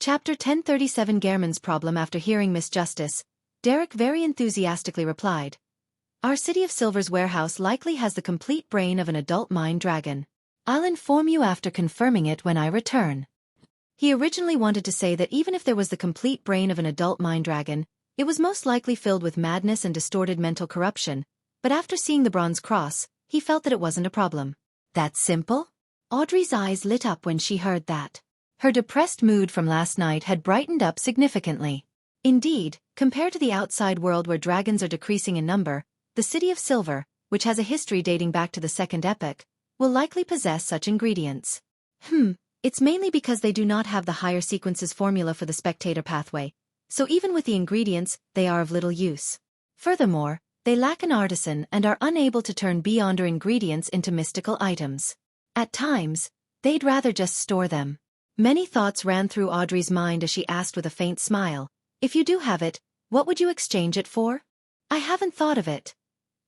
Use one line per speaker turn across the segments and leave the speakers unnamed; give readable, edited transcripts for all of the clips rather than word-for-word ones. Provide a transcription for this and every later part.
Chapter 1037 Gehrman's problem. After hearing Miss Justice, Derek very enthusiastically replied, "Our City of Silver's warehouse likely has the complete brain of an adult mind dragon. I'll inform you after confirming it when I return." He originally wanted to say that even if there was the complete brain of an adult mind dragon, it was most likely filled with madness and distorted mental corruption, but after seeing the bronze cross, he felt that it wasn't a problem. That simple? Audrey's eyes lit up when she heard that. Her depressed mood from last night had brightened up significantly. Indeed, compared to the outside world where dragons are decreasing in number, the City of Silver, which has a history dating back to the Second Epoch, will likely possess such ingredients. It's mainly because they do not have the higher sequences formula for the spectator pathway, so even with the ingredients, they are of little use. Furthermore, they lack an artisan and are unable to turn beyonder ingredients into mystical items. At times, they'd rather just store them. Many thoughts ran through Audrey's mind as she asked with a faint smile, "If you do have it, what would you exchange it for?" "I haven't thought of it."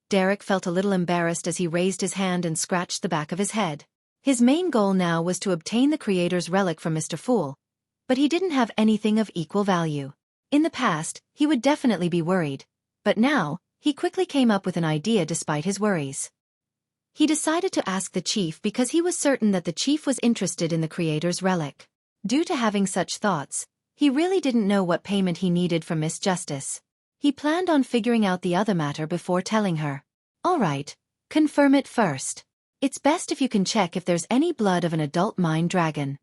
Derek felt a little embarrassed as he raised his hand and scratched the back of his head. His main goal now was to obtain the creator's relic from Mr. Fool, but he didn't have anything of equal value. In the past, he would definitely be worried, but now, he quickly came up with an idea despite his worries. He decided to ask the chief because he was certain that the chief was interested in the creator's relic. Due to having such thoughts, he really didn't know what payment he needed from Miss Justice. He planned on figuring out the other matter before telling her. "All right, confirm it first. It's best if you can check if there's any blood of an adult mind dragon."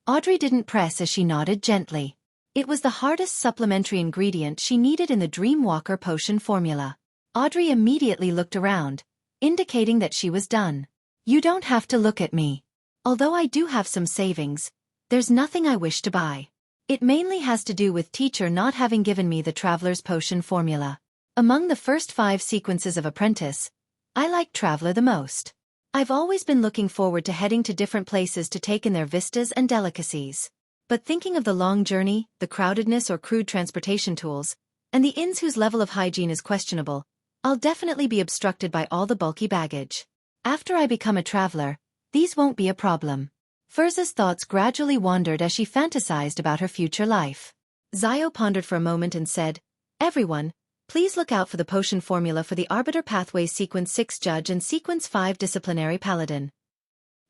Audrey didn't press as she nodded gently. It was the hardest supplementary ingredient she needed in the Dreamwalker potion formula. Audrey immediately looked around, indicating that she was done. "You don't have to look at me. Although I do have some savings, there's nothing I wish to buy. It mainly has to do with teacher not having given me the Traveler's Potion formula. Among the first 5 sequences of Apprentice, I like Traveler the most. I've always been looking forward to heading to different places to take in their vistas and delicacies. But thinking of the long journey, the crowdedness or crude transportation tools, and the inns whose level of hygiene is questionable, I'll definitely be obstructed by all the bulky baggage. After I become a traveler, these won't be a problem." Furza's thoughts gradually wandered as she fantasized about her future life. Zio pondered for a moment and said, "Everyone, please look out for the potion formula for the Arbiter Pathway Sequence 6 Judge and Sequence 5 Disciplinary Paladin."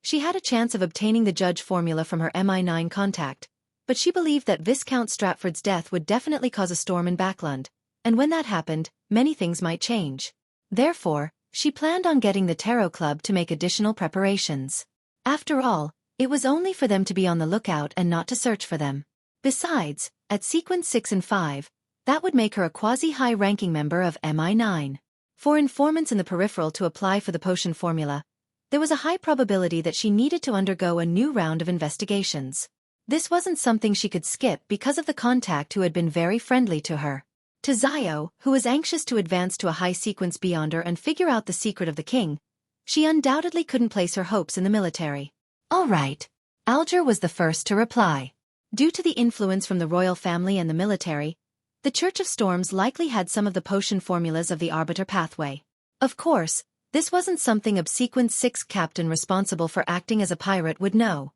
She had a chance of obtaining the Judge formula from her MI9 contact, but she believed that Viscount Stratford's death would definitely cause a storm in Backland, and when that happened, many things might change. Therefore, she planned on getting the Tarot Club to make additional preparations. After all, it was only for them to be on the lookout and not to search for them. Besides, at Sequence 6 and 5, that would make her a quasi-high-ranking member of MI9. For informants in the peripheral to apply for the potion formula, there was a high probability that she needed to undergo a new round of investigations. This wasn't something she could skip because of the contact who had been very friendly to her. To Zio, who was anxious to advance to a high sequence beyonder and figure out the secret of the king, she undoubtedly couldn't place her hopes in the military. "All right." Alger was the first to reply. Due to the influence from the royal family and the military, the Church of Storms likely had some of the potion formulas of the Arbiter Pathway. Of course, this wasn't something a Sequence 6 captain responsible for acting as a pirate would know.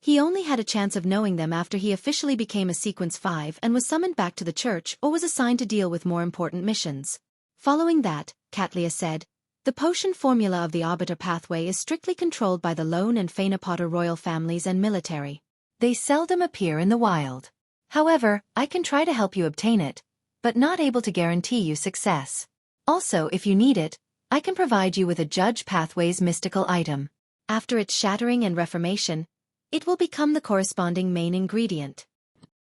He only had a chance of knowing them after he officially became a Sequence 5 and was summoned back to the church or was assigned to deal with more important missions. Following that, Catlia said, "The potion formula of the Arbiter Pathway is strictly controlled by the Lone and Faina Potter royal families and military. They seldom appear in the wild. However, I can try to help you obtain it, but not able to guarantee you success. Also, if you need it, I can provide you with a Judge Pathway's mystical item. After its shattering and reformation, it will become the corresponding main ingredient."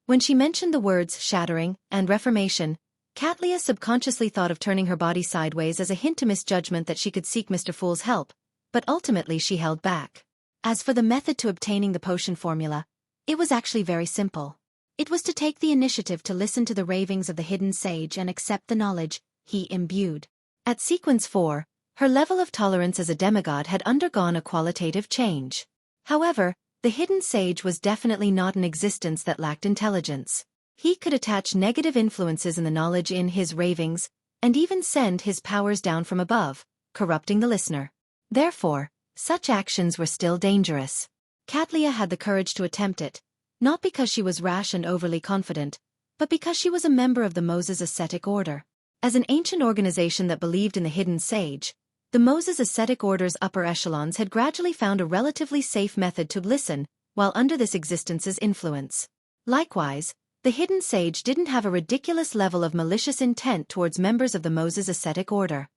When she mentioned the words shattering and reformation, Catlia subconsciously thought of turning her body sideways as a hint to misjudgment that she could seek Mr. Fool's help, but ultimately she held back. As for the method to obtaining the potion formula, it was actually very simple. It was to take the initiative to listen to the ravings of the hidden sage and accept the knowledge he imbued. At Sequence 4, her level of tolerance as a demigod had undergone a qualitative change. However, the hidden sage was definitely not an existence that lacked intelligence. He could attach negative influences in the knowledge in his ravings, and even send his powers down from above, corrupting the listener. Therefore, such actions were still dangerous. Catlia had the courage to attempt it, not because she was rash and overly confident, but because she was a member of the Moses Ascetic Order. As an ancient organization that believed in the hidden sage, the Moses Ascetic Order's upper echelons had gradually found a relatively safe method to listen while under this existence's influence. Likewise, the hidden sage didn't have a ridiculous level of malicious intent towards members of the Moses Ascetic Order.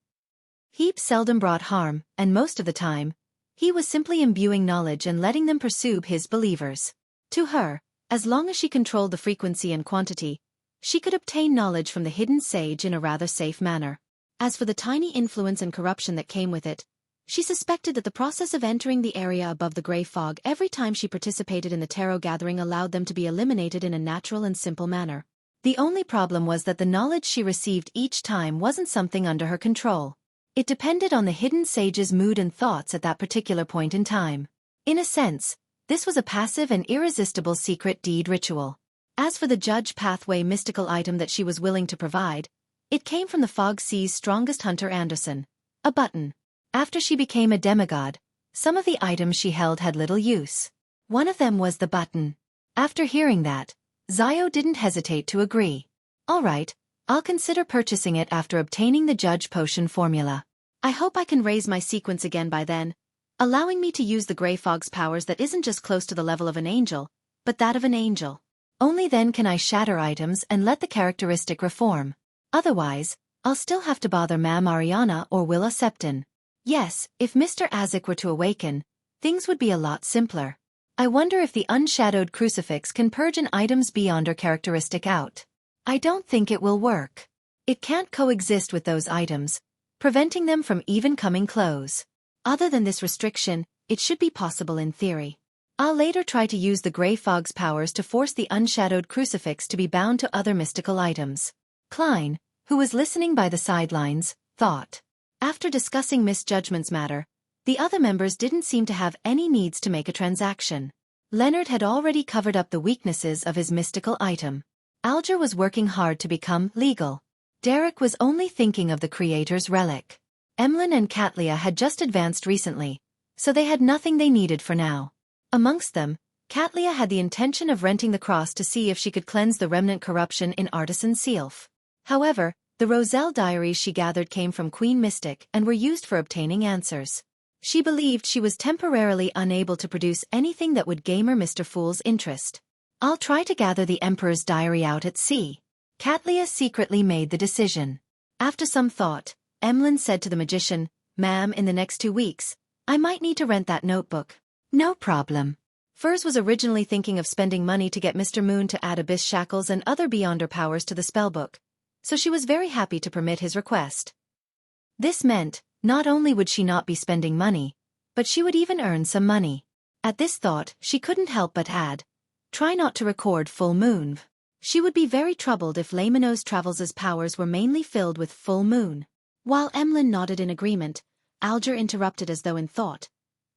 He seldom brought harm, and most of the time, he was simply imbuing knowledge and letting them pursue his believers. To her, as long as she controlled the frequency and quantity, she could obtain knowledge from the hidden sage in a rather safe manner. As for the tiny influence and corruption that came with it, she suspected that the process of entering the area above the gray fog every time she participated in the tarot gathering allowed them to be eliminated in a natural and simple manner. The only problem was that the knowledge she received each time wasn't something under her control. It depended on the hidden sage's mood and thoughts at that particular point in time. In a sense, this was a passive and irresistible secret deed ritual. As for the judge pathway mystical item that she was willing to provide, it came from the Fog Sea's strongest hunter Anderson, a button. After she became a demigod, some of the items she held had little use. One of them was the button. After hearing that, Zio didn't hesitate to agree. All right, I'll consider purchasing it after obtaining the judge potion formula. I hope I can raise my sequence again by then, allowing me to use the gray fog's powers that isn't just close to the level of an angel, but that of an angel. Only then can I shatter items and let the characteristic reform. Otherwise, I'll still have to bother Ma'am Ariana or Willa Septon. Yes, if Mr. Azek were to awaken, things would be a lot simpler. I wonder if the unshadowed crucifix can purge an item's beyonder characteristic out. I don't think it will work. It can't coexist with those items, preventing them from even coming close. Other than this restriction, it should be possible in theory. I'll later try to use the gray fog's powers to force the unshadowed crucifix to be bound to other mystical items. Klein, who was listening by the sidelines, thought. After discussing Miss Judgment's matter, the other members didn't seem to have any needs to make a transaction. Leonard had already covered up the weaknesses of his mystical item. Alger was working hard to become legal. Derek was only thinking of the creator's relic. Emlyn and Katlia had just advanced recently, so they had nothing they needed for now. Amongst them, Katlia had the intention of renting the cross to see if she could cleanse the remnant corruption in Artisan Sealf. However, the Roselle diaries she gathered came from Queen Mystic and were used for obtaining answers. She believed she was temporarily unable to produce anything that would gain Mr. Fool's interest. I'll try to gather the Emperor's diary out at sea. Katlia secretly made the decision. After some thought, Emlyn said to the magician, "Ma'am, in the next 2 weeks, I might need to rent that notebook." "No problem." Furs was originally thinking of spending money to get Mr. Moon to add abyss shackles and other beyonder powers to the spellbook, so she was very happy to permit his request. This meant, not only would she not be spending money, but she would even earn some money. At this thought, she couldn't help but add, "Try not to record full moon." She would be very troubled if Laymanos Travels' powers were mainly filled with full moon. While Emlyn nodded in agreement, Alger interrupted as though in thought.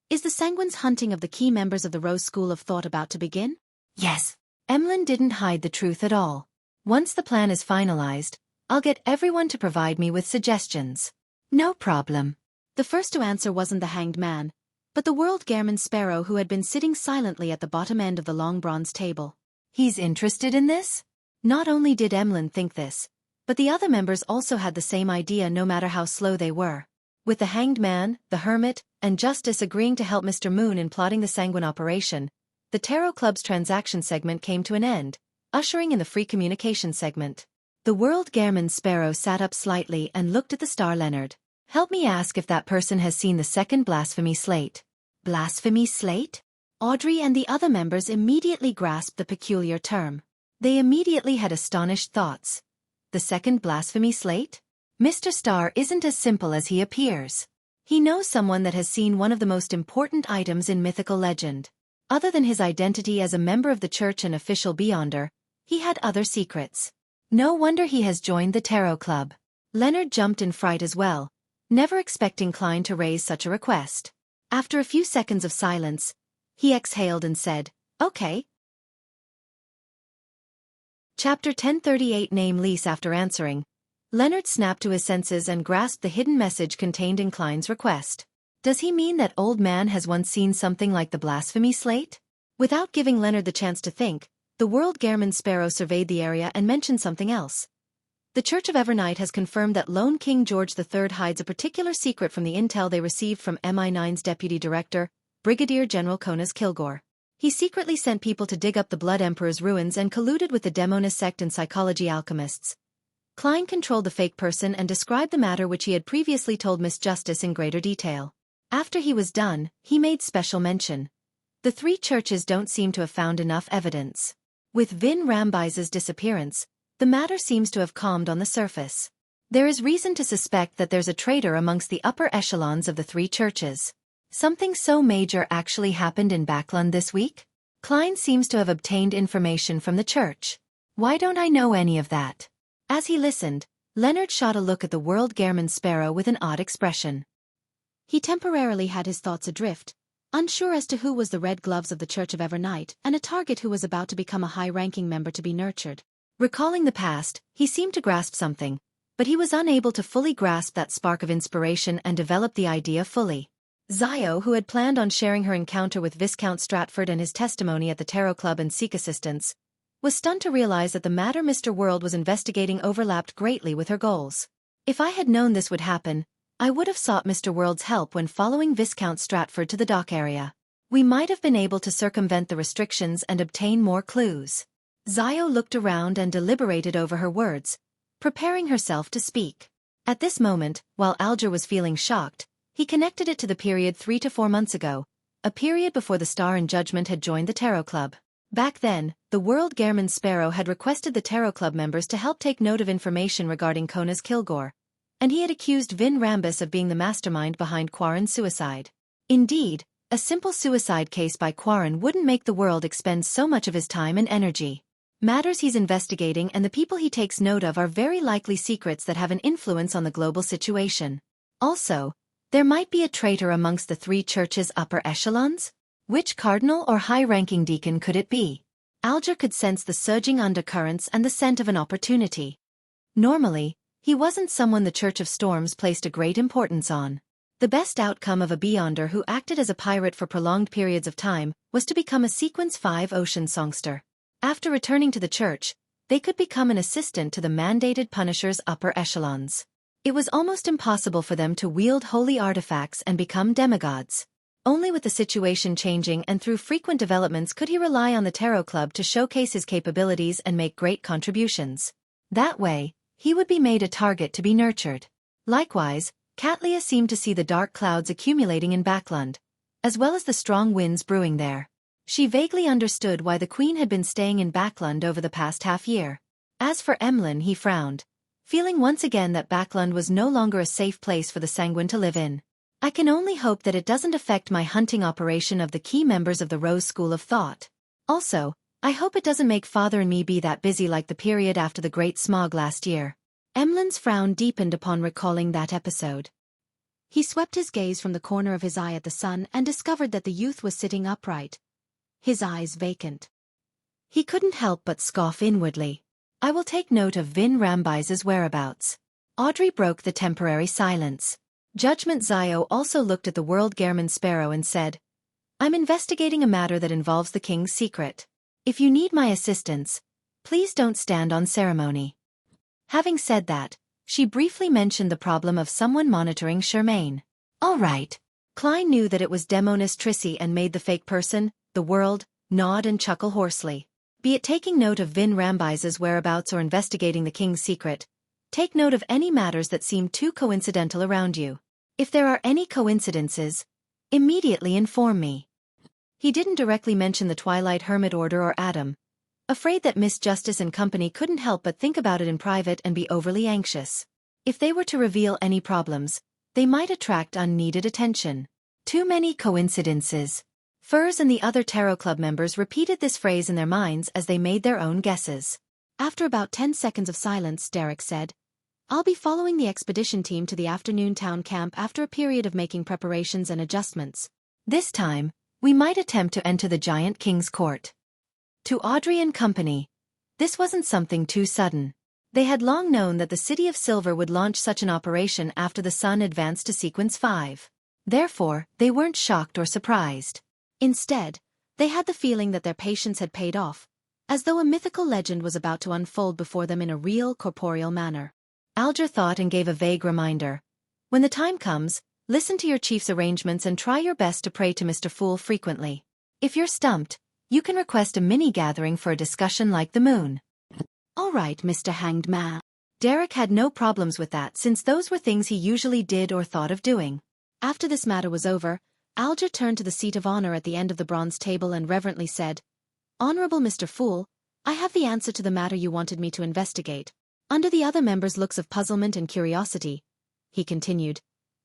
"Is the Sanguine's hunting of the key members of the Rose School of Thought about to begin?" "Yes." Emlyn didn't hide the truth at all. "Once the plan is finalized, I'll get everyone to provide me with suggestions." "No problem." The first to answer wasn't the Hanged Man, but the World Gairman Sparrow who had been sitting silently at the bottom end of the long bronze table. "He's interested in this?" Not only did Emlyn think this, but the other members also had the same idea no matter how slow they were. With the Hanged Man, the Hermit, and Justice agreeing to help Mr. Moon in plotting the Sanguine operation, the Tarot Club's transaction segment came to an end, ushering in the free communication segment. The World Gairman Sparrow sat up slightly and looked at the star Leonard. "Help me ask if that person has seen the second blasphemy slate." "Blasphemy slate?" Audrey and the other members immediately grasped the peculiar term. They immediately had astonished thoughts. The second blasphemy slate? Mr. Starr isn't as simple as he appears. He knows someone that has seen one of the most important items in mythical legend. Other than his identity as a member of the church and official beyonder, he had other secrets. No wonder he has joined the Tarot Club. Leonard jumped in fright as well, never expecting Klein to raise such a request. After a few seconds of silence, he exhaled and said, "Okay." Chapter 1038 Name Lease. After answering, Leonard snapped to his senses and grasped the hidden message contained in Klein's request. Does he mean that old man has once seen something like the blasphemy slate? Without giving Leonard the chance to think, the World Gairman Sparrow surveyed the area and mentioned something else. The Church of Evernight has confirmed that lone King George III hides a particular secret from the intel they received from MI9's Deputy Director, Brigadier General Conas Kilgore. He secretly sent people to dig up the Blood Emperor's ruins and colluded with the Demonist sect and psychology alchemists. Klein controlled the fake person and described the matter which he had previously told Miss Justice in greater detail. After he was done, he made special mention. The three churches don't seem to have found enough evidence. With Vin Rambise's disappearance, the matter seems to have calmed on the surface. There is reason to suspect that there's a traitor amongst the upper echelons of the three churches. Something so major actually happened in Backlund this week? Klein seems to have obtained information from the church. Why don't I know any of that? As he listened, Leonard shot a look at the World Gairman Sparrow with an odd expression. He temporarily had his thoughts adrift, unsure as to who was the Red Gloves of the Church of Evernight and a target who was about to become a high-ranking member to be nurtured. Recalling the past, he seemed to grasp something, but he was unable to fully grasp that spark of inspiration and develop the idea fully. Zio, who had planned on sharing her encounter with Viscount Stratford and his testimony at the Tarot Club and seek assistance, was stunned to realize that the matter Mr. World was investigating overlapped greatly with her goals. If I had known this would happen, I would have sought Mr. World's help when following Viscount Stratford to the dock area. We might have been able to circumvent the restrictions and obtain more clues. Zio looked around and deliberated over her words, preparing herself to speak. At this moment, while Alger was feeling shocked, he connected it to the period 3 to 4 months ago, a period before the Star and Judgment had joined the Tarot Club. Back then, the World Gairman Sparrow had requested the Tarot Club members to help take note of information regarding Conas Kilgore, and he had accused Vin Rambis of being the mastermind behind Quarren's suicide. Indeed, a simple suicide case by Quarren wouldn't make the world expend so much of his time and energy. Matters he's investigating and the people he takes note of are very likely secrets that have an influence on the global situation. Also, there might be a traitor amongst the three churches' upper echelons? Which cardinal or high-ranking deacon could it be? Alger could sense the surging undercurrents and the scent of an opportunity. Normally, he wasn't someone the Church of Storms placed a great importance on. The best outcome of a Beyonder who acted as a pirate for prolonged periods of time was to become a Sequence 5 ocean songster. After returning to the church, they could become an assistant to the mandated Punisher's upper echelons. It was almost impossible for them to wield holy artifacts and become demigods. Only with the situation changing and through frequent developments could he rely on the Tarot Club to showcase his capabilities and make great contributions. That way, he would be made a target to be nurtured. Likewise, Katlia seemed to see the dark clouds accumulating in Backlund, as well as the strong winds brewing there. She vaguely understood why the Queen had been staying in Backlund over the past half-year. As for Emlyn, he frowned, feeling once again that Backlund was no longer a safe place for the Sanguine to live in. I can only hope that it doesn't affect my hunting operation of the key members of the Rose School of Thought. Also, I hope it doesn't make Father and me be that busy like the period after the Great Smog last year. Emlyn's frown deepened upon recalling that episode. He swept his gaze from the corner of his eye at the sun and discovered that the youth was sitting upright, his eyes vacant. He couldn't help but scoff inwardly. I will take note of Vin Rambise's whereabouts. Audrey broke the temporary silence. Judgment Zio also looked at the World Gairman Sparrow and said, I'm investigating a matter that involves the king's secret. If you need my assistance, please don't stand on ceremony. Having said that, she briefly mentioned the problem of someone monitoring Charmaine. All right. Klein knew that it was Demonist Trissy and made the fake person, the world, nod and chuckle hoarsely. Be it taking note of Vin Rambise's whereabouts or investigating the king's secret, take note of any matters that seem too coincidental around you. If there are any coincidences, immediately inform me. He didn't directly mention the Twilight Hermit Order or Adam, afraid that Miss Justice and company couldn't help but think about it in private and be overly anxious. If they were to reveal any problems, they might attract unneeded attention. Too many coincidences. Furs and the other Tarot Club members repeated this phrase in their minds as they made their own guesses. After about 10 seconds of silence, Derek said, I'll be following the expedition team to the afternoon town camp after a period of making preparations and adjustments. This time, we might attempt to enter the giant king's court. To Audrey and company, this wasn't something too sudden. They had long known that the City of Silver would launch such an operation after the sun advanced to Sequence 5. Therefore, they weren't shocked or surprised. Instead, They had the feeling that their patience had paid off, as though a mythical legend was about to unfold before them in a real corporeal manner. Alger thought and gave a vague reminder. When the time comes, listen to your chief's arrangements and try your best to pray to Mr. Fool frequently. If you're stumped, you can request a mini-gathering for a discussion like the moon. All right, Mr. Hanged Man. Derek had no problems with that since those were things he usually did or thought of doing. After this matter was over, Alger turned to the seat of honor at the end of the bronze table and reverently said, "Honorable Mr. Fool, I have the answer to the matter you wanted me to investigate." Under the other members' looks of puzzlement and curiosity, he continued,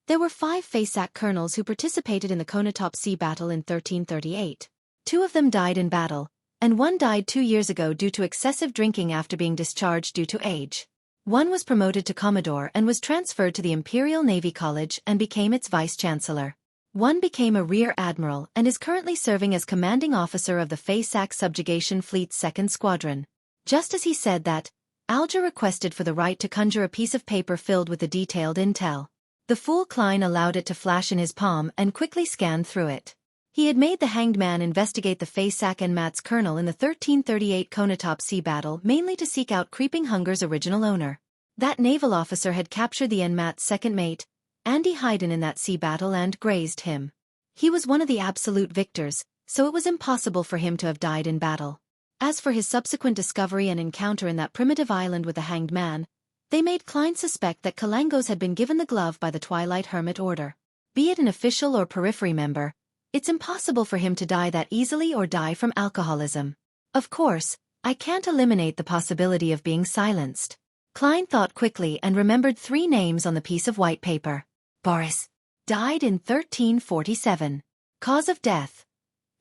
there were 5 Faysac colonels who participated in the Konotop Sea battle in 1338. 2 of them died in battle, and 1 died 2 years ago due to excessive drinking after being discharged due to age. 1 was promoted to Commodore and was transferred to the Imperial Navy College and became its Vice-Chancellor. 1 became a Rear Admiral and is currently serving as Commanding Officer of the Faysac Subjugation Fleet's 2nd Squadron. Just as he said that, Alger requested for the right to conjure a piece of paper filled with the detailed intel. The fool Klein allowed it to flash in his palm and quickly scanned through it. He had made the Hanged Man investigate the Faysac and Mat's colonel in the 1338 Konotop Sea battle mainly to seek out Creeping Hunger's original owner. That naval officer had captured the Enmat's second mate, Andy Hayden, in that sea battle and grazed him. He was one of the absolute victors, so it was impossible for him to have died in battle. As for his subsequent discovery and encounter in that primitive island with the Hanged Man, they made Klein suspect that Kalangos had been given the glove by the Twilight Hermit Order. Be it an official or periphery member, it's impossible for him to die that easily or die from alcoholism. Of course, I can't eliminate the possibility of being silenced. Klein thought quickly and remembered 3 names on the piece of white paper. Boris. Died in 1347. Cause of death.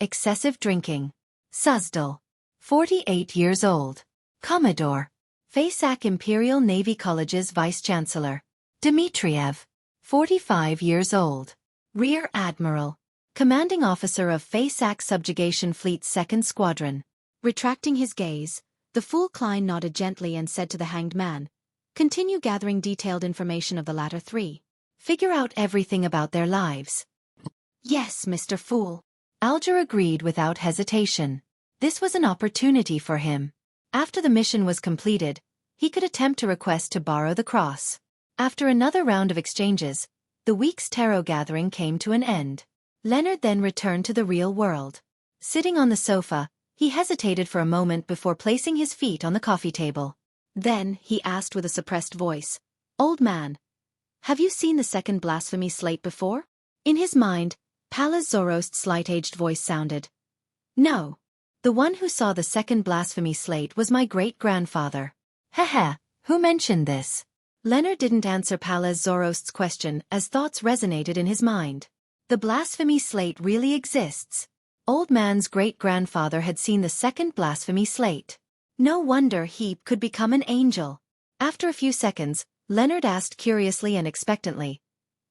Excessive drinking. Suzdal. 48 years old. Commodore. Faysac Imperial Navy College's Vice-Chancellor. Dmitriev. 45 years old. Rear Admiral. Commanding Officer of Faysac Subjugation Fleet's 2nd Squadron. Retracting his gaze, the fool Klein nodded gently and said to the Hanged Man, "Continue gathering detailed information of the latter 3. Figure out everything about their lives." "Yes, Mr. Fool." Alger agreed without hesitation. This was an opportunity for him. After the mission was completed, he could attempt to request to borrow the cross. After another round of exchanges, the week's tarot gathering came to an end. Leonard then returned to the real world. Sitting on the sofa, he hesitated for a moment before placing his feet on the coffee table. Then, he asked with a suppressed voice, "Old man, have you seen the 2nd blasphemy slate before?" In his mind, Pallas Zorost's slight-aged voice sounded. "No. The one who saw the 2nd blasphemy slate was my great-grandfather." "Heh, who mentioned this?" Leonard didn't answer Pallas Zorost's question as thoughts resonated in his mind. The blasphemy slate really exists. Old man's great-grandfather had seen the 2nd blasphemy slate. No wonder he could become an angel. After a few seconds, Leonard asked curiously and expectantly,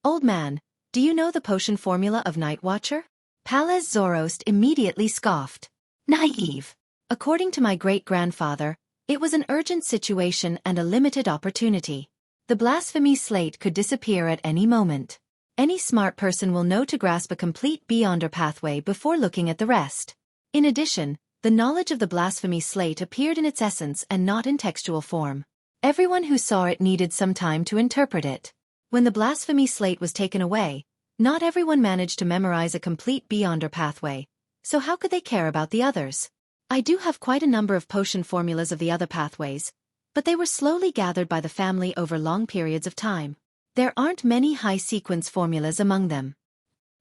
"Old man, do you know the potion formula of Night Watcher?" Pallas Zorost immediately scoffed. "Naive. According to my great-grandfather, it was an urgent situation and a limited opportunity. The blasphemy slate could disappear at any moment. Any smart person will know to grasp a complete beyonder pathway before looking at the rest. In addition, the knowledge of the blasphemy slate appeared in its essence and not in textual form. Everyone who saw it needed some time to interpret it. When the blasphemy slate was taken away, not everyone managed to memorize a complete beyonder pathway, so how could they care about the others? I do have quite a number of potion formulas of the other pathways, but they were slowly gathered by the family over long periods of time. There aren't many high-sequence formulas among them."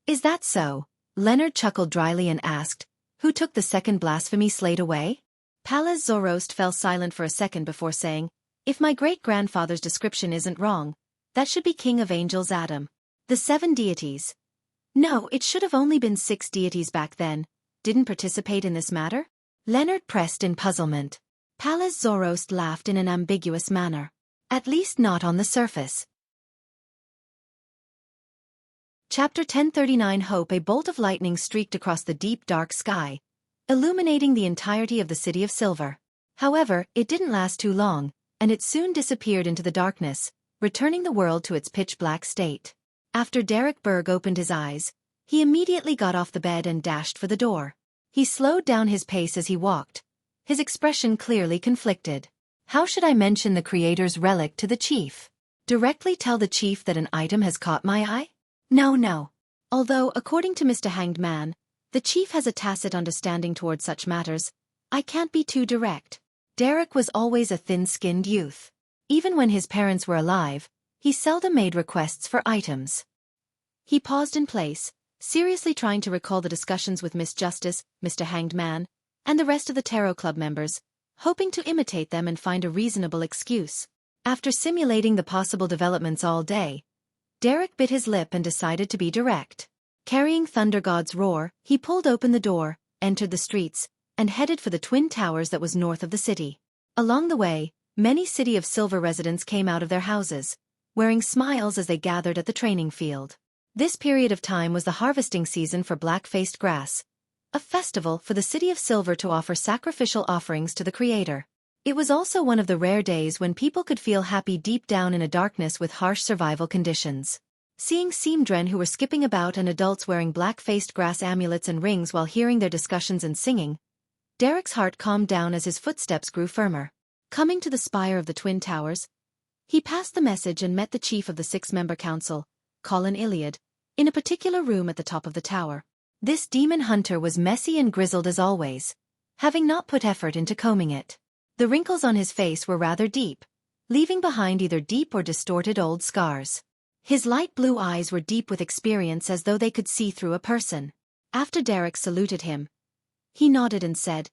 "Is that so?" Leonard chuckled dryly and asked, "Who took the 2nd blasphemy slate away?" Pallas Zorost fell silent for a second before saying, "If my great-grandfather's description isn't wrong, that should be King of Angels Adam. The 7 deities. No, it should have only been 6 deities back then. Didn't participate in this matter?" Leonard pressed in puzzlement. Pallas Zorost laughed in an ambiguous manner. "At least not on the surface." Chapter 1039. Hope. A bolt of lightning streaked across the deep dark sky, illuminating the entirety of the City of Silver. However, it didn't last too long, and it soon disappeared into the darkness, returning the world to its pitch-black state. After Derek Berg opened his eyes, he immediately got off the bed and dashed for the door. He slowed down his pace as he walked, his expression clearly conflicted. How should I mention the creator's relic to the chief? Directly tell the chief that an item has caught my eye? No. Although, according to Mr. Hanged Man, the chief has a tacit understanding toward such matters, I can't be too direct. Derek was always a thin-skinned youth. Even when his parents were alive, he seldom made requests for items. He paused in place, seriously trying to recall the discussions with Miss Justice, Mr. Hanged Man, and the rest of the Tarot Club members, hoping to imitate them and find a reasonable excuse. After simulating the possible developments all day, Derek bit his lip and decided to be direct. Carrying Thunder God's roar, he pulled open the door, entered the streets, and headed for the Twin Towers that was north of the city. Along the way, many City of Silver residents came out of their houses, wearing smiles as they gathered at the training field. This period of time was the harvesting season for black-faced grass, a festival for the City of Silver to offer sacrificial offerings to the Creator. It was also one of the rare days when people could feel happy deep down in a darkness with harsh survival conditions. Seeing Seamdren who were skipping about and adults wearing black-faced grass amulets and rings while hearing their discussions and singing, Derek's heart calmed down as his footsteps grew firmer. Coming to the spire of the Twin Towers, he passed the message and met the chief of the 6-member council, Colin Iliad, in a particular room at the top of the tower. This demon hunter was messy and grizzled as always, having not put effort into combing it. The wrinkles on his face were rather deep, leaving behind either deep or distorted old scars. His light blue eyes were deep with experience as though they could see through a person. After Derek saluted him, he nodded and said,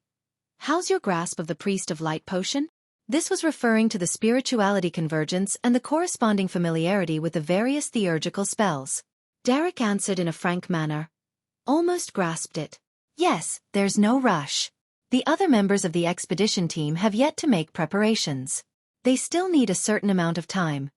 "How's your grasp of the Priest of Light potion?" This was referring to the spirituality convergence and the corresponding familiarity with the various theurgical spells. Derek answered in a frank manner, "Almost grasped it. Yes, there's no rush. The other members of the expedition team have yet to make preparations. They still need a certain amount of time.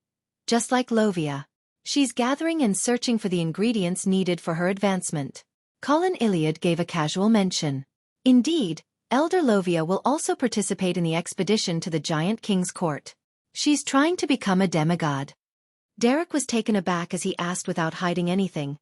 Just like Lovia. She's gathering and searching for the ingredients needed for her advancement." Colin Iliad gave a casual mention. Indeed, Elder Lovia will also participate in the expedition to the Giant King's court. She's trying to become a demigod. Derek was taken aback as he asked without hiding anything.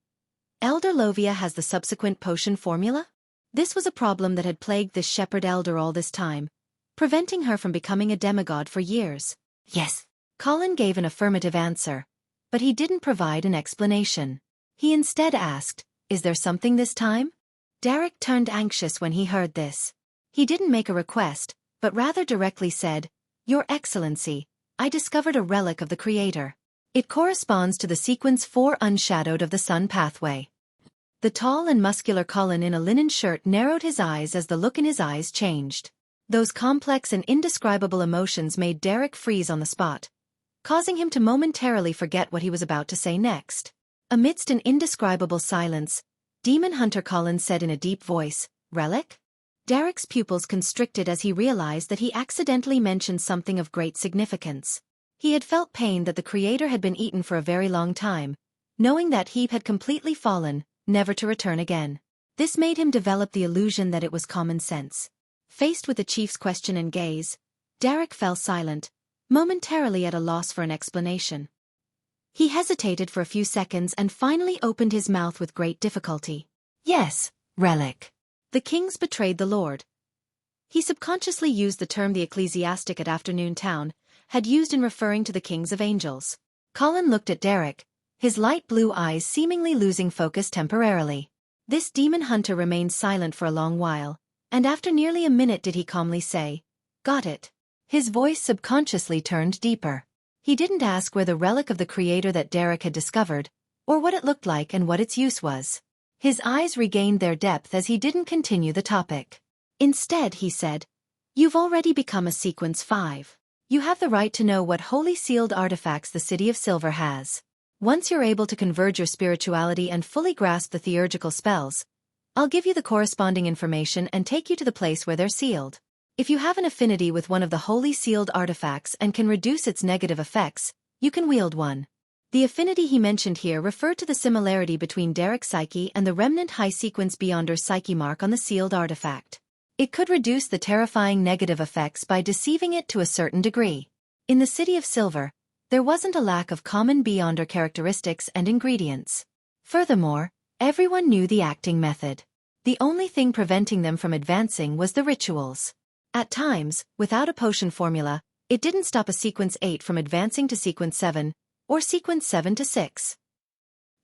Elder Lovia has the subsequent potion formula? This was a problem that had plagued this shepherd elder all this time, preventing her from becoming a demigod for years. Yes. Colin gave an affirmative answer, but he didn't provide an explanation. He instead asked, "Is there something this time?" Derek turned anxious when he heard this. He didn't make a request, but rather directly said, "Your Excellency, I discovered a relic of the Creator. It corresponds to the sequence 4 unshadowed of the Sun pathway." The tall and muscular Colin in a linen shirt narrowed his eyes as the look in his eyes changed. Those complex and indescribable emotions made Derek freeze on the spot, causing him to momentarily forget what he was about to say next. Amidst an indescribable silence, Demon Hunter Colin said in a deep voice, "Relic?" Derek's pupils constricted as he realized that he accidentally mentioned something of great significance. He had felt pain that the Creator had been eaten for a very long time, knowing that he had completely fallen, never to return again. This made him develop the illusion that it was common sense. Faced with the chief's question and gaze, Derek fell silent, momentarily at a loss for an explanation. He hesitated for a few seconds and finally opened his mouth with great difficulty. "Yes, relic. The kings betrayed the Lord." He subconsciously used the term the ecclesiastic at Afternoon Town had used in referring to the kings of angels. Colin looked at Derek, his light blue eyes seemingly losing focus temporarily. This demon hunter remained silent for a long while, and after nearly a minute did he calmly say, "Got it." His voice subconsciously turned deeper. He didn't ask where the relic of the Creator that Derek had discovered, or what it looked like and what its use was. His eyes regained their depth as he didn't continue the topic. Instead, he said, "You've already become a Sequence 5. You have the right to know what holy sealed artifacts the City of Silver has. Once you're able to converge your spirituality and fully grasp the theurgical spells, I'll give you the corresponding information and take you to the place where they're sealed. If you have an affinity with one of the holy sealed artifacts and can reduce its negative effects, you can wield one." The affinity he mentioned here referred to the similarity between Derek's psyche and the remnant high sequence Beyonder's psyche mark on the sealed artifact. It could reduce the terrifying negative effects by deceiving it to a certain degree. In the City of Silver, there wasn't a lack of common Beyonder characteristics and ingredients. Furthermore, everyone knew the acting method. The only thing preventing them from advancing was the rituals. At times, without a potion formula, it didn't stop a sequence 8 from advancing to sequence 7, or sequence 7 to 6.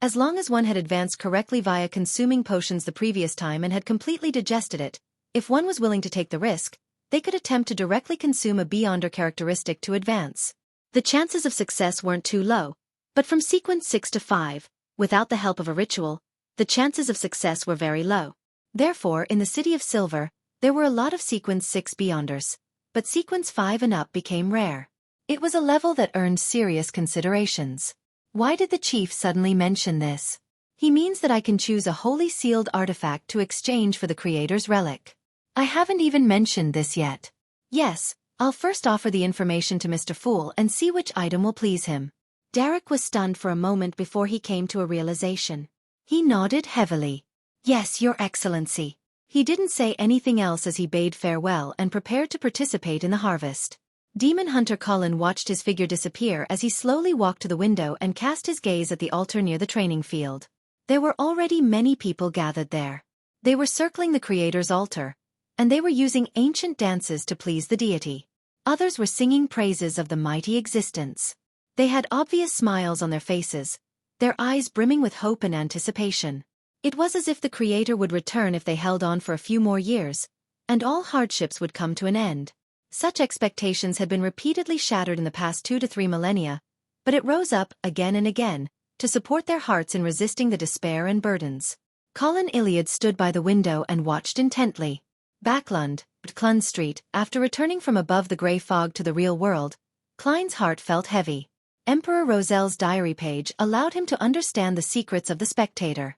As long as one had advanced correctly via consuming potions the previous time and had completely digested it, if one was willing to take the risk, they could attempt to directly consume a Beyonder characteristic to advance. The chances of success weren't too low, but from sequence 6 to 5, without the help of a ritual, the chances of success were very low. Therefore, in the City of Silver, there were a lot of sequence 6 Beyonders, but sequence 5 and up became rare. It was a level that earned serious considerations. Why did the chief suddenly mention this? He means that I can choose a holy sealed artifact to exchange for the creator's relic. I haven't even mentioned this yet. Yes, I'll first offer the information to Mr. Fool and see which item will please him. Derek was stunned for a moment before he came to a realization. He nodded heavily. Yes, Your Excellency. He didn't say anything else as he bade farewell and prepared to participate in the harvest. Demon Hunter Colin watched his figure disappear as he slowly walked to the window and cast his gaze at the altar near the training field. There were already many people gathered there. They were circling the creator's altar, and they were using ancient dances to please the deity. Others were singing praises of the mighty existence. They had obvious smiles on their faces, their eyes brimming with hope and anticipation. It was as if the creator would return if they held on for a few more years, and all hardships would come to an end. Such expectations had been repeatedly shattered in the past 2 to 3 millennia, but it rose up again and again to support their hearts in resisting the despair and burdens. Colin Iliad stood by the window and watched intently. Backlund, Clun Street, after returning from above the grey fog to the real world, Klein's heart felt heavy. Emperor Roselle's diary page allowed him to understand the secrets of the spectator.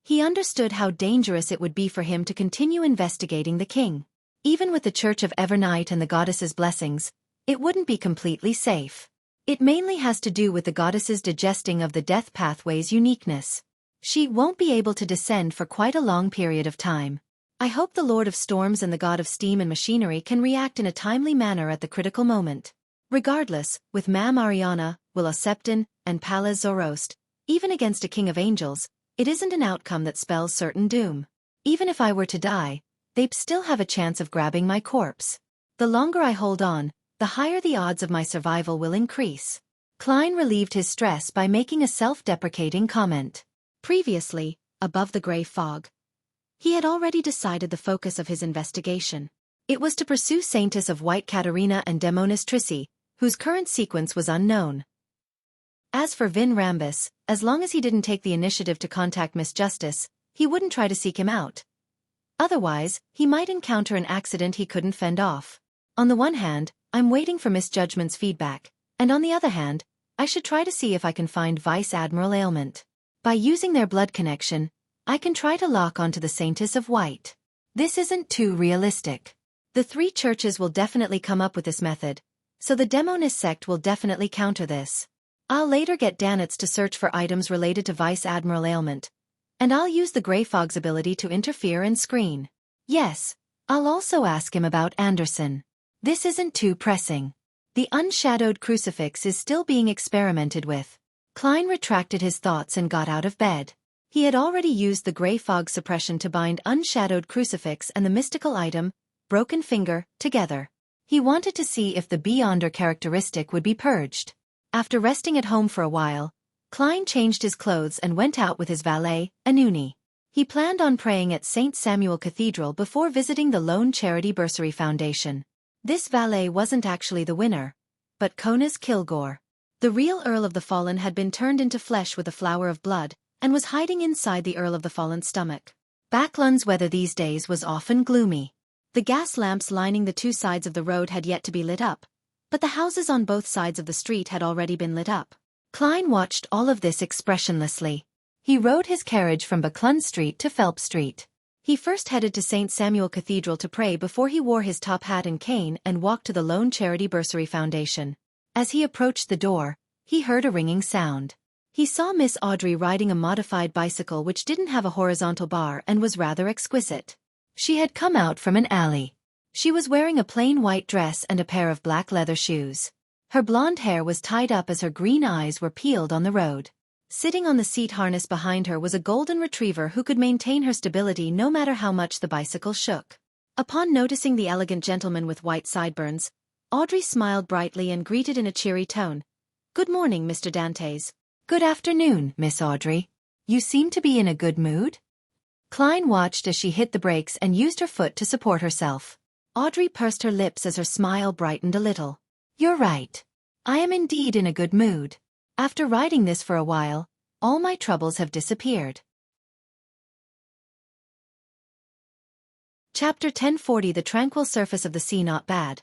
He understood how dangerous it would be for him to continue investigating the king. Even with the Church of Evernight and the goddess's blessings, it wouldn't be completely safe. It mainly has to do with the goddess's digesting of the death pathway's uniqueness. She won't be able to descend for quite a long period of time. I hope the Lord of Storms and the God of Steam and Machinery can react in a timely manner at the critical moment. Regardless, with Mam Ariana, Willa Septon, and Palaz Zoroast, even against a king of angels, it isn't an outcome that spells certain doom. Even if I were to die, they'd still have a chance of grabbing my corpse. The longer I hold on, the higher the odds of my survival will increase. Klein relieved his stress by making a self-deprecating comment. Previously, above the grey fog, he had already decided the focus of his investigation. It was to pursue Saintess of White Katarina and Demonis Trissi, whose current sequence was unknown. As for Vin Rambus, as long as he didn't take the initiative to contact Miss Justice, he wouldn't try to seek him out. Otherwise, he might encounter an accident he couldn't fend off. On the one hand, I'm waiting for Miss Judgment's feedback, and on the other hand, I should try to see if I can find Vice Admiral Ailment. By using their blood connection, I can try to lock onto the Saintess of White. This isn't too realistic. The 3 churches will definitely come up with this method, so the Demonis sect will definitely counter this. I'll later get Danitz to search for items related to Vice Admiral Ailment, and I'll use the Grey Fog's ability to interfere and screen. Yes, I'll also ask him about Anderson. This isn't too pressing. The unshadowed crucifix is still being experimented with. Klein retracted his thoughts and got out of bed. He had already used the Grey Fog suppression to bind unshadowed crucifix and the mystical item, Broken Finger, together. He wanted to see if the Beyonder characteristic would be purged. After resting at home for a while, Klein changed his clothes and went out with his valet, Anuni. He planned on praying at St. Samuel Cathedral before visiting the Lone Charity Bursary Foundation. This valet wasn't actually the winner, but Kona's Kilgore. The real Earl of the Fallen had been turned into flesh with a flower of blood, and was hiding inside the Earl of the Fallen's stomach. Backlund's weather these days was often gloomy. The gas lamps lining the 2 sides of the road had yet to be lit up, but the houses on both sides of the street had already been lit up. Klein watched all of this expressionlessly. He rode his carriage from Backlund Street to Phelps Street. He first headed to St. Samuel Cathedral to pray before he wore his top hat and cane and walked to the Lone Charity Bursary Foundation. As he approached the door, he heard a ringing sound. He saw Miss Audrey riding a modified bicycle which didn't have a horizontal bar and was rather exquisite. She had come out from an alley. She was wearing a plain white dress and a pair of black leather shoes. Her blonde hair was tied up as her green eyes were peeled on the road. Sitting on the seat harness behind her was a golden retriever who could maintain her stability no matter how much the bicycle shook. Upon noticing the elegant gentleman with white sideburns, Audrey smiled brightly and greeted in a cheery tone. "Good morning, Mr. Dantes."
"Good afternoon, Miss Audrey. You seem to be in a good mood?" Klein watched as she hit the brakes and used her foot to support herself.
Audrey pursed her lips as her smile brightened a little.
"You're right. I am indeed in a good mood. After riding this for a while, all my troubles have disappeared."
Chapter 1040. The tranquil surface of the sea not bad.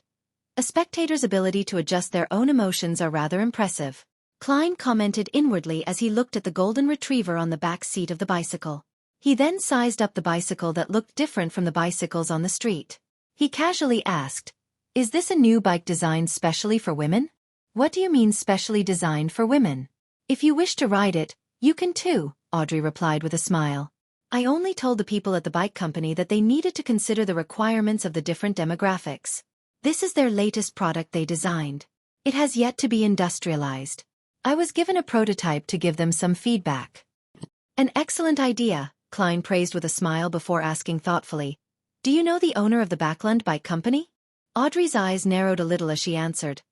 A spectator's ability to adjust their own emotions are rather impressive, Klein commented inwardly as he looked at the golden retriever on the back seat of the bicycle. He then sized up the bicycle that looked different from the bicycles on the street. He casually asked, "Is this a new bike designed specially for women?"
"What do you mean specially designed for women?"
"If you wish to ride it, you can too," Audrey replied with a smile. "I only told the people at the bike company that they needed to consider the requirements of the different demographics. This is their latest product they designed. It has yet to be industrialized. I was given a prototype to give them some feedback." "An excellent idea," Klein praised with a smile before asking thoughtfully, "Do you know the owner of the Backland Bike Company?" Audrey's eyes narrowed a little as she answered,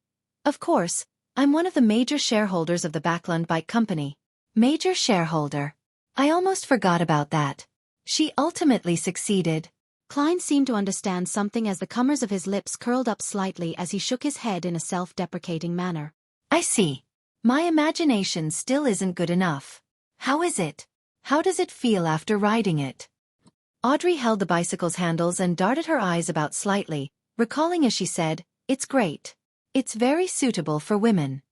"Of course, I'm one of the major shareholders of the Backland Bike Company."
"Major shareholder? I almost forgot about that. She ultimately succeeded."
Klein seemed to understand something as the corners of his lips curled up slightly as he shook his head in a self-deprecating manner.
"I see. My imagination still isn't good enough. How is it? How does it feel after riding it?"
Audrey held the bicycle's handles and darted her eyes about slightly, recalling as she said, "It's great. It's very suitable for women."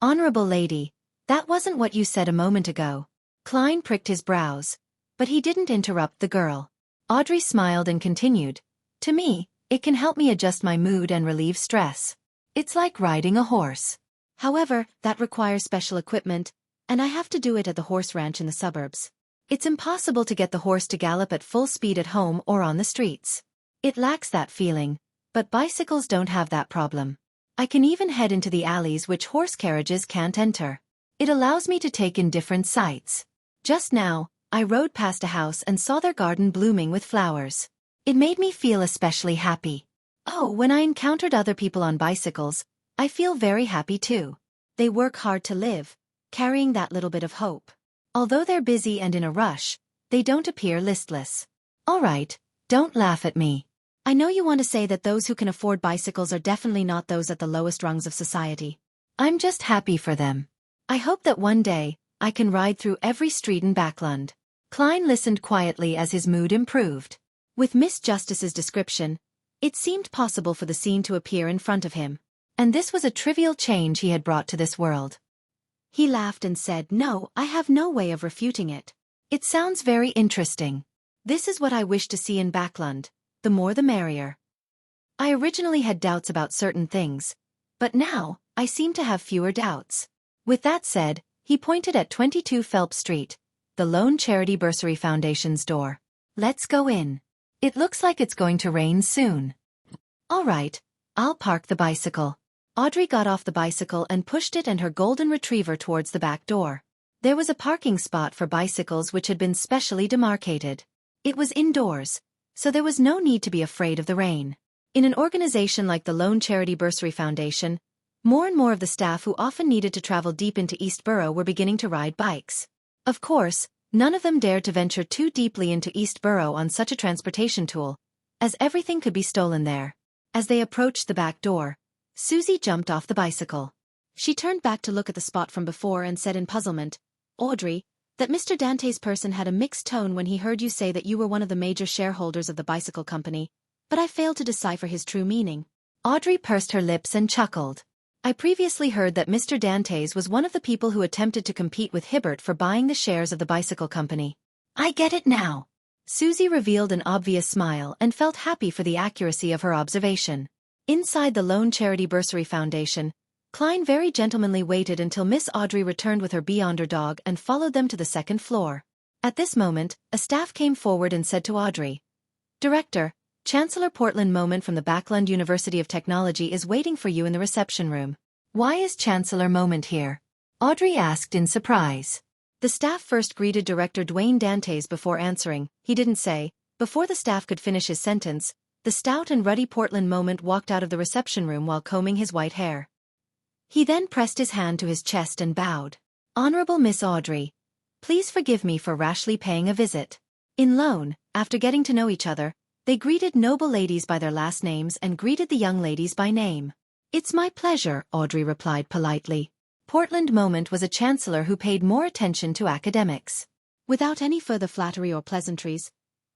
"Honorable lady, that wasn't what you said a moment ago." Klein pricked his brows, but he didn't interrupt the girl. Audrey smiled and continued, "To me, it can help me adjust my mood and relieve stress.
It's like riding a horse.
However, that requires special equipment, and I have to do it at the horse ranch in the suburbs. It's impossible to get the horse to gallop at full speed at home or on the streets. It lacks that feeling, but bicycles don't have that problem. I can even head into the alleys which horse carriages can't enter. It allows me to take in different sights. Just now, I rode past a house and saw their garden blooming with flowers. It made me feel especially happy. Oh, when I encountered other people on bicycles, I feel very happy too. They work hard to live, carrying that little bit of hope. Although they're busy and in a rush, they don't appear listless."
"All right, don't laugh at me.
I know you want to say that those who can afford bicycles are definitely not those at the lowest rungs of society.
I'm just happy for them.
I hope that one day, I can ride through every street in Backland." Klein listened quietly as his mood improved. With Miss Justice's description, it seemed possible for the scene to appear in front of him. And this was a trivial change he had brought to this world. He laughed and said, "No, I have no way of refuting it. It sounds very interesting. This is what I wish to see in Backland, the more the merrier. I originally had doubts about certain things, but now, I seem to have fewer doubts." With that said, he pointed at 22 Phelps Street, the Lone Charity Bursary Foundation's door. "Let's go in. It looks like it's going to rain soon." "All right, I'll park the bicycle." Audrey got off the bicycle and pushed it and her golden retriever towards the back door. There was a parking spot for bicycles which had been specially demarcated. It was indoors, so there was no need to be afraid of the rain. In an organization like the Lone Charity Bursary Foundation, more and more of the staff who often needed to travel deep into East Borough were beginning to ride bikes. Of course, none of them dared to venture too deeply into East Borough on such a transportation tool, as everything could be stolen there. As they approached the back door, Susie jumped off the bicycle. She turned back to look at the spot from before and said in puzzlement, "Audrey, that Mr. Dante's person had a mixed tone when he heard you say that you were one of the major shareholders of the bicycle company, but I failed to decipher his true meaning." Audrey pursed her lips and chuckled. "I previously heard that Mr. Dantes was one of the people who attempted to compete with Hibbert for buying the shares of the bicycle company." "I get it now." Susie revealed an obvious smile and felt happy for the accuracy of her observation. Inside the Lone Charity Bursary Foundation, Klein very gentlemanly waited until Miss Audrey returned with her Beyonder dog and followed them to the second floor. At this moment, a staff came forward and said to Audrey, "Director, Chancellor Portland Moment from the Backland University of Technology is waiting for you in the reception room."
"Why is Chancellor Moment here?" Audrey asked in surprise.
The staff first greeted Director Dwayne Dantes before answering. He didn't say. Before the staff could finish his sentence, the stout and ruddy Portland Moment walked out of the reception room while combing his white hair. He then pressed his hand to his chest and bowed. "Honorable Miss Audrey, please forgive me for rashly paying a visit." In Lone, after getting to know each other, they greeted noble ladies by their last names and greeted the young ladies by name. "It's my pleasure," Audrey replied politely. Portland Moment was a chancellor who paid more attention to academics. Without any further flattery or pleasantries,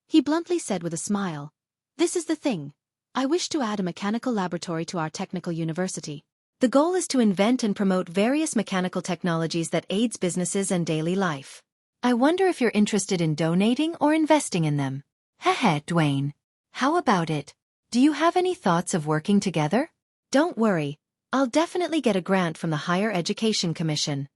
he bluntly said with a smile, "This is the thing. I wish to add a mechanical laboratory to our technical university. The goal is to invent and promote various mechanical technologies that aids businesses and daily life. I wonder if you're interested in donating or investing in them." "Heh, Dwayne. How about it? Do you have any thoughts of working together?" "Don't worry. I'll definitely get a grant from the Higher Education Commission."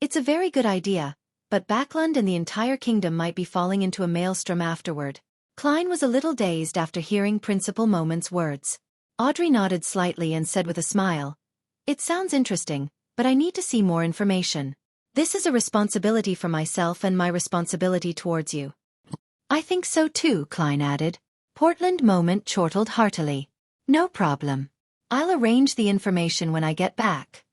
"It's a very good idea, but Backlund and the entire kingdom might be falling into a maelstrom afterward." Klein was a little dazed after hearing Principal Moment's words. Audrey nodded slightly and said with a smile, "It sounds interesting, but I need to see more information. This is a responsibility for myself and my responsibility towards you." "I think so too," Klein added. Portland Moment chortled heartily. "No problem. I'll arrange the information when I get back."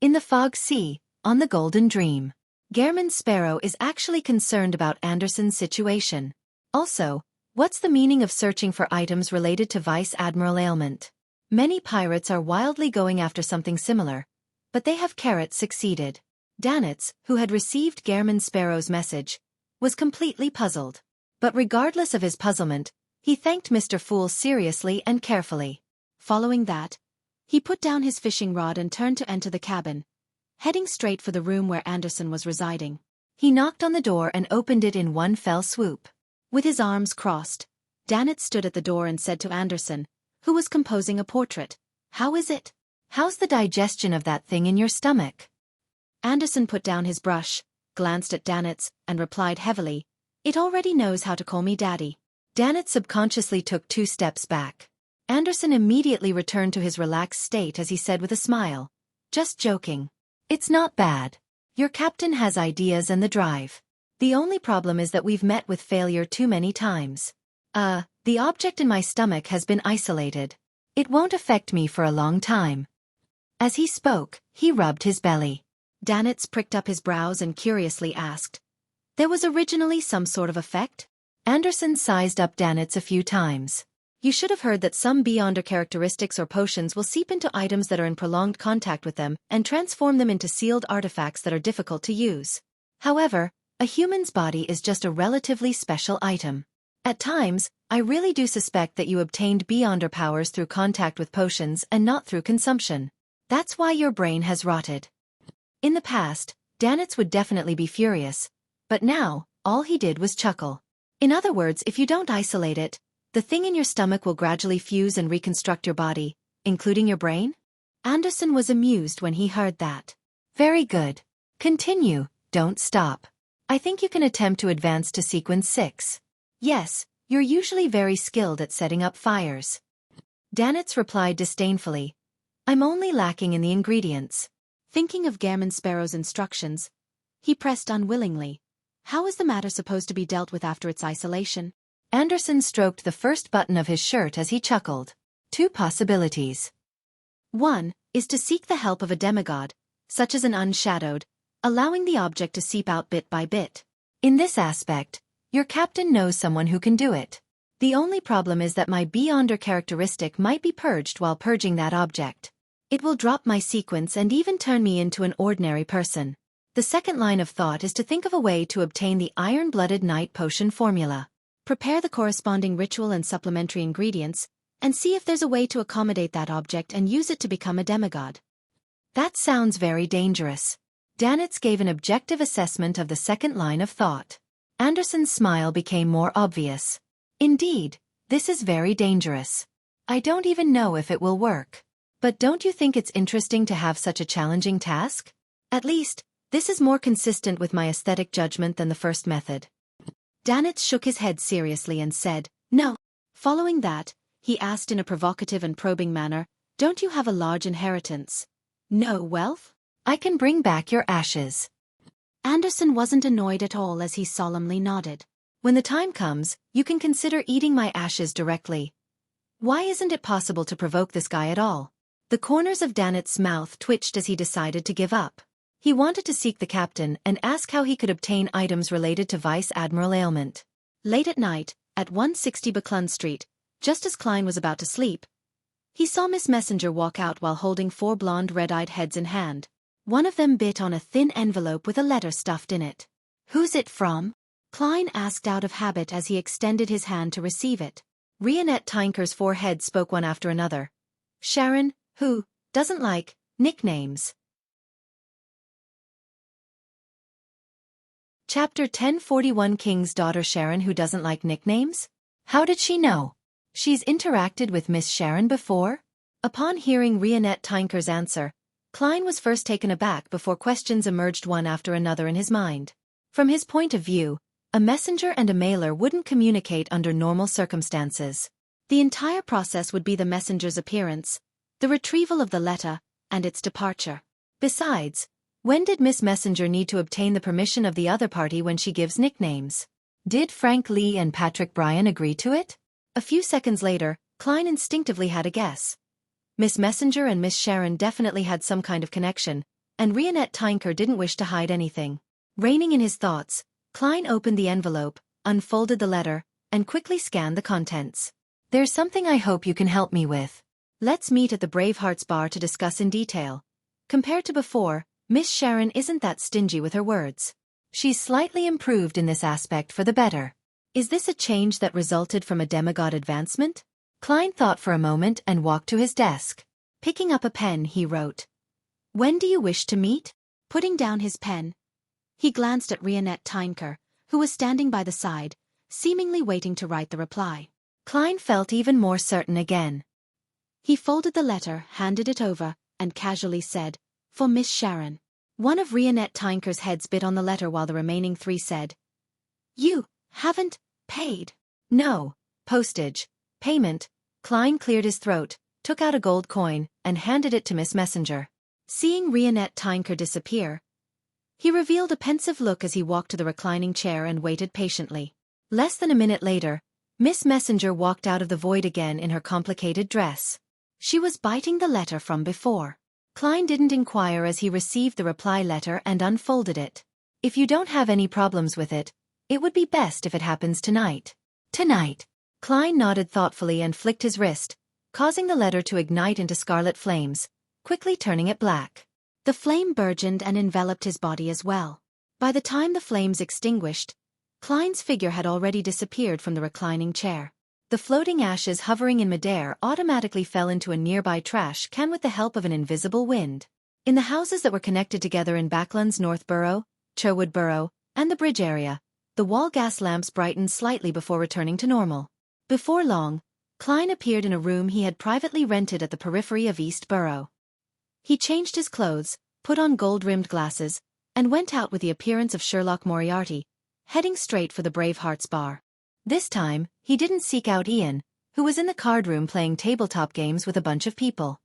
In the Fog Sea, on the Golden Dream, Gehrman Sparrow is actually concerned about Anderson's situation. Also, what's the meaning of searching for items related to Vice Admiral Ailment? Many pirates are wildly going after something similar, but they have succeeded. Danitz, who had received Gehrman Sparrow's message, was completely puzzled. But regardless of his puzzlement, he thanked Mr. Fool seriously and carefully. Following that, he put down his fishing rod and turned to enter the cabin, heading straight for the room where Anderson was residing. He knocked on the door and opened it in one fell swoop. With his arms crossed, Danitz stood at the door and said to Anderson, who was composing a portrait, "How is it? How's the digestion of that thing in your stomach?" Anderson put down his brush, glanced at Danitz, and replied heavily, "It already knows how to call me Daddy." Danitz subconsciously took 2 steps back. Anderson immediately returned to his relaxed state as he said with a smile, "Just joking. It's not bad. Your captain has ideas and the drive. The only problem is that we've met with failure too many times. The object in my stomach has been isolated. It won't affect me for a long time." As he spoke, he rubbed his belly. Danitz pricked up his brows and curiously asked, "There was originally some sort of effect?" Anderson sized up Danitz a few times. "You should have heard that some Beyonder characteristics or potions will seep into items that are in prolonged contact with them and transform them into sealed artifacts that are difficult to use. However, a human's body is just a relatively special item. At times, I really do suspect that you obtained Beyonder powers through contact with potions and not through consumption. That's why your brain has rotted." In the past, Danitz would definitely be furious, but now, all he did was chuckle. "In other words, if you don't isolate it, the thing in your stomach will gradually fuse and reconstruct your body, including your brain?" Anderson was amused when he heard that. "Very good. Continue, don't stop. I think you can attempt to advance to sequence 6. Yes, you're usually very skilled at setting up fires." Danitz replied disdainfully, "I'm only lacking in the ingredients." Thinking of Gehrman Sparrow's instructions, he pressed unwillingly, "How is the matter supposed to be dealt with after its isolation?" Anderson stroked the first button of his shirt as he chuckled. "2 possibilities. 1 is to seek the help of a demigod, such as an unshadowed, allowing the object to seep out bit by bit. In this aspect, your captain knows someone who can do it. The only problem is that my Beyonder characteristic might be purged while purging that object. It will drop my sequence and even turn me into an ordinary person. The second line of thought is to think of a way to obtain the Iron-Blooded Knight potion formula. Prepare the corresponding ritual and supplementary ingredients, and see if there's a way to accommodate that object and use it to become a demigod." "That sounds very dangerous." Danitz gave an objective assessment of the second line of thought. Anderson's smile became more obvious. "Indeed, this is very dangerous. I don't even know if it will work. But don't you think it's interesting to have such a challenging task? At least, this is more consistent with my aesthetic judgment than the first method." Danitz shook his head seriously and said, "No." Following that, he asked in a provocative and probing manner, "Don't you have a large inheritance? No wealth?" "I can bring back your ashes." Anderson wasn't annoyed at all as he solemnly nodded.
When the time comes, you can consider eating my ashes directly. Why isn't it possible to provoke this guy at all? The corners of Danet's mouth twitched as he decided to give up. He wanted to seek the captain and ask how he could obtain items related to Vice Admiral Ailment.
Late at night, at 160 Buckland Street, just as Klein was about to sleep, he saw Miss Messenger walk out while holding 4 blonde red-eyed heads in hand. One of them bit on a thin envelope with a letter stuffed in it.
"Who's it from?"
Klein asked out of habit as he extended his hand to receive it.
Rionette Tinker's 4 heads spoke one after another. Sharon, who doesn't like nicknames. Chapter 1041. King's daughter Sharon who doesn't like nicknames? How did she know? She's interacted with Miss Sharon before? Upon hearing Rionette Tinker's answer, Klein was first taken aback before questions emerged one after another in his mind. From his point of view, a messenger and a mailer wouldn't communicate under normal circumstances.
The entire process would be the messenger's appearance, the retrieval of the letter, and its departure.
Besides, when did Miss Messenger need to obtain the permission of the other party when she gives nicknames? Did Frank Lee and Patrick Bryan agree to it? A few seconds later, Klein instinctively had a guess. Miss Messenger and Miss Sharon definitely had some kind of connection, and Rionette Tinker didn't wish to hide anything. Reining in his thoughts, Klein opened the envelope, unfolded the letter, and quickly scanned the contents. There's something I hope you can help me with. Let's meet at the Bravehearts bar to discuss in detail. Compared to before, Miss Sharon isn't that stingy with her words. She's slightly improved in this aspect for the better. Is this a change that resulted from a demigod advancement? Klein thought for a moment and walked to his desk. Picking up a pen, he wrote, "When do you wish to meet?"
Putting down his pen, he glanced at Rionette Tinker, who was standing by the side, seemingly waiting to write the reply.
Klein felt even more certain again.
He folded the letter, handed it over, and casually said, "For Miss Sharon." One of Rionette Tinker's heads bit on the letter while the remaining 3 said, "You haven't paid."
"No, postage. Payment." Klein cleared his throat, took out a gold coin, and handed it to Miss Messenger.
Seeing Rionette Tinker disappear, he revealed a pensive look as he walked to the reclining chair and waited patiently.
Less than a minute later, Miss Messenger walked out of the void again in her complicated dress. She was biting the letter from before. Klein didn't inquire as he received the reply letter and unfolded it. "If you don't have any problems with it, it would be best if it happens tonight." "Tonight?" Klein nodded thoughtfully and flicked his wrist, causing the letter to ignite into scarlet flames, quickly turning it black.
The flame burgeoned and enveloped his body as well. By the time the flames extinguished, Klein's figure had already disappeared from the reclining chair.
The floating ashes hovering in midair automatically fell into a nearby trash can with the help of an invisible wind. In the houses that were connected together in Backlands North Borough, Sherwood Borough, and the bridge area, the wall gas lamps brightened slightly before returning to normal. Before long, Klein appeared in a room he had privately rented at the periphery of East Borough. He changed his clothes, put on gold-rimmed glasses, and went out with the appearance of Sherlock Moriarty, heading straight for the Bravehearts bar. This time, he didn't seek out Ian, who was in the card room playing tabletop games with a bunch of people.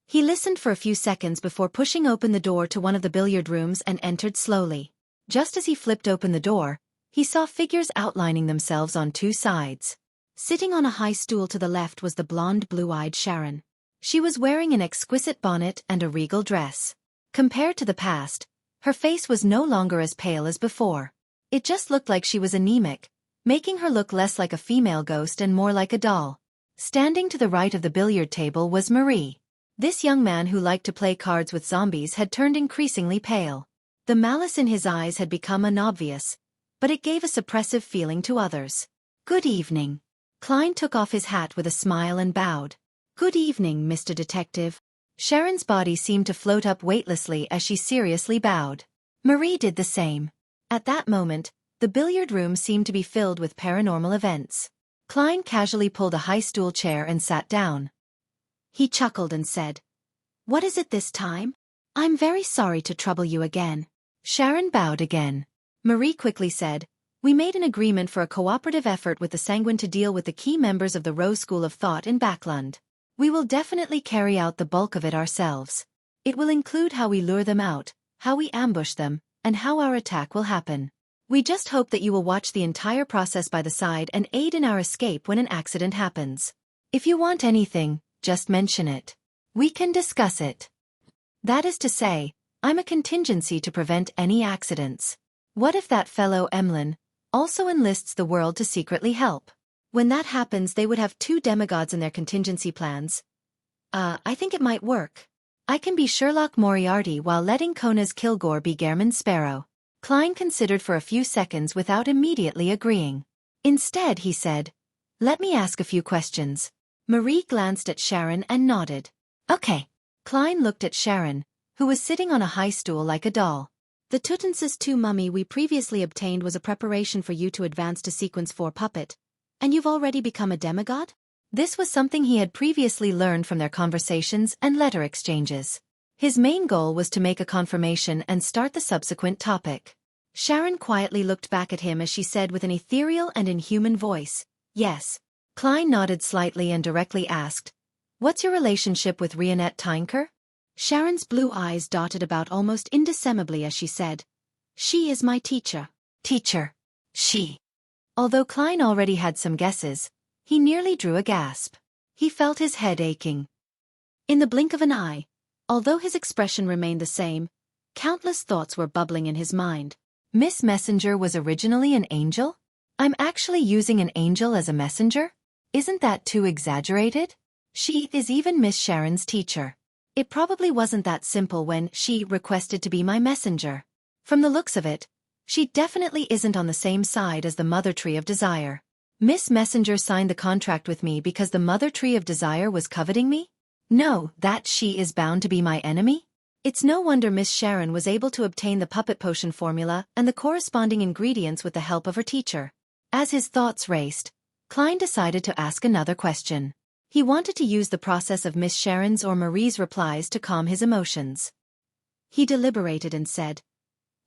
He listened for a few seconds before pushing open the door to one of the billiard rooms and entered slowly. Just as he flipped open the door, he saw figures outlining themselves on 2 sides.
Sitting on a high stool to the left was the blonde blue-eyed Sharon.
She was wearing an exquisite bonnet and a regal dress. Compared to the past, her face was no longer as pale as before. It just looked like she was anemic, making her look less like a female ghost and more like a doll. Standing to the right of the billiard table was Marie. This young man who liked to play cards with zombies had turned increasingly pale. The malice in his eyes had become unobvious, but it gave a suppressive feeling to others. "Good evening." Klein took off his hat with a smile and bowed. "Good evening, Mr. Detective." Sharon's body seemed to float up weightlessly as she seriously bowed. Marie did the same. At that moment, the billiard room seemed to be filled with paranormal events. Klein casually pulled a high stool chair and sat down.
He chuckled and said, "What is it this time? I'm very sorry to trouble you again."
Sharon bowed again. Marie quickly said, "We made an agreement for a cooperative effort with the Sanguine to deal with the key members of the Rose School of Thought in Backland. We will definitely carry out the bulk of it ourselves. It will include how we lure them out, how we ambush them,
and how our attack will happen. We just hope that you will watch the entire process by the side and aid in our escape when an accident happens. If you want anything, just mention it. We can discuss it. That is to say, I'm a contingency to prevent any accidents. What if that fellow Emlyn also enlists the world to secretly help? When that happens, they would have 2 demigods in their contingency plans. I think it might work. I can be Sherlock Moriarty while letting Kona's Kilgore be Gehrman Sparrow. Klein considered for a few seconds without immediately agreeing. Instead, he said, "Let me ask a few questions." Marie glanced at Sharon and nodded. "Okay." Klein looked at Sharon, who was sitting on a high stool like a doll. "The Tuttensis II mummy we previously obtained was a preparation for you to advance to Sequence 4 puppet. And you've already become a demigod?" This was something he had previously learned from their conversations and letter exchanges. His main goal was to make a confirmation and start the subsequent topic. Sharon quietly looked back at him as she said with an ethereal and inhuman voice, "Yes." Klein nodded slightly and directly asked, "What's your relationship with Rionette Tynker?" Sharon's blue eyes dotted about almost indissemblably as she said, "She is my teacher." Teacher. She. Although Klein already had some guesses, he nearly drew a gasp. He felt his head aching. In the blink of an eye, although his expression remained the same, countless thoughts were bubbling in his mind. Miss Messenger was originally an angel? I'm actually using an angel as a messenger? Isn't that too exaggerated? She is even Miss Sharon's teacher. It probably wasn't that simple when she requested to be my messenger. From the looks of it, she definitely isn't on the same side as the Mother Tree of Desire. Miss Messenger signed the contract with me because the Mother Tree of Desire was coveting me? No, that she is bound to be my enemy? It's no wonder Miss Sharon was able to obtain the puppet potion formula and the corresponding ingredients with the help of her teacher. As his thoughts raced, Klein decided to ask another question. He wanted to use the process of Miss Sharon's or Marie's replies to calm his emotions. He deliberated and said,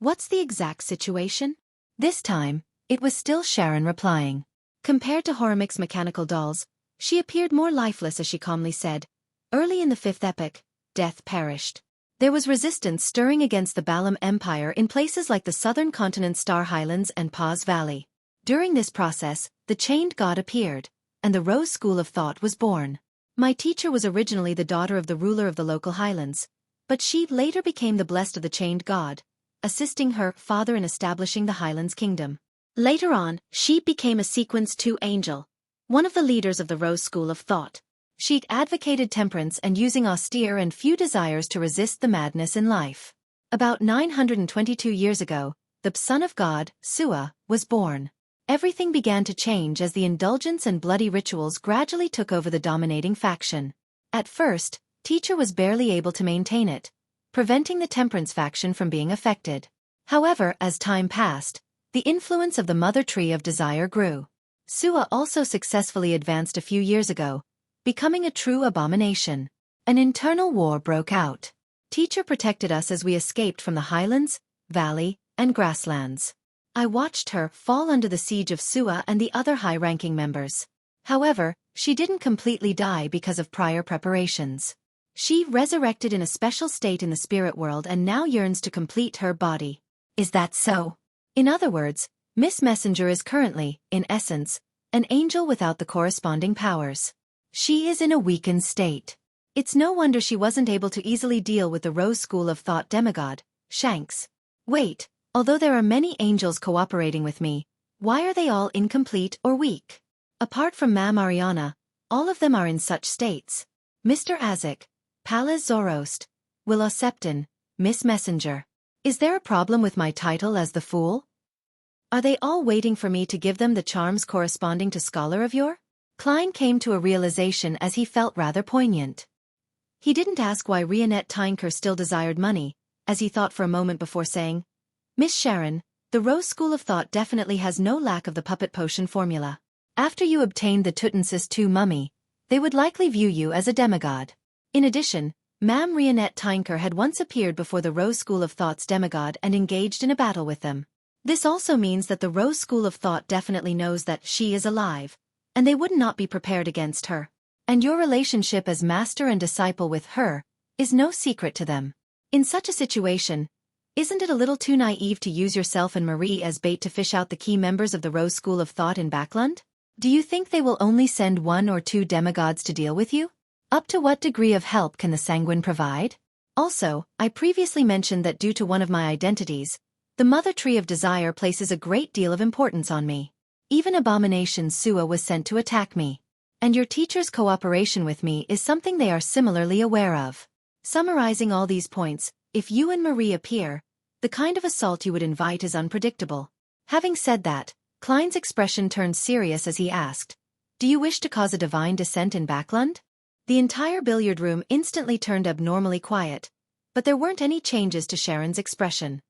"What's the exact situation?" This time, it was still Sharon replying. Compared to Horemic's mechanical dolls, she appeared more lifeless as she calmly said, "Early in the 5th epoch, death perished. There was resistance stirring against the Balam Empire in places like the southern continent's Star Highlands and Paz Valley. During this process, the Chained God appeared, and the Rose School of Thought was born. My teacher was originally the daughter of the ruler of the local highlands, but she later became the blessed of the Chained God, assisting her father in establishing the Highlands Kingdom. Later on, she became a Sequence 2 angel, one of the leaders of the Rose School of Thought. She'd advocated temperance and using austere and few desires to resist the madness in life. About 922 years ago, the son of God, Sua, was born. Everything began to change as the indulgence and bloody rituals gradually took over the dominating faction. At first, Teacher was barely able to maintain it, preventing the temperance faction from being affected. However, as time passed, the influence of the Mother Tree of Desire grew. Sua also successfully advanced a few years ago, becoming a true abomination. An internal war broke out. Teacher protected us as we escaped from the highlands, valley, and grasslands. I watched her fall under the siege of Sua and the other high-ranking members. However, she didn't completely die because of prior preparations. She resurrected in a special state in the spirit world and now yearns to complete her body. Is that so? In other words, Miss Messenger is currently, in essence, an angel without the corresponding powers. She is in a weakened state. It's no wonder she wasn't able to easily deal with the Rose School of Thought demigod, Shanks. Wait, although there are many angels cooperating with me, why are they all incomplete or weak? Apart from Mam Ariana, all of them are in such states. Mr. Azek, Palaz Zorost, Willow Septon, Miss Messenger. Is there a problem with my title as the Fool? Are they all waiting for me to give them the charms corresponding to Scholar of Yore? Klein came to a realization as he felt rather poignant. He didn't ask why Rionette Tynker still desired money, as he thought for a moment before saying, "Miss Sharon, the Rose School of Thought definitely has no lack of the puppet potion formula. After you obtained the Tuttensis II mummy, they would likely view you as a demigod. In addition, Mam Rionette Tynker had once appeared before the Rose School of Thought's demigod and engaged in a battle with them. This also means that the Rose School of Thought definitely knows that she is alive, and they would not be prepared against her. And your relationship as master and disciple with her is no secret to them. In such a situation, Isn't it a little too naive to use yourself and Marie as bait to fish out the key members of the Rose School of Thought in Backland? Do you think they will only send 1 or 2 demigods to deal with you? Up to what degree of help can the Sanguine provide? Also, I previously mentioned that due to one of my identities, the Mother Tree of Desire places a great deal of importance on me. Even Abomination Sua was sent to attack me. And your teacher's cooperation with me is something they are similarly aware of. Summarizing all these points, if you and Marie appear, the kind of assault you would invite is unpredictable. Having said that, Klein's expression turned serious as he asked, "Do you wish to cause a divine descent in Backland?" The entire billiard room instantly turned abnormally quiet, but there weren't any changes to Sharon's expression.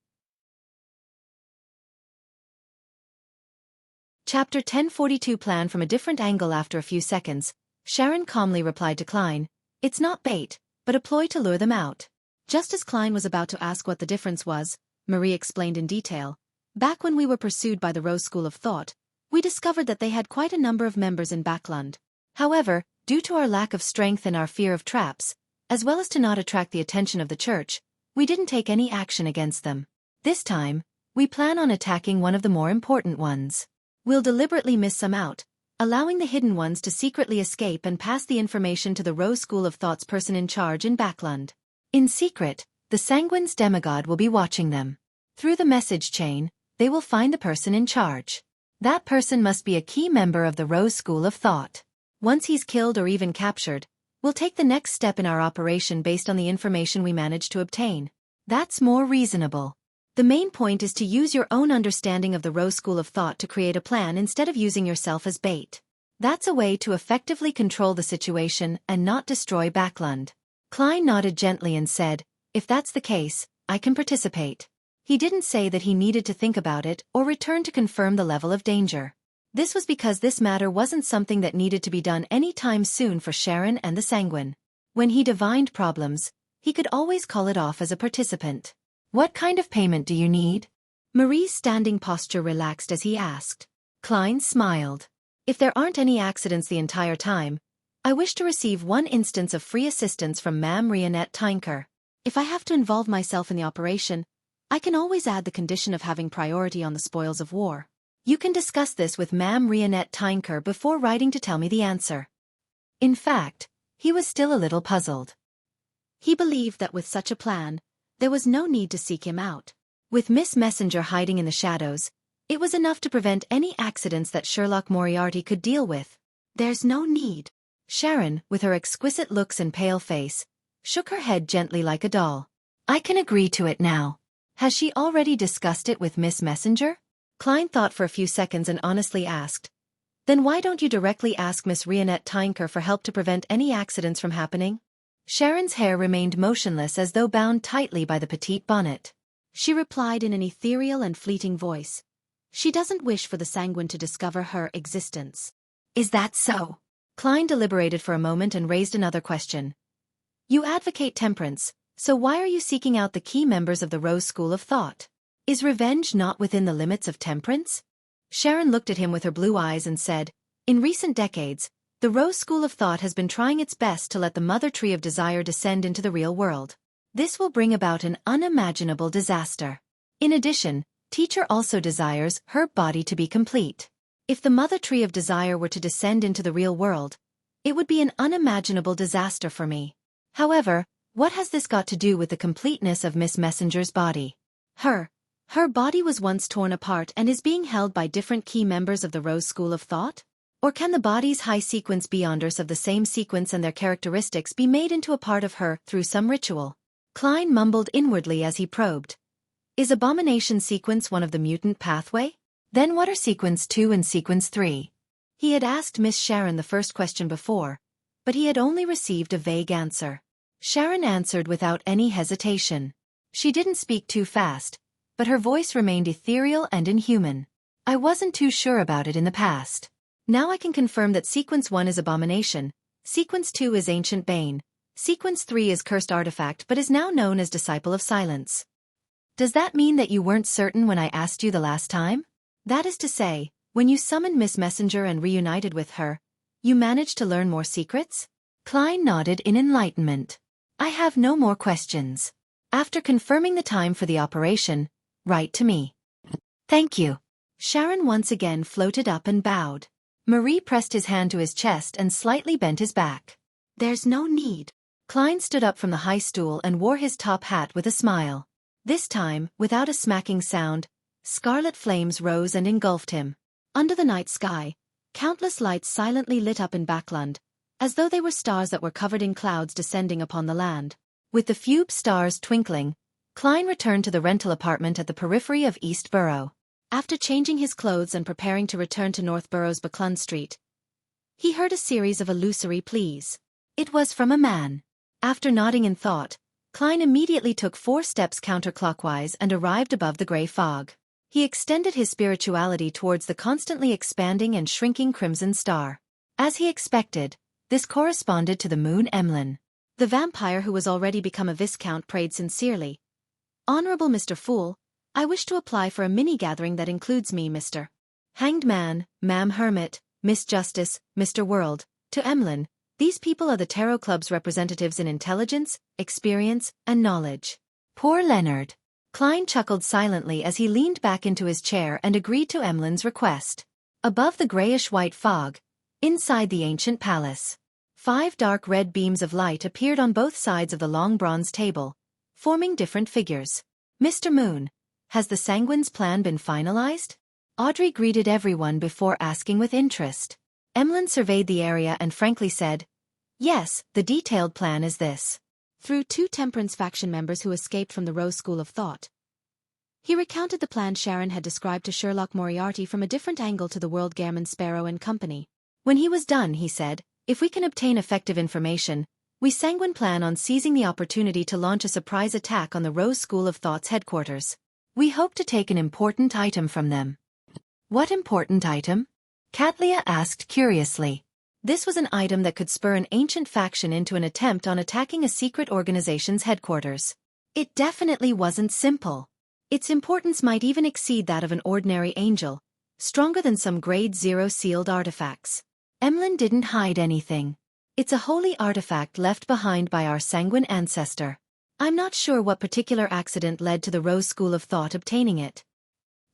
Chapter 1042 Plan from a different angle. After a few seconds, Sharon calmly replied to Klein, "It's not bait, but a ploy to lure them out." Just as Klein was about to ask what the difference was, Marie explained in detail. "Back when we were pursued by the Rose School of Thought, we discovered that they had quite a number of members in Backland. However, due to our lack of strength and our fear of traps, as well as to not attract the attention of the church, we didn't take any action against them. This time, we plan on attacking one of the more important ones. We'll deliberately miss some out, allowing the hidden ones to secretly escape and pass the information to the Rose School of Thought's person in charge in Backland. In secret, the Sanguine's demigod will be watching them. Through the message chain, they will find the person in charge. That person must be a key member of the Rose School of Thought. Once he's killed or even captured, we'll take the next step in our operation based on the information we manage to obtain. That's more reasonable. The main point is to use your own understanding of the Rose School of Thought to create a plan instead of using yourself as bait. That's a way to effectively control the situation and not destroy Backland." Klein nodded gently and said, "If that's the case, I can participate." He didn't say that he needed to think about it or return to confirm the level of danger. This was because this matter wasn't something that needed to be done any time soon for Sharon and the Sanguine. When he divined problems, he could always call it off as a participant. "What kind of payment do you need?" Marie's standing posture relaxed as he asked. Klein smiled. "If there aren't any accidents the entire time, I wish to receive 1 instance of free assistance from Ma'am Rionette Tinker. If I have to involve myself in the operation, I can always add the condition of having priority on the spoils of war. You can discuss this with Ma'am Rionette Tinker before writing to tell me the answer." In fact, he was still a little puzzled. He believed that with such a plan, there was no need to seek him out. With Miss Messenger hiding in the shadows, it was enough to prevent any accidents that Sherlock Moriarty could deal with. "There's no need." Sharon, with her exquisite looks and pale face, shook her head gently like a doll. "I can agree to it now." "Has she already discussed it with Miss Messenger?" Klein thought for a few seconds and honestly asked. "Then why don't you directly ask Miss Rionette Tinker for help to prevent any accidents from happening?" Sharon's hair remained motionless as though bound tightly by the petite bonnet. She replied in an ethereal and fleeting voice. "She doesn't wish for the Sanguine to discover her existence." "Is that so?" Klein deliberated for a moment and raised another question. "You advocate temperance, so why are you seeking out the key members of the Rose School of Thought? Is revenge not within the limits of temperance?" Sharon looked at him with her blue eyes and said, "In recent decades, the Rose School of Thought has been trying its best to let the Mother Tree of Desire descend into the real world. This will bring about an unimaginable disaster. In addition, Teacher also desires her body to be complete. If the Mother Tree of Desire were to descend into the real world, it would be an unimaginable disaster for me. However, what has this got to do with the completeness of Miss Messenger's body? Her body was once torn apart and is being held by different key members of the Rose School of Thought? Or can the body's high sequence beyonders of the same sequence and their characteristics be made into a part of her through some ritual?" Klein mumbled inwardly as he probed. "Is Abomination Sequence one of the mutant pathway? Then what are Sequence 2 and Sequence 3? He had asked Miss Sharon the first question before, but he had only received a vague answer. Sharon answered without any hesitation. She didn't speak too fast, but her voice remained ethereal and inhuman. "I wasn't too sure about it in the past. Now I can confirm that Sequence 1 is Abomination, Sequence 2 is Ancient Bane, Sequence 3 is Cursed Artifact but is now known as Disciple of Silence." "Does that mean that you weren't certain when I asked you the last time? That is to say, when you summoned Miss Messenger and reunited with her, you managed to learn more secrets?" Klein nodded in enlightenment. "I have no more questions."
After confirming the time for the operation, write to me. Thank you. Sharon once again floated up and bowed. Marie pressed his hand to his chest and slightly bent his back.
There's no need.
Klein stood up from the high stool and wore his top hat with a smile. This time, without a smacking sound, scarlet flames rose and engulfed him.
Under the night sky, countless lights silently lit up in Backland, as though they were stars that were covered in clouds descending upon the land.
With the few stars twinkling, Klein returned to the rental apartment at the periphery of East Borough.
After changing his clothes and preparing to return to North Borough's Buckland Street, he heard a series of illusory pleas.
It was from a man. After nodding in thought, Klein immediately took 4 steps counterclockwise and arrived above the grey fog. He extended his spirituality towards the constantly expanding and shrinking crimson star. As he expected, this corresponded to the moon Emlyn.
The vampire who was already become a viscount prayed sincerely. Honorable Mr. Fool, I wish to apply for a mini-gathering that includes me, Mr.
Hanged Man, Ma'am Hermit, Miss Justice, Mr. World. To Emlyn, these people are the Tarot Club's representatives in intelligence, experience, and knowledge. Poor Leonard. Klein chuckled silently as he leaned back into his chair and agreed to Emlyn's request. Above the grayish-white fog, inside the ancient palace, 5 dark red beams of light appeared on both sides of the long bronze table, forming different figures. Mr. Moon, has the Sanguine's plan been finalized? Audrey greeted everyone before asking with interest. Emlyn surveyed the area and frankly said, yes, the detailed plan is this.
Through 2 Temperance faction members who escaped from the Rose School of Thought. He recounted the plan Sharon had described to Sherlock Moriarty from a different angle to the world Gairman Sparrow and company.
When he was done, he said, if we can obtain effective information, we Sanguine plan on seizing the opportunity to launch a surprise attack on the Rose School of Thought's headquarters. We hope to take an important item from them. What important item? Katlia asked curiously. This was an item that could spur an ancient faction into an attempt on attacking a secret organization's headquarters. It definitely wasn't simple. Its importance might even exceed that of an ordinary angel, stronger than some grade 0 sealed artifacts. Emlyn didn't hide anything. It's a holy artifact left behind by our Sanguine ancestor. I'm not sure what particular accident led to the Rose School of Thought obtaining it.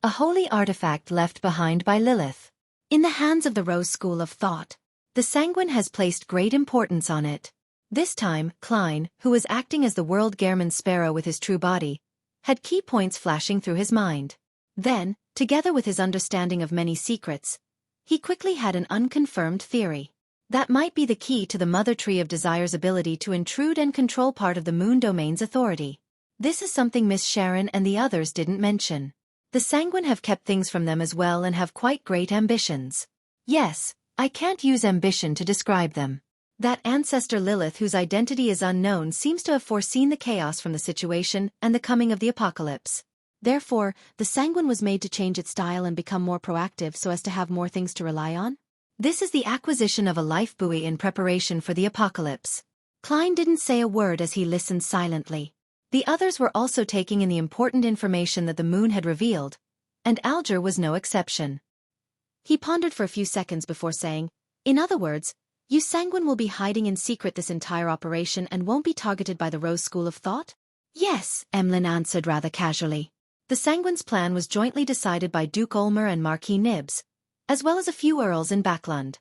A holy artifact left behind by Lilith. In the hands of the Rose School of Thought. The Sanguine has placed great importance on it. This time, Klein, who was acting as the world Gairman Sparrow with his true body, had key points flashing through his mind. Then, together with his understanding of many secrets, he quickly had an unconfirmed theory. That might be the key to the Mother Tree of Desire's ability to intrude and control part of the Moon Domain's authority. This is something Miss Sharon and the others didn't mention. The Sanguine have kept things from them as well and have quite great ambitions. Yes, I can't use ambition to describe them. That ancestor Lilith, whose identity is unknown, seems to have foreseen the chaos from the situation and the coming of the apocalypse.
Therefore, the Sanguine was made to change its style and become more proactive so as to have more things to rely on.
This is the acquisition of a life buoy in preparation for the apocalypse. Klein didn't say a word as he listened silently. The others were also taking in the important information that the moon had revealed, and Alger was no exception.
He pondered for a few seconds before saying, in other words, you Sanguine will be hiding in secret this entire operation and won't be targeted by the Rose School of Thought?
Yes, Emlyn answered rather casually. The Sanguine's plan was jointly decided by Duke Ulmer and Marquis Nibbs, as well as a few earls in Backland.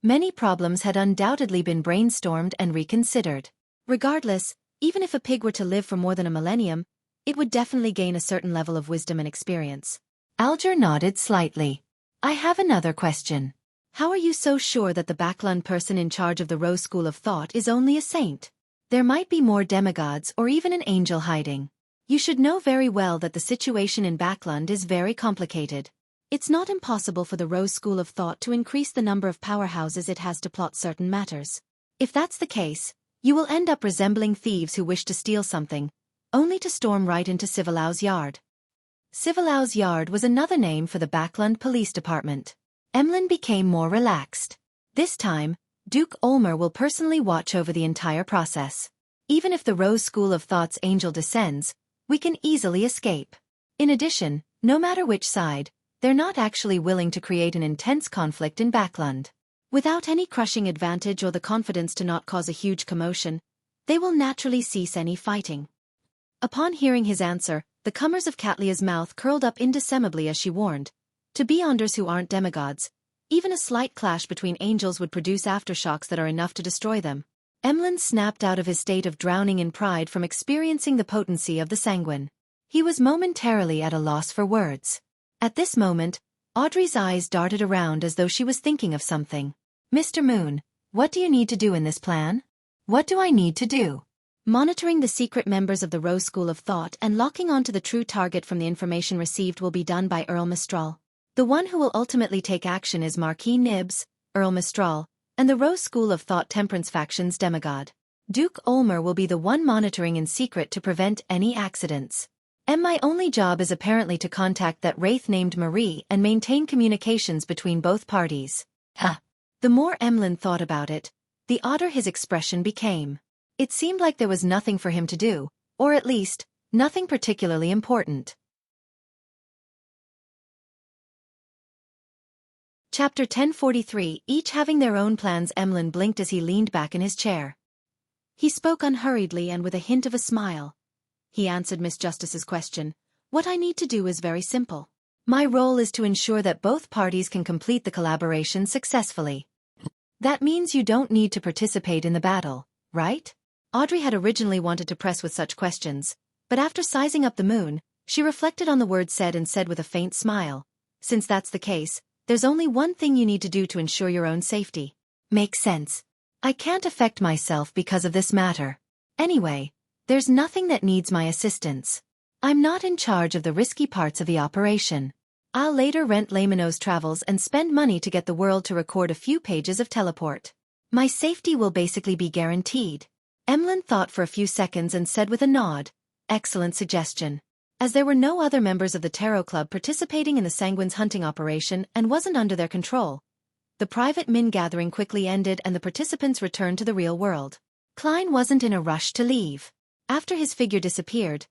Many problems had undoubtedly been brainstormed and reconsidered.
Regardless, even if a pig were to live for more than a millennium, it would definitely gain a certain level of wisdom and experience.
Alger nodded slightly. I have another question. How are you so sure that the Backland person in charge of the Rose School of Thought is only a saint? There might be more demigods or even an angel hiding. You should know very well that the situation in Backland is very complicated.
It's not impossible for the Rose School of Thought to increase the number of powerhouses it has to plot certain matters.
If that's the case, you will end up resembling thieves who wish to steal something, only to storm right into Civilau's yard. Civilau's yard was another name for the Backland Police Department. Emlyn became more relaxed. This time, Duke Ulmer will personally watch over the entire process. Even if the Rose School of Thought's angel descends, we can easily escape. In addition, no matter which side, they're not actually willing to create an intense conflict in Backland. Without any crushing advantage or the confidence to not cause a huge commotion, they will naturally cease any fighting.
Upon hearing his answer, the comers of Catlia's mouth curled up indecemably as she warned. To beyonders who aren't demigods, even a slight clash between angels would produce aftershocks that are enough to destroy them. Emlyn snapped out of his state of drowning in pride from experiencing the potency of the sanguine. He was momentarily at a loss for words. At this moment, Audrey's eyes darted around as though she was thinking of something. "Mr. Moon, what do you need to do in this plan?" "What do I need to do?" "Monitoring the secret members of the Rose School of Thought and locking onto the true target from the information received will be done by Earl Mistral. The one who will ultimately take action is Marquis Nibs, Earl Mistral, and the Rose School of Thought Temperance faction's demigod. Duke Ulmer will be the one monitoring in secret to prevent any accidents. And my only job is apparently to contact that wraith named Marie and maintain communications between both parties." Huh. The more Emlyn thought about it, the odder his expression became. It seemed like there was nothing for him to do, or at least, nothing particularly important. Chapter 1043. Each having their own plans. Emlyn blinked as he leaned back in his chair. He spoke unhurriedly and with a hint of a smile. He answered Miss Justice's question. "What I need to do is very simple. My role is to ensure that both parties can complete the collaboration successfully. That means you don't need to participate in the battle, right?" Audrey had originally wanted to press with such questions, but after sizing up the moon, she reflected on the words said and said with a faint smile, "Since that's the case, there's only one thing you need to do to ensure your own safety." "Makes sense. I can't affect myself because of this matter. Anyway, there's nothing that needs my assistance. I'm not in charge of the risky parts of the operation. I'll later rent Lamino's travels and spend money to get the world to record a few pages of teleport. My safety will basically be guaranteed." Emlyn thought for a few seconds and said with a nod, "Excellent suggestion." As there were no other members of the Tarot Club participating in the Sanguine's hunting operation and wasn't under their control, the private Min gathering quickly ended and the participants returned to the real world. Klein wasn't in a rush to leave. After his figure disappeared,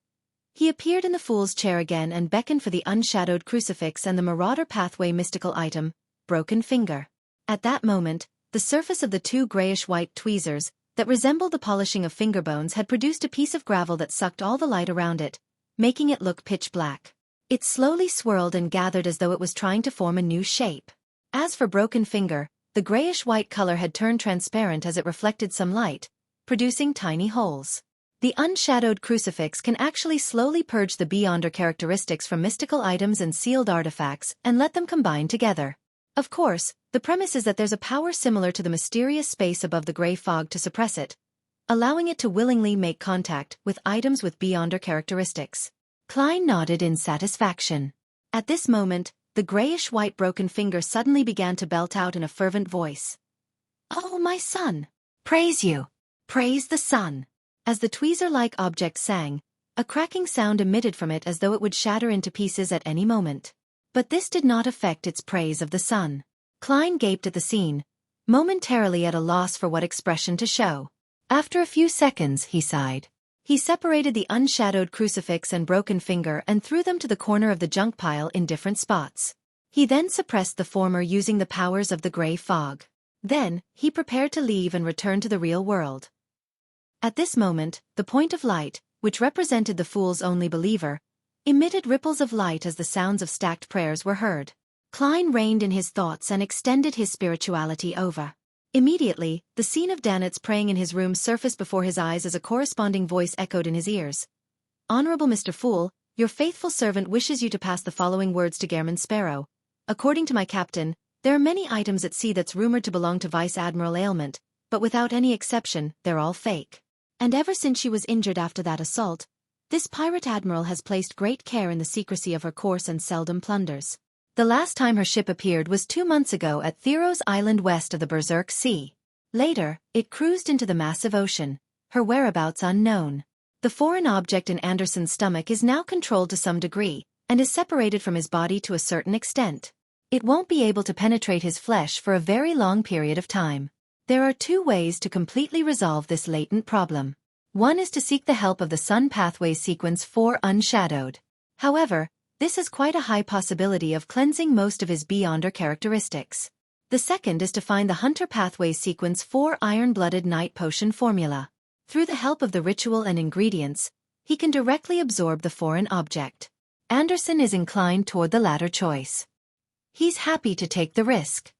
he appeared in the Fool's Chair again and beckoned for the unshadowed crucifix and the Marauder Pathway mystical item, Broken Finger. At that moment, the surface of the two grayish-white tweezers, that resembled the polishing of finger bones, had produced a piece of gravel that sucked all the light around it, making it look pitch black. It slowly swirled and gathered as though it was trying to form a new shape. As for Broken Finger, the grayish-white color had turned transparent as it reflected some light, producing tiny holes. The unshadowed crucifix can actually slowly purge the Beyonder characteristics from mystical items and sealed artifacts and let them combine together. Of course, the premise is that there's a power similar to the mysterious space above the gray fog to suppress it, allowing it to willingly make contact with items with Beyonder characteristics. Klein nodded in satisfaction. At this moment, the grayish-white Broken Finger suddenly began to belt out in a fervent voice. "Oh, my son! Praise you! Praise the sun!" As the tweezer-like object sang, a cracking sound emitted from it as though it would shatter into pieces at any moment. But this did not affect its praise of the sun. Klein gaped at the scene, momentarily at a loss for what expression to show. After a few seconds, he sighed. He separated the unshadowed crucifix and Broken Finger and threw them to the corner of the junk pile in different spots. He then suppressed the former using the powers of the gray fog. Then, he prepared to leave and return to the real world. At this moment, the point of light, which represented the Fool's only believer, emitted ripples of light as the sounds of stacked prayers were heard. Klein reined in his thoughts and extended his spirituality over. Immediately, the scene of Danitz praying in his room surfaced before his eyes as a corresponding voice echoed in his ears. "Honorable Mr. Fool, your faithful servant wishes you to pass the following words to Gairman Sparrow. According to my captain, there are many items at sea that's rumored to belong to Vice Admiral Ailment, but without any exception, they're all fake. And ever since she was injured after that assault, this pirate admiral has placed great care in the secrecy of her course and seldom plunders. The last time her ship appeared was 2 months ago at Theros Island west of the Berserk Sea. Later, it cruised into the massive ocean, her whereabouts unknown. The foreign object in Anderson's stomach is now controlled to some degree, and is separated from his body to a certain extent. It won't be able to penetrate his flesh for a very long period of time. There are 2 ways to completely resolve this latent problem. One is to seek the help of the Sun Pathway Sequence 4 Unshadowed. However, this has quite a high possibility of cleansing most of his Beyonder characteristics. The second is to find the Hunter Pathway Sequence 4 Iron-Blooded Night Potion formula. Through the help of the ritual and ingredients, he can directly absorb the foreign object. Anderson is inclined toward the latter choice. He's happy to take the risk.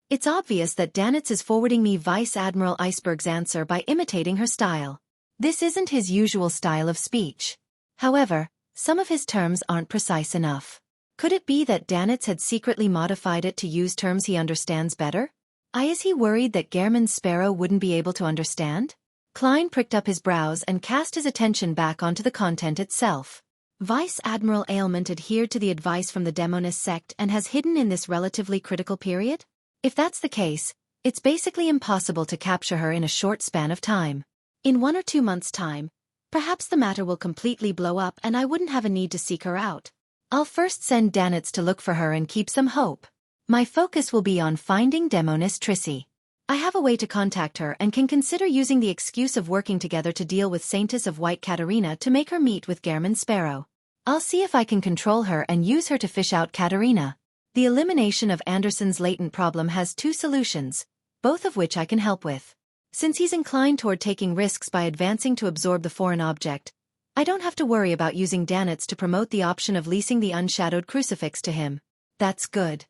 It's obvious that Danitz is forwarding me Vice Admiral Iceberg's answer by imitating her style. This isn't his usual style of speech. However, some of his terms aren't precise enough. Could it be that Danitz had secretly modified it to use terms he understands better? Is he worried that Gehrman's Sparrow wouldn't be able to understand? Klein pricked up his brows and cast his attention back onto the content itself. Vice Admiral Ailment adhered to the advice from the Demonist sect and has hidden in this relatively critical period? If that's the case, it's basically impossible to capture her in a short span of time. In 1 or 2 months' time, perhaps the matter will completely blow up and I wouldn't have a need to seek her out. I'll first send Danitz to look for her and keep some hope. My focus will be on finding Demonist Trissy. I have a way to contact her and can consider using the excuse of working together to deal with Saintess of White Katarina to make her meet with Gehrman's Sparrow. I'll see if I can control her and use her to fish out Katarina. The elimination of Anderson's latent problem has 2 solutions, both of which I can help with. Since he's inclined toward taking risks by advancing to absorb the foreign object, I don't have to worry about using Danitz to promote the option of leasing the unshadowed crucifix to him. That's good.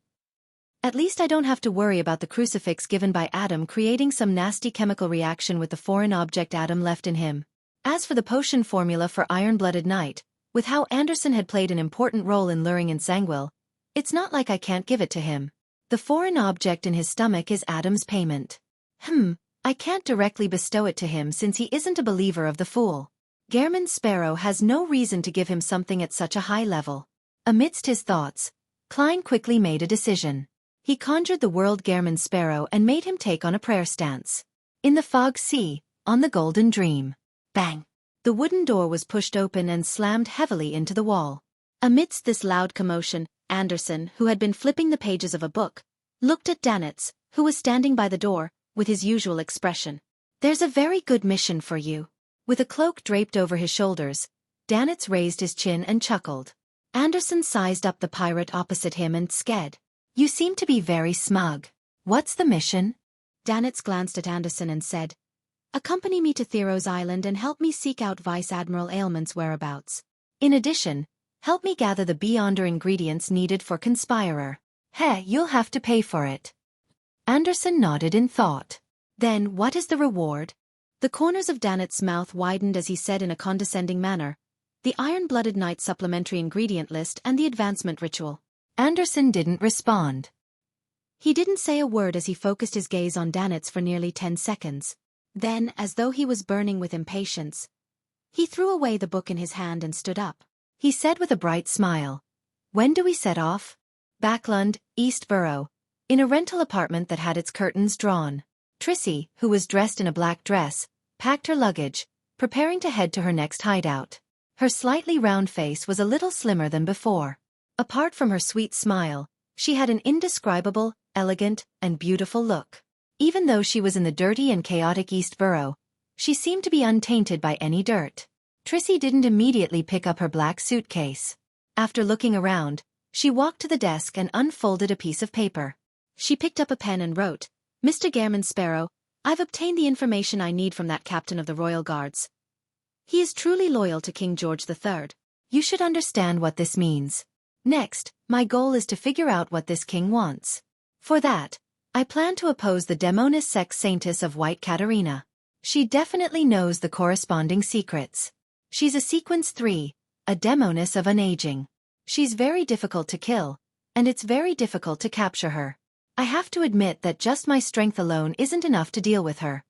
At least I don't have to worry about the crucifix given by Adam creating some nasty chemical reaction with the foreign object Adam left in him. As for the potion formula for Iron-Blooded Knight, with how Anderson had played an important role in luring in Sangwil, it's not like I can't give it to him. The foreign object in his stomach is Adam's payment. I can't directly bestow it to him since he isn't a believer of the Fool. Gehrman's Sparrow has no reason to give him something at such a high level. Amidst his thoughts, Klein quickly made a decision. He conjured the world Gehrman's Sparrow and made him take on a prayer stance. In the fog sea, on the Golden Dream. Bang! The wooden door was pushed open and slammed heavily into the wall. Amidst this loud commotion, Anderson, who had been flipping the pages of a book, looked at Danitz, who was standing by the door, with his usual expression. There's a very good mission for you. With a cloak draped over his shoulders, Danitz raised his chin and chuckled. Anderson sized up the pirate opposite him and sked. You seem to be very smug. What's the mission? Danitz glanced at Anderson and said, accompany me to Theros Island and help me seek out Vice Admiral Ailment's whereabouts. In addition, help me gather the Beyonder ingredients needed for Conspirer. You'll have to pay for it. Anderson nodded in thought. Then what is the reward? The corners of Danitz's mouth widened as he said in a condescending manner, the Iron-Blooded Knight supplementary ingredient list and the advancement ritual. Anderson didn't respond. He didn't say a word as he focused his gaze on Danitz for nearly 10 seconds. Then, as though he was burning with impatience, he threw away the book in his hand and stood up. He said with a bright smile, when do we set off? Backlund, East Borough, in a rental apartment that had its curtains drawn. Trissy, who was dressed in a black dress, packed her luggage, preparing to head to her next hideout. Her slightly round face was a little slimmer than before. Apart from her sweet smile, she had an indescribable, elegant, and beautiful look. Even though she was in the dirty and chaotic East Borough, she seemed to be untainted by any dirt. Trissy didn't immediately pick up her black suitcase. After looking around, she walked to the desk and unfolded a piece of paper. She picked up a pen and wrote, Mr. Gehrman's Sparrow, I've obtained the information I need from that captain of the Royal Guards. He is truly loyal to King George III. You should understand what this means. Next, my goal is to figure out what this king wants. For that, I plan to oppose the Demonist sect Saintess of White Katarina. She definitely knows the corresponding secrets. She's a Sequence 3, a Demoness of Unaging. She's very difficult to kill, and it's very difficult to capture her. I have to admit that just my strength alone isn't enough to deal with her.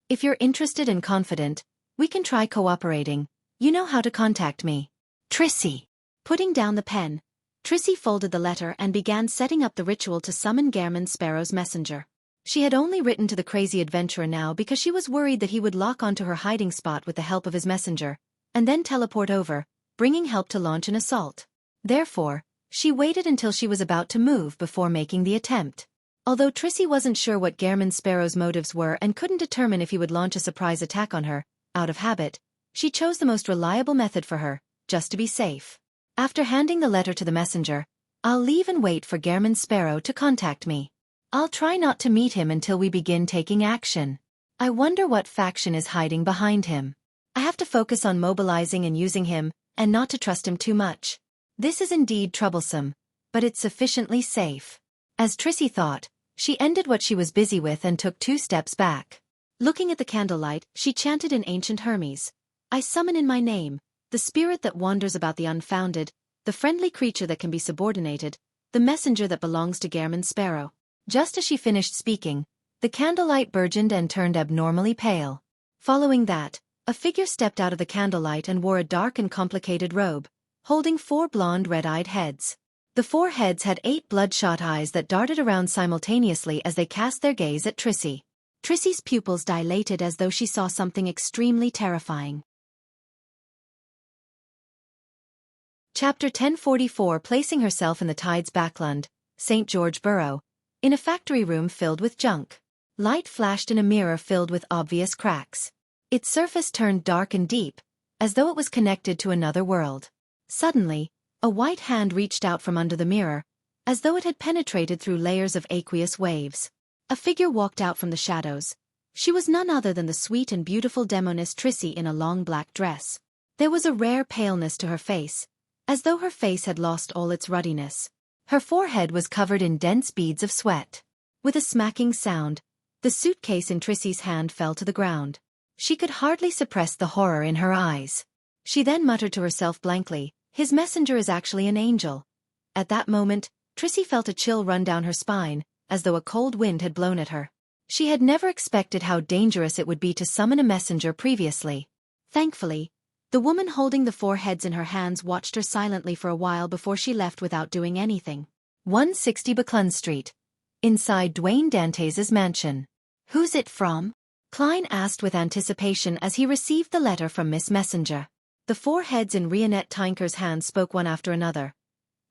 If you're interested and confident, we can try cooperating. You know how to contact me. Trissy. Putting down the pen, Trissy folded the letter and began setting up the ritual to summon Gehrman's Sparrow's messenger. She had only written to the crazy adventurer now because she was worried that he would lock onto her hiding spot with the help of his messenger, and then teleport over, bringing help to launch an assault. Therefore, she waited until she was about to move before making the attempt. Although Trissy wasn't sure what Gehrman Sparrow's motives were and couldn't determine if he would launch a surprise attack on her, out of habit, she chose the most reliable method for her, just to be safe. After handing the letter to the messenger, I'll leave and wait for Gehrman Sparrow to contact me. I'll try not to meet him until we begin taking action. I wonder what faction is hiding behind him.
I have to focus on mobilizing and using him, and not to trust him too much. This is indeed troublesome, but it's sufficiently safe. As Trissy thought, she ended what she was busy with and took 2 steps back. Looking at the candlelight, she chanted in ancient Hermes. I summon in my name, the spirit that wanders about the unfounded, the friendly creature that can be subordinated, the messenger that belongs to Gairman Sparrow. Just as she finished speaking, the candlelight burgeoned and turned abnormally pale. Following that, a figure stepped out of the candlelight and wore a dark and complicated robe, holding 4 blonde red-eyed heads. The 4 heads had 8 bloodshot eyes that darted around simultaneously as they cast their gaze at Trissy. Trissy's pupils dilated as though she saw something extremely terrifying. Chapter 1044. Placing herself in the tide's backland, St. George Borough, in a factory room filled with junk. Light flashed in a mirror filled with obvious cracks. Its surface turned dark and deep, as though it was connected to another world. Suddenly, a white hand reached out from under the mirror, as though it had penetrated through layers of aqueous waves. A figure walked out from the shadows. She was none other than the sweet and beautiful demoness Trissy in a long black dress. There was a rare paleness to her face, as though her face had lost all its ruddiness. Her forehead was covered in dense beads of sweat. With a smacking sound, the suitcase in Trissy's hand fell to the ground. She could hardly suppress the horror in her eyes. She then muttered to herself blankly, his messenger is actually an angel. At that moment, Trissy felt a chill run down her spine, as though a cold wind had blown at her. She had never expected how dangerous it would be to summon a messenger previously. Thankfully, the woman holding the 4 heads in her hands watched her silently for a while before she left without doing anything. 160 Buckland Street. Inside Dwayne Dantes' mansion. Who's it from? Klein asked with anticipation as he received the letter from Miss Messenger. The 4 heads in Rionette Tinker's hands spoke one after another.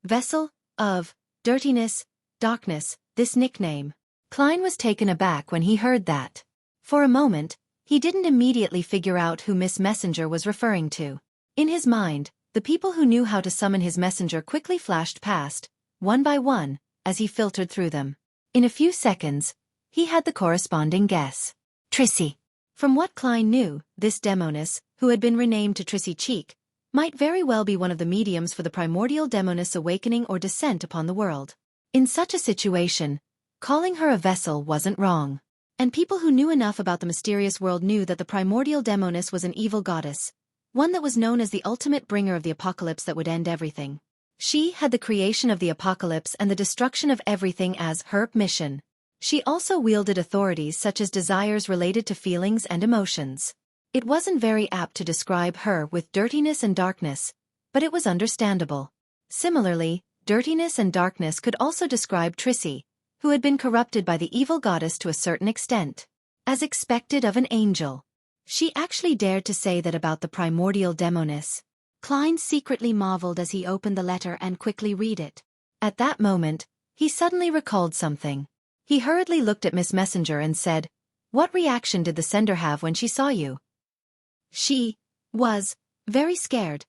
Vessel of dirtiness, darkness, this nickname. Klein was taken aback when he heard that. For a moment, he didn't immediately figure out who Miss Messenger was referring to. In his mind, the people who knew how to summon his messenger quickly flashed past, one by one, as he filtered through them. In a few seconds, he had the corresponding guess. Trissy. From what Klein knew, this demoness, who had been renamed to Trissy Cheek, might very well be one of the mediums for the primordial demoness awakening or descent upon the world. In such a situation, calling her a vessel wasn't wrong. And people who knew enough about the mysterious world knew that the primordial demoness was an evil goddess, one that was known as the ultimate bringer of the apocalypse that would end everything. She had the creation of the apocalypse and the destruction of everything as her mission. She also wielded authorities such as desires related to feelings and emotions. It wasn't very apt to describe her with dirtiness and darkness, but it was understandable. Similarly, dirtiness and darkness could also describe Trissy, who had been corrupted by the evil goddess to a certain extent. As expected of an angel. She actually dared to say that about the primordial demoness. Klein secretly marveled as he opened the letter and quickly read it. At that moment, he suddenly recalled something. He hurriedly looked at Miss Messenger and said, "What reaction did the sender have when she saw you?" She was very scared.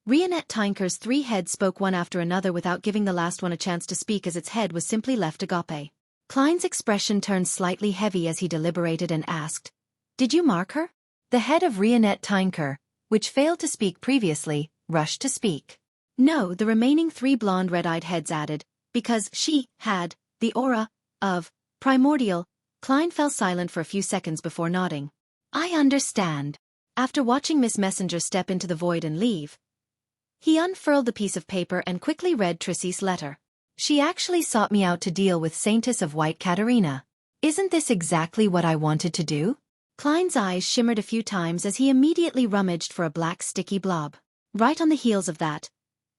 Rionette Tinker's 3 heads spoke one after another without giving the last one a chance to speak, as its head was simply left agape. Klein's expression turned slightly heavy as he deliberated and asked, "Did you mark her?" The head of Rionette Tinker, which failed to speak previously, rushed to speak. No, the remaining 3 blonde red-eyed heads added, because she had the aura of primordial. Klein fell silent for a few seconds before nodding. I understand. After watching Miss Messenger step into the void and leave, he unfurled the piece of paper and quickly read Trissy's letter. She actually sought me out to deal with Saintess of White Katerina. Isn't this exactly what I wanted to do? Klein's eyes shimmered a few times as he immediately rummaged for a black sticky blob. Right on the heels of that,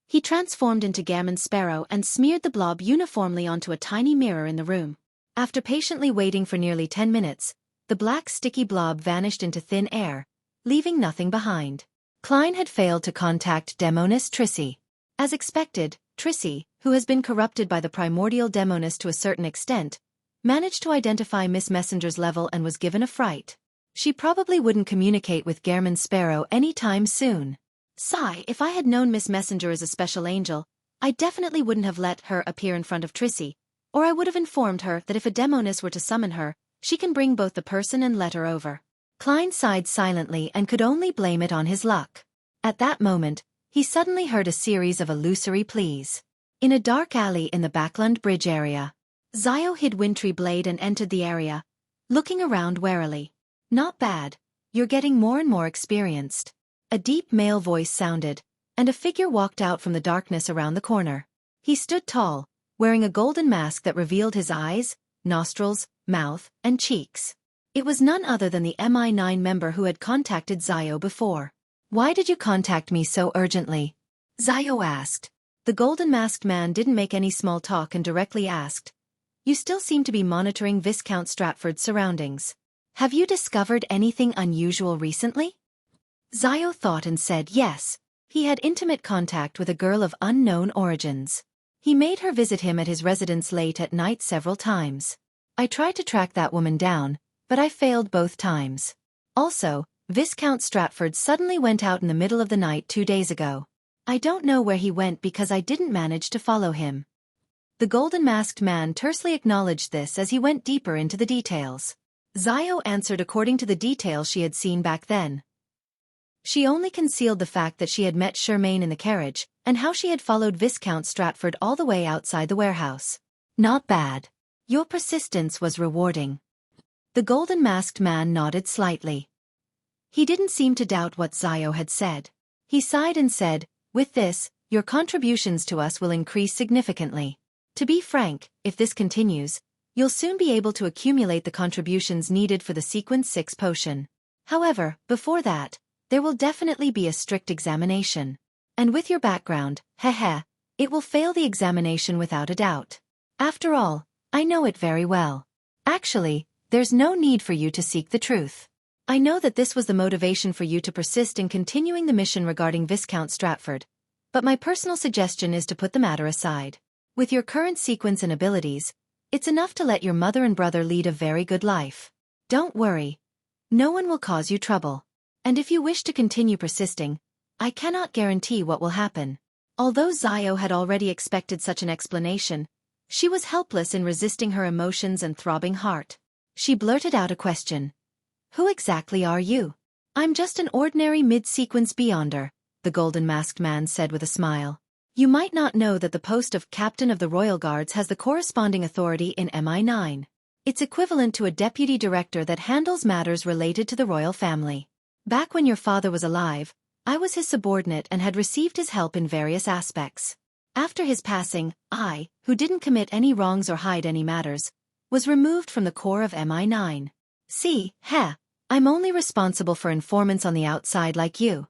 he transformed into Gairman Sparrow and smeared the blob uniformly onto a tiny mirror in the room. After patiently waiting for nearly 10 minutes, the black sticky blob vanished into thin air, leaving nothing behind. Klein had failed to contact demoness Trissy. As expected, Trissy, who has been corrupted by the primordial demoness to a certain extent, managed to identify Miss Messenger's level and was given a fright. She probably wouldn't communicate with Gairman Sparrow any time soon. Sigh, if I had known Miss Messenger is a special angel, I definitely wouldn't have let her appear in front of Trissy, or I would have informed her that if a demoness were to summon her, she can bring both the person and letter over. Klein sighed silently and could only blame it on his luck. At that moment, he suddenly heard a series of illusory pleas. In a dark alley in the Backland Bridge area, Zio hid Wintry Blade and entered the area, looking around warily. Not bad. You're getting more and more experienced. A deep male voice sounded, and a figure walked out from the darkness around the corner. He stood tall, wearing a golden mask that revealed his eyes, nostrils, mouth, and cheeks. It was none other than the MI9 member who had contacted Zio before. "Why did you contact me so urgently?" Zio asked. The golden-masked man didn't make any small talk and directly asked, "You still seem to be monitoring Viscount Stratford's surroundings. Have you discovered anything unusual recently?" Zio thought and said yes. He had intimate contact with a girl of unknown origins. He made her visit him at his residence late at night several times. "I tried to track that woman down, but I failed both times. Also, Viscount Stratford suddenly went out in the middle of the night 2 days ago. I don't know where he went because I didn't manage to follow him." The golden-masked man tersely acknowledged this as he went deeper into the details. Zio answered according to the details she had seen back then. She only concealed the fact that she had met Charmaine in the carriage, and how she had followed Viscount Stratford all the way outside the warehouse. "Not bad. Your persistence was rewarding." The golden-masked man nodded slightly. He didn't seem to doubt what Zio had said. He sighed and said, "With this, your contributions to us will increase significantly. To be frank, if this continues, you'll soon be able to accumulate the contributions needed for the Sequence 6 potion. However, before that, there will definitely be a strict examination. And with your background, it will fail the examination without a doubt. After all, I know it very well. Actually, there's no need for you to seek the truth. I know that this was the motivation for you to persist in continuing the mission regarding Viscount Stratford, but my personal suggestion is to put the matter aside. With your current sequence and abilities, it's enough to let your mother and brother lead a very good life. Don't worry. No one will cause you trouble. And if you wish to continue persisting, I cannot guarantee what will happen." Although Zio had already expected such an explanation, she was helpless in resisting her emotions and throbbing heart. She blurted out a question. "Who exactly are you?" "I'm just an ordinary mid-sequence beyonder," the golden-masked man said with a smile. "You might not know that the post of Captain of the Royal Guards has the corresponding authority in MI9. It's equivalent to a deputy director that handles matters related to the royal family. Back when your father was alive, I was his subordinate and had received his help in various aspects. After his passing, I, who didn't commit any wrongs or hide any matters, was removed from the core of MI9. I'm only responsible for informants on the outside like you."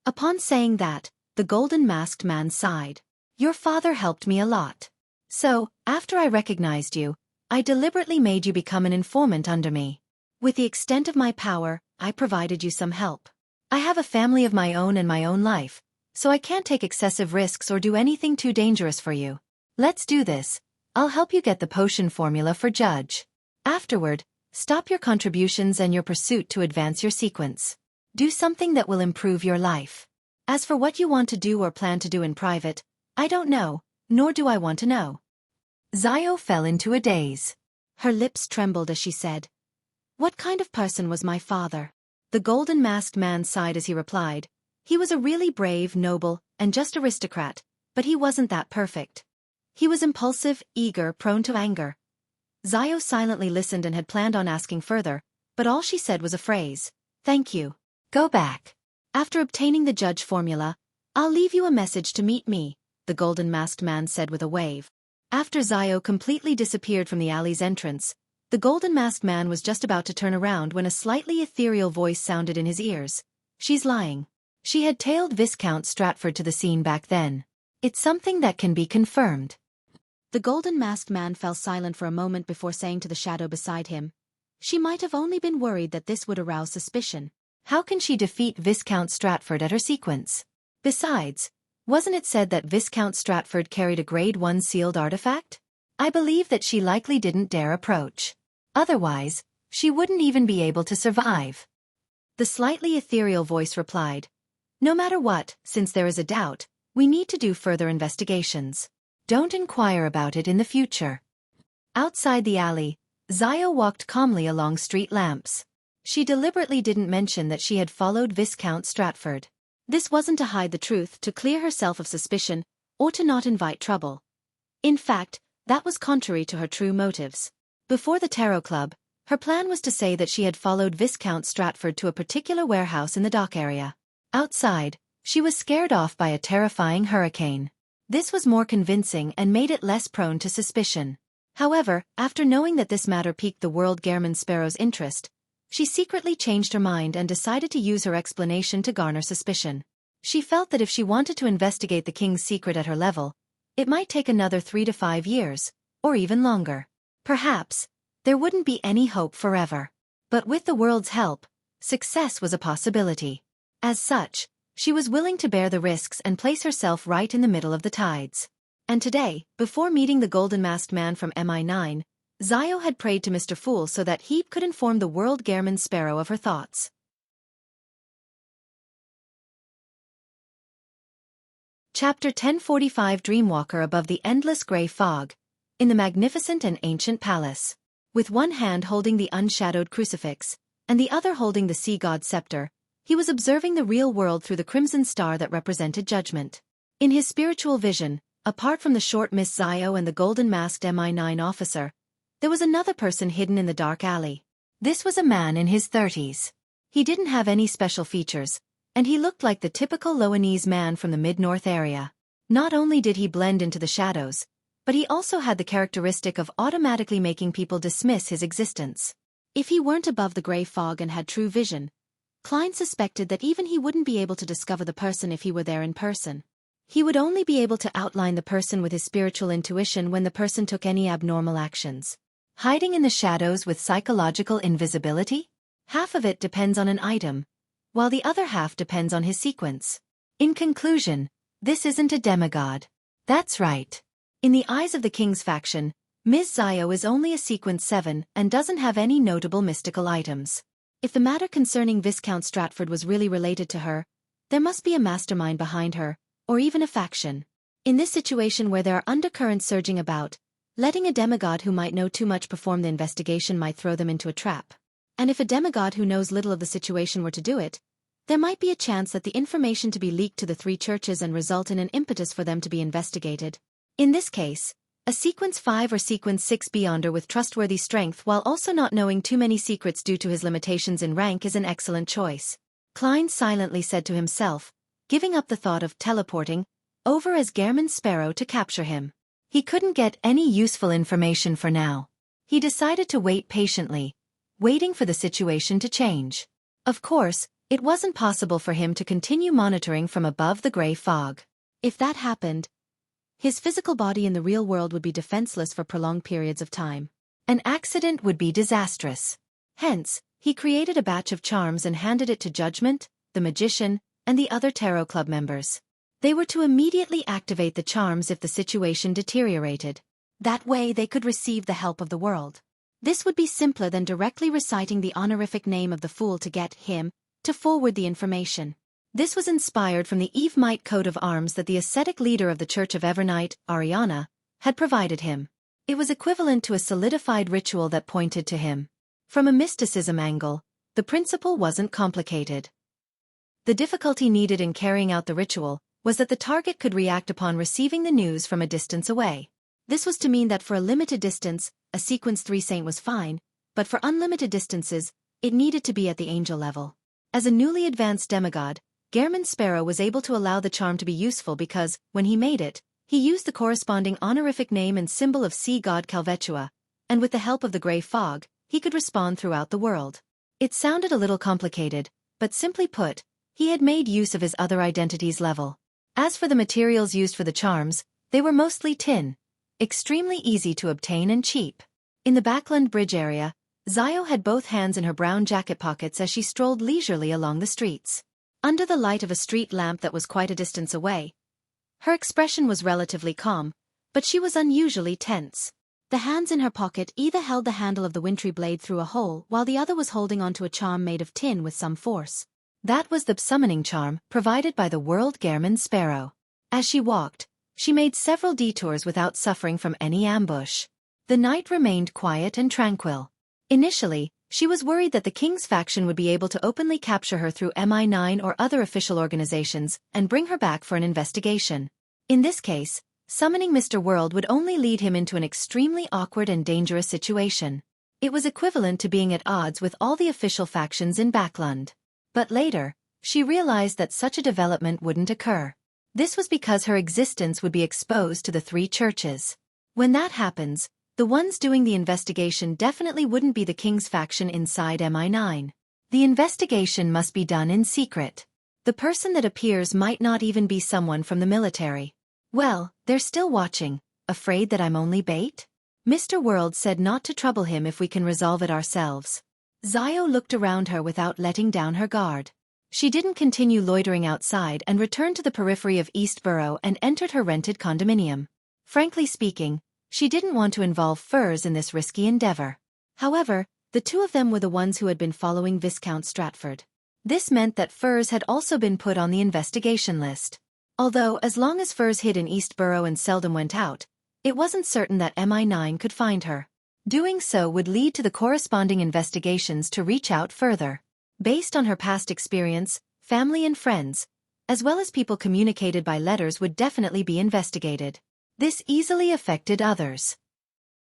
Upon saying that, the golden-masked man sighed. "Your father helped me a lot. So, after I recognized you, I deliberately made you become an informant under me. With the extent of my power, I provided you some help. I have a family of my own and my own life, so I can't take excessive risks or do anything too dangerous for you. Let's do this. I'll help you get the potion formula for Judge. Afterward, stop your contributions and your pursuit to advance your sequence. Do something that will improve your life. As for what you want to do or plan to do in private, I don't know, nor do I want to know." Zio fell into a daze. Her lips trembled as she said, "What kind of person was my father?" The golden-masked man sighed as he replied, "He was a really brave, noble, and just aristocrat, but he wasn't that perfect. He was impulsive, eager, prone to anger." Zio silently listened and had planned on asking further, but all she said was a phrase, "Thank you. Go back. After obtaining the Judge formula, I'll leave you a message to meet me," the golden-masked man said with a wave. After Zio completely disappeared from the alley's entrance, the golden-masked man was just about to turn around when a slightly ethereal voice sounded in his ears. "She's lying. She had tailed Viscount Stratford to the scene back then. It's something that can be confirmed." The golden-masked man fell silent for a moment before saying to the shadow beside him, "She might have only been worried that this would arouse suspicion. How can she defeat Viscount Stratford at her sequence? Besides, wasn't it said that Viscount Stratford carried a Grade 1 sealed artifact? I believe that she likely didn't dare approach. Otherwise, she wouldn't even be able to survive." The slightly ethereal voice replied, "No matter what, since there is a doubt, we need to do further investigations. Don't inquire about it in the future." Outside the alley, Zio walked calmly along street lamps. She deliberately didn't mention that she had followed Viscount Stratford. This wasn't to hide the truth, to clear herself of suspicion, or to not invite trouble. In fact, that was contrary to her true motives. Before the Tarot Club, her plan was to say that she had followed Viscount Stratford to a particular warehouse in the dock area. Outside, she was scared off by a terrifying hurricane. This was more convincing and made it less prone to suspicion. However, after knowing that this matter piqued the World Gairman Sparrow's interest, she secretly changed her mind and decided to use her explanation to garner suspicion. She felt that if she wanted to investigate the king's secret at her level, it might take another 3 to 5 years, or even longer. Perhaps, there wouldn't be any hope forever. But with the world's help, success was a possibility. As such, she was willing to bear the risks and place herself right in the middle of the tides. And today, before meeting the golden-masked man from MI9, Zio had prayed to Mr. Fool so that he could inform the World Gairman Sparrow of her thoughts. Chapter 1045 Dreamwalker above the endless grey fog, in the magnificent and ancient palace. With one hand holding the unshadowed crucifix, and the other holding the sea god's scepter, he was observing the real world through the crimson star that represented judgment. In his spiritual vision, apart from the short Miss Zio and the golden-masked MI9 officer, there was another person hidden in the dark alley. This was a man in his 30s. He didn't have any special features, and he looked like the typical Loanese man from the mid-north area. Not only did he blend into the shadows, but he also had the characteristic of automatically making people dismiss his existence. If he weren't above the grey fog and had true vision, Klein suspected that even he wouldn't be able to discover the person if he were there in person. He would only be able to outline the person with his spiritual intuition when the person took any abnormal actions. Hiding in the shadows with psychological invisibility? Half of it depends on an item, while the other half depends on his sequence. In conclusion, this isn't a demigod. That's right. In the eyes of the king's faction, Ms. Zio is only a sequence 7 and doesn't have any notable mystical items. If the matter concerning Viscount Stratford was really related to her, there must be a mastermind behind her, or even a faction. In this situation where there are undercurrents surging about, letting a demigod who might know too much perform the investigation might throw them into a trap. And if a demigod who knows little of the situation were to do it, there might be a chance that the information to be leaked to the 3 churches and result in an impetus for them to be investigated. In this case, a sequence 5 or sequence 6 beyonder with trustworthy strength while also not knowing too many secrets due to his limitations in rank is an excellent choice. Klein silently said to himself, giving up the thought of teleporting over as Gairman Sparrow to capture him. He couldn't get any useful information for now. He decided to wait patiently, waiting for the situation to change. Of course, it wasn't possible for him to continue monitoring from above the grey fog. If that happened, his physical body in the real world would be defenseless for prolonged periods of time. An accident would be disastrous. Hence, he created a batch of charms and handed it to Judgment, the magician, and the other Tarot Club members. They were to immediately activate the charms if the situation deteriorated. That way they could receive the help of the world. This would be simpler than directly reciting the honorific name of the fool to get him to forward the information. This was inspired from the Evemite coat of arms that the ascetic leader of the Church of Evernight, Ariana, had provided him. It was equivalent to a solidified ritual that pointed to him. From a mysticism angle, the principle wasn't complicated. The difficulty needed in carrying out the ritual was that the target could react upon receiving the news from a distance away. This was to mean that for a limited distance, a sequence 3 saint was fine, but for unlimited distances, it needed to be at the angel level. As a newly advanced demigod, Gairman Sparrow was able to allow the charm to be useful because, when he made it, he used the corresponding honorific name and symbol of sea god Calvetua, and with the help of the grey fog, he could respond throughout the world. It sounded a little complicated, but simply put, he had made use of his other identity's level. As for the materials used for the charms, they were mostly tin, extremely easy to obtain and cheap. In the Backland Bridge area, Zio had both hands in her brown jacket pockets as she strolled leisurely along the streets. Under the light of a street lamp that was quite a distance away, her expression was relatively calm, but she was unusually tense. The hands in her pocket either held the handle of the wintry blade through a hole while the other was holding onto a charm made of tin with some force. That was the summoning charm provided by the World Gairman Sparrow. As she walked, she made several detours without suffering from any ambush. The night remained quiet and tranquil. Initially,
She was worried that the king's faction would be able to openly capture her through MI9 or other official organizations and bring her back for an investigation. In this case, summoning Mr. World would only lead him into an extremely awkward and dangerous situation. It was equivalent to being at odds with all the official factions in Backlund. But later, she realized that such a development wouldn't occur. This was because her existence would be exposed to the three churches. When that happens, the ones doing the investigation definitely wouldn't be the king's faction inside MI9. The investigation must be done in secret. The person that appears might not even be someone from the military. Well, they're still watching, afraid that I'm only bait? Mr. World said not to trouble him if we can resolve it ourselves. Zio looked around her without letting down her guard. She didn't continue loitering outside and returned to the periphery of East Borough and entered her rented condominium. Frankly speaking, she didn't want to involve Furs in this risky endeavor. However, the two of them were the ones who had been following Viscount Stratford. This meant that Furs had also been put on the investigation list. Although, as long as Furs hid in East Borough and seldom went out, it wasn't certain that MI9 could find her. Doing so would lead to the corresponding investigations to reach out further. Based on her past experience, family and friends, as well as people communicated by letters would definitely be investigated. This easily affected others.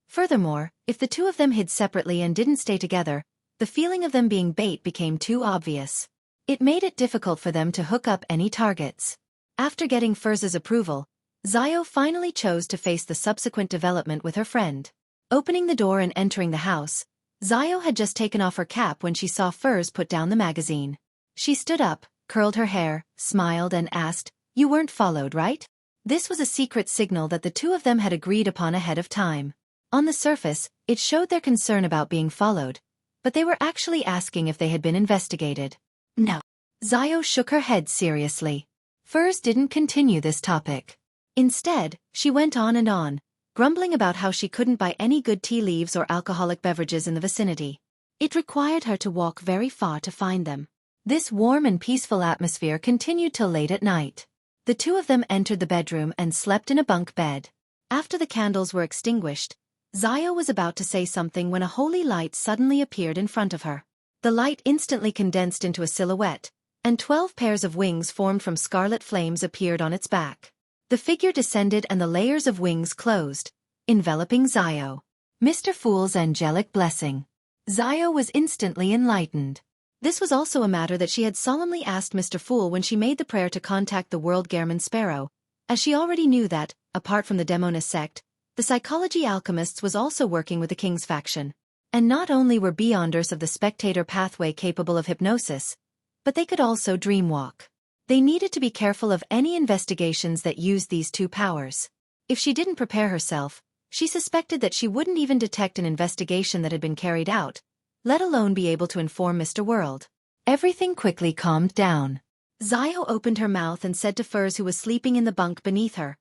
Furthermore, if the two of them hid separately and didn't stay together, the feeling of them being bait became too obvious. It made it difficult for them to hook up any targets. After getting Furs's approval, Zio finally chose to face the subsequent development with her friend. Opening the door and entering the house, Zio had just taken off her cap when she saw Furs put down the magazine. She stood up, curled her hair, smiled and asked, "You weren't followed, right?" This was a secret signal that the two of them had agreed upon ahead of time. On the surface, it showed their concern about being followed, but they were actually asking if they had been investigated. No. Zio shook her head seriously. Furs didn't continue this topic. Instead, she went on and on, grumbling about how she couldn't buy any good tea leaves or alcoholic beverages in the vicinity. It required her to walk very far to find them. This warm and peaceful atmosphere continued till late at night. The two of them entered the bedroom and slept in a bunk bed. After the candles were extinguished, Zio was about to say something when a holy light suddenly appeared in front of her. The light instantly condensed into a silhouette, and 12 pairs of wings formed from scarlet flames appeared on its back. The figure descended and the layers of wings closed, enveloping Zio. Mr. Fool's angelic blessing. Zio was instantly enlightened. This was also a matter that she had solemnly asked Mr. Fool when she made the prayer to contact the World Gehrman Sparrow, as she already knew that, apart from the Demonist sect, the psychology alchemists was also working with the King's faction. And not only were Beyonders of the spectator pathway capable of hypnosis, but they could also dreamwalk. They needed to be careful of any investigations that used these two powers. If she didn't prepare herself, she suspected that she wouldn't even detect an investigation that had been carried out, let alone be able to inform Mr. World. Everything quickly calmed down. Zio opened her mouth and said to Furs, who was sleeping in the bunk beneath her,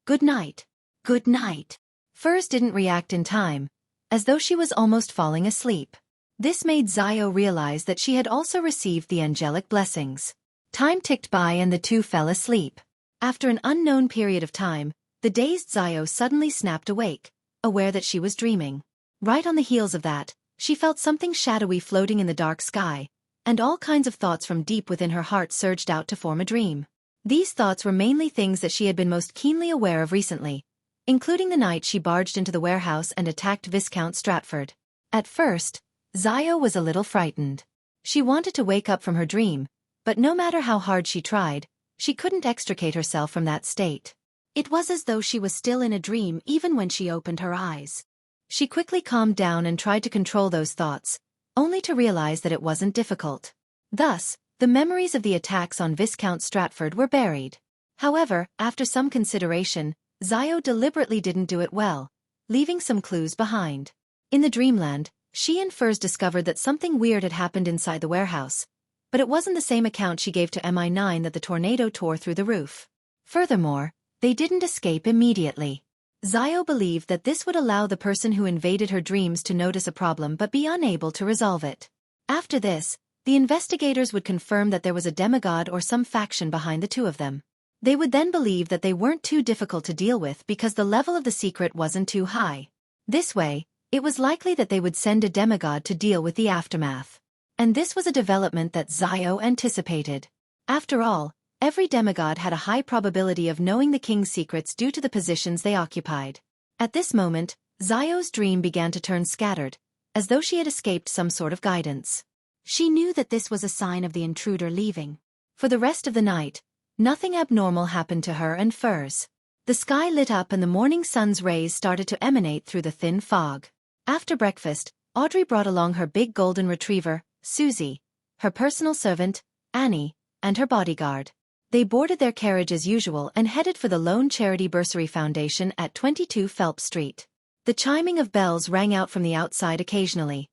"Good night." "Good night." Furs didn't react in time, as though she was almost falling asleep. This made Zio realize that she had also received the angelic blessings. Time ticked by and the two fell asleep. After an unknown period of time, the dazed Zio suddenly snapped awake, aware that she was dreaming. Right on the heels of that, she felt something shadowy floating in the dark sky, and all kinds of thoughts from deep within her heart surged out to form a dream. These thoughts were mainly things that she had been most keenly aware of recently, including the night she barged into the warehouse and attacked Viscount Stratford. At first, Zio was a little frightened. She wanted to wake up from her dream, but no matter how hard she tried, she couldn't extricate herself from that state. It was as though she was still in a dream even when she opened her eyes. She quickly calmed down and tried to control those thoughts, only to realize that it wasn't difficult. Thus, the memories of the attacks on Viscount Stratford were buried. However, after some consideration, Zio deliberately didn't do it well, leaving some clues behind. In the dreamland, she and Furs discovered that something weird had happened inside the warehouse, but it wasn't the same account she gave to MI9 that the tornado tore through the roof. Furthermore, they didn't escape immediately. Zio believed that this would allow the person who invaded her dreams to notice a problem but be unable to resolve it. After this, the investigators would confirm that there was a demigod or some faction behind the two of them. They would then believe that they weren't too difficult to deal with because the level of the secret wasn't too high. This way,
It was likely that they would send a demigod to deal with the aftermath. And this was a development that Zio anticipated. After all, every demigod had a high probability of knowing the king's secrets due to the positions they occupied. At this moment, Zio's dream began to turn scattered, as though she had escaped some sort of guidance. She knew that this was a sign of the intruder leaving. For the rest of the night, nothing abnormal happened to her and Furs. The sky lit up and the morning sun's rays started to emanate through the thin fog. After breakfast, Audrey brought along her big golden retriever, Xueqi, her personal servant, Annie, and her bodyguard. They boarded their carriage as usual and headed for the Lone Charity Bursary Foundation at 22 Phelps Street. The chiming of bells rang out from the outside occasionally,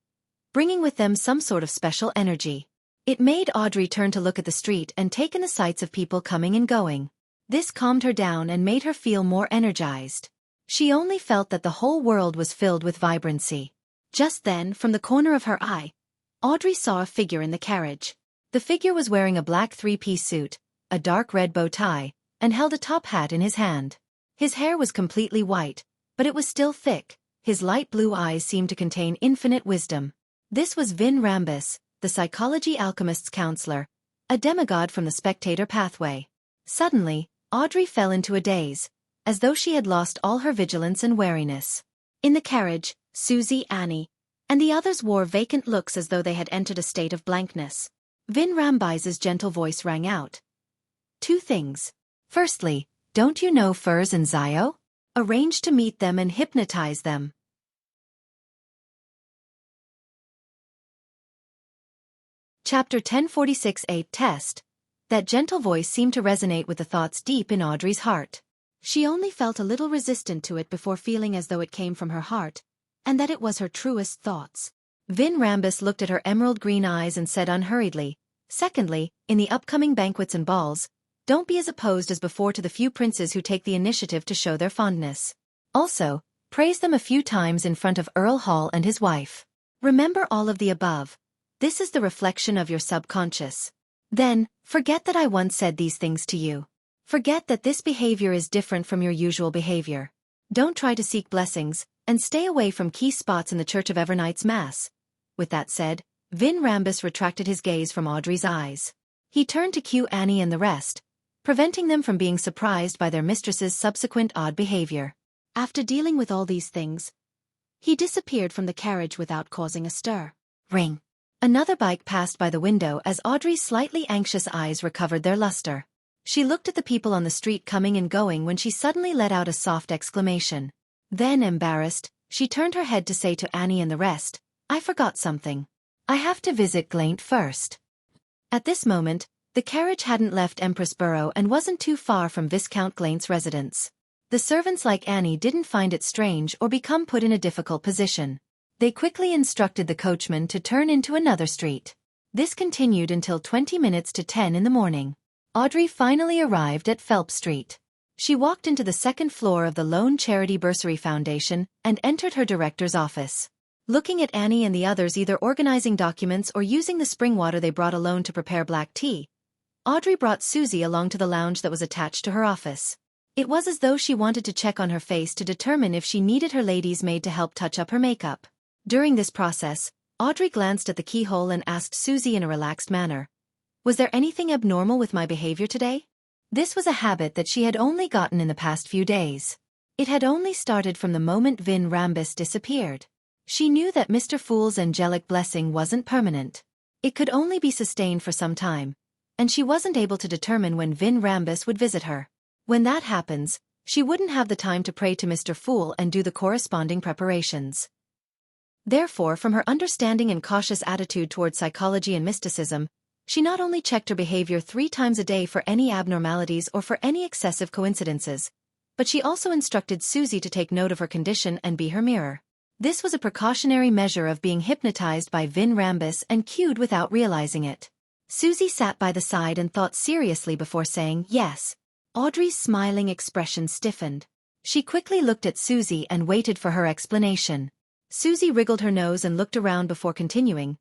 bringing with them some sort of special energy. It made Audrey turn to look at the street and take in the sights of people coming and going. This calmed her down and made her feel more energized. She only felt that the whole world was filled with vibrancy. Just then, from the corner of her eye, Audrey saw a figure in the carriage. The figure was wearing a black three-piece suit, a dark red bow tie, and held a top hat in his hand. His hair was completely white, but it was still thick. His light blue eyes seemed to contain infinite wisdom. This was Vin Rambus, the psychology alchemist's counselor, a demigod from the spectator pathway. Suddenly, Audrey fell into a daze, as though she had lost all her vigilance and wariness. In the carriage, Susie, Annie, and the others wore vacant looks as though they had entered a state of blankness. Vin Rambis's gentle voice rang out. Two things. Firstly, don't you know Furs and Zio? Arrange to meet them and hypnotize them. Chapter 1046-8 Test. That gentle voice seemed to resonate with the thoughts deep in Audrey's heart. She only felt a little resistant to it before feeling as though it came from her heart, and that it was her truest thoughts. Vin Rambus looked at her emerald green eyes and said unhurriedly, secondly, in the upcoming banquets and balls, don't be as opposed as before to the few princes who take the initiative to show their fondness. Also, praise them a few times in front of Earl Hall and his wife. Remember all of the above. This is the reflection of your subconscious. Then, forget that I once said these things to you. Forget that this behavior is different from your usual behavior. Don't try to seek blessings, and stay away from key spots in the Church of Evernight's Mass. With that said, Vin Rambus retracted his gaze from Audrey's eyes. He turned to cue Annie and the rest, preventing them from being surprised by their mistress's subsequent odd behavior. After dealing with all these things, he disappeared from the carriage without causing a stir. Ring. Another bike passed by the window as Audrey's slightly anxious eyes recovered their luster. She looked at the people on the street coming and going when she suddenly let out a soft exclamation. Then, embarrassed, she turned her head to say to Annie and the rest, I forgot something. I have to visit Glaint first. At this moment, the carriage hadn't left Empress Borough and wasn't too far from Viscount Glaint's residence. The servants like Annie didn't find it strange or become put in a difficult position. They quickly instructed the coachman to turn into another street. This continued until 20 minutes to 10 in the morning. Audrey finally arrived at Phelps Street. She walked into the second floor of the Lone Charity Bursary Foundation and entered her director's office. Looking at Annie and the others either organizing documents or using the spring water they brought alone to prepare black tea, Audrey brought Susie along to the lounge that was attached to her office. It was as though she wanted to check on her face to determine if she needed her lady's maid to help touch up her makeup. During this process, Audrey glanced at the keyhole and asked Susie in a relaxed manner, was there anything abnormal with my behavior today? This was a habit that she had only gotten in the past few days. It had only started from the moment Vin Rambus disappeared. She knew that Mr. Fool's angelic blessing wasn't permanent. It could only be sustained for some time, and she wasn't able to determine when Vin Rambus would visit her. When that happens, she wouldn't have the time to pray to Mr. Fool and do the corresponding preparations. Therefore, from her understanding and cautious attitude toward psychology and mysticism, she not only checked her behavior 3 times a day for any abnormalities or for any excessive coincidences, but she also instructed Susie to take note of her condition and be her mirror. This was a precautionary measure of being hypnotized by Vin Rambus and cued without realizing it. Susie sat by the side and thought seriously before saying yes. Audrey's smiling expression stiffened. She quickly looked at Susie and waited for her explanation. Susie wriggled her nose and looked around before continuing.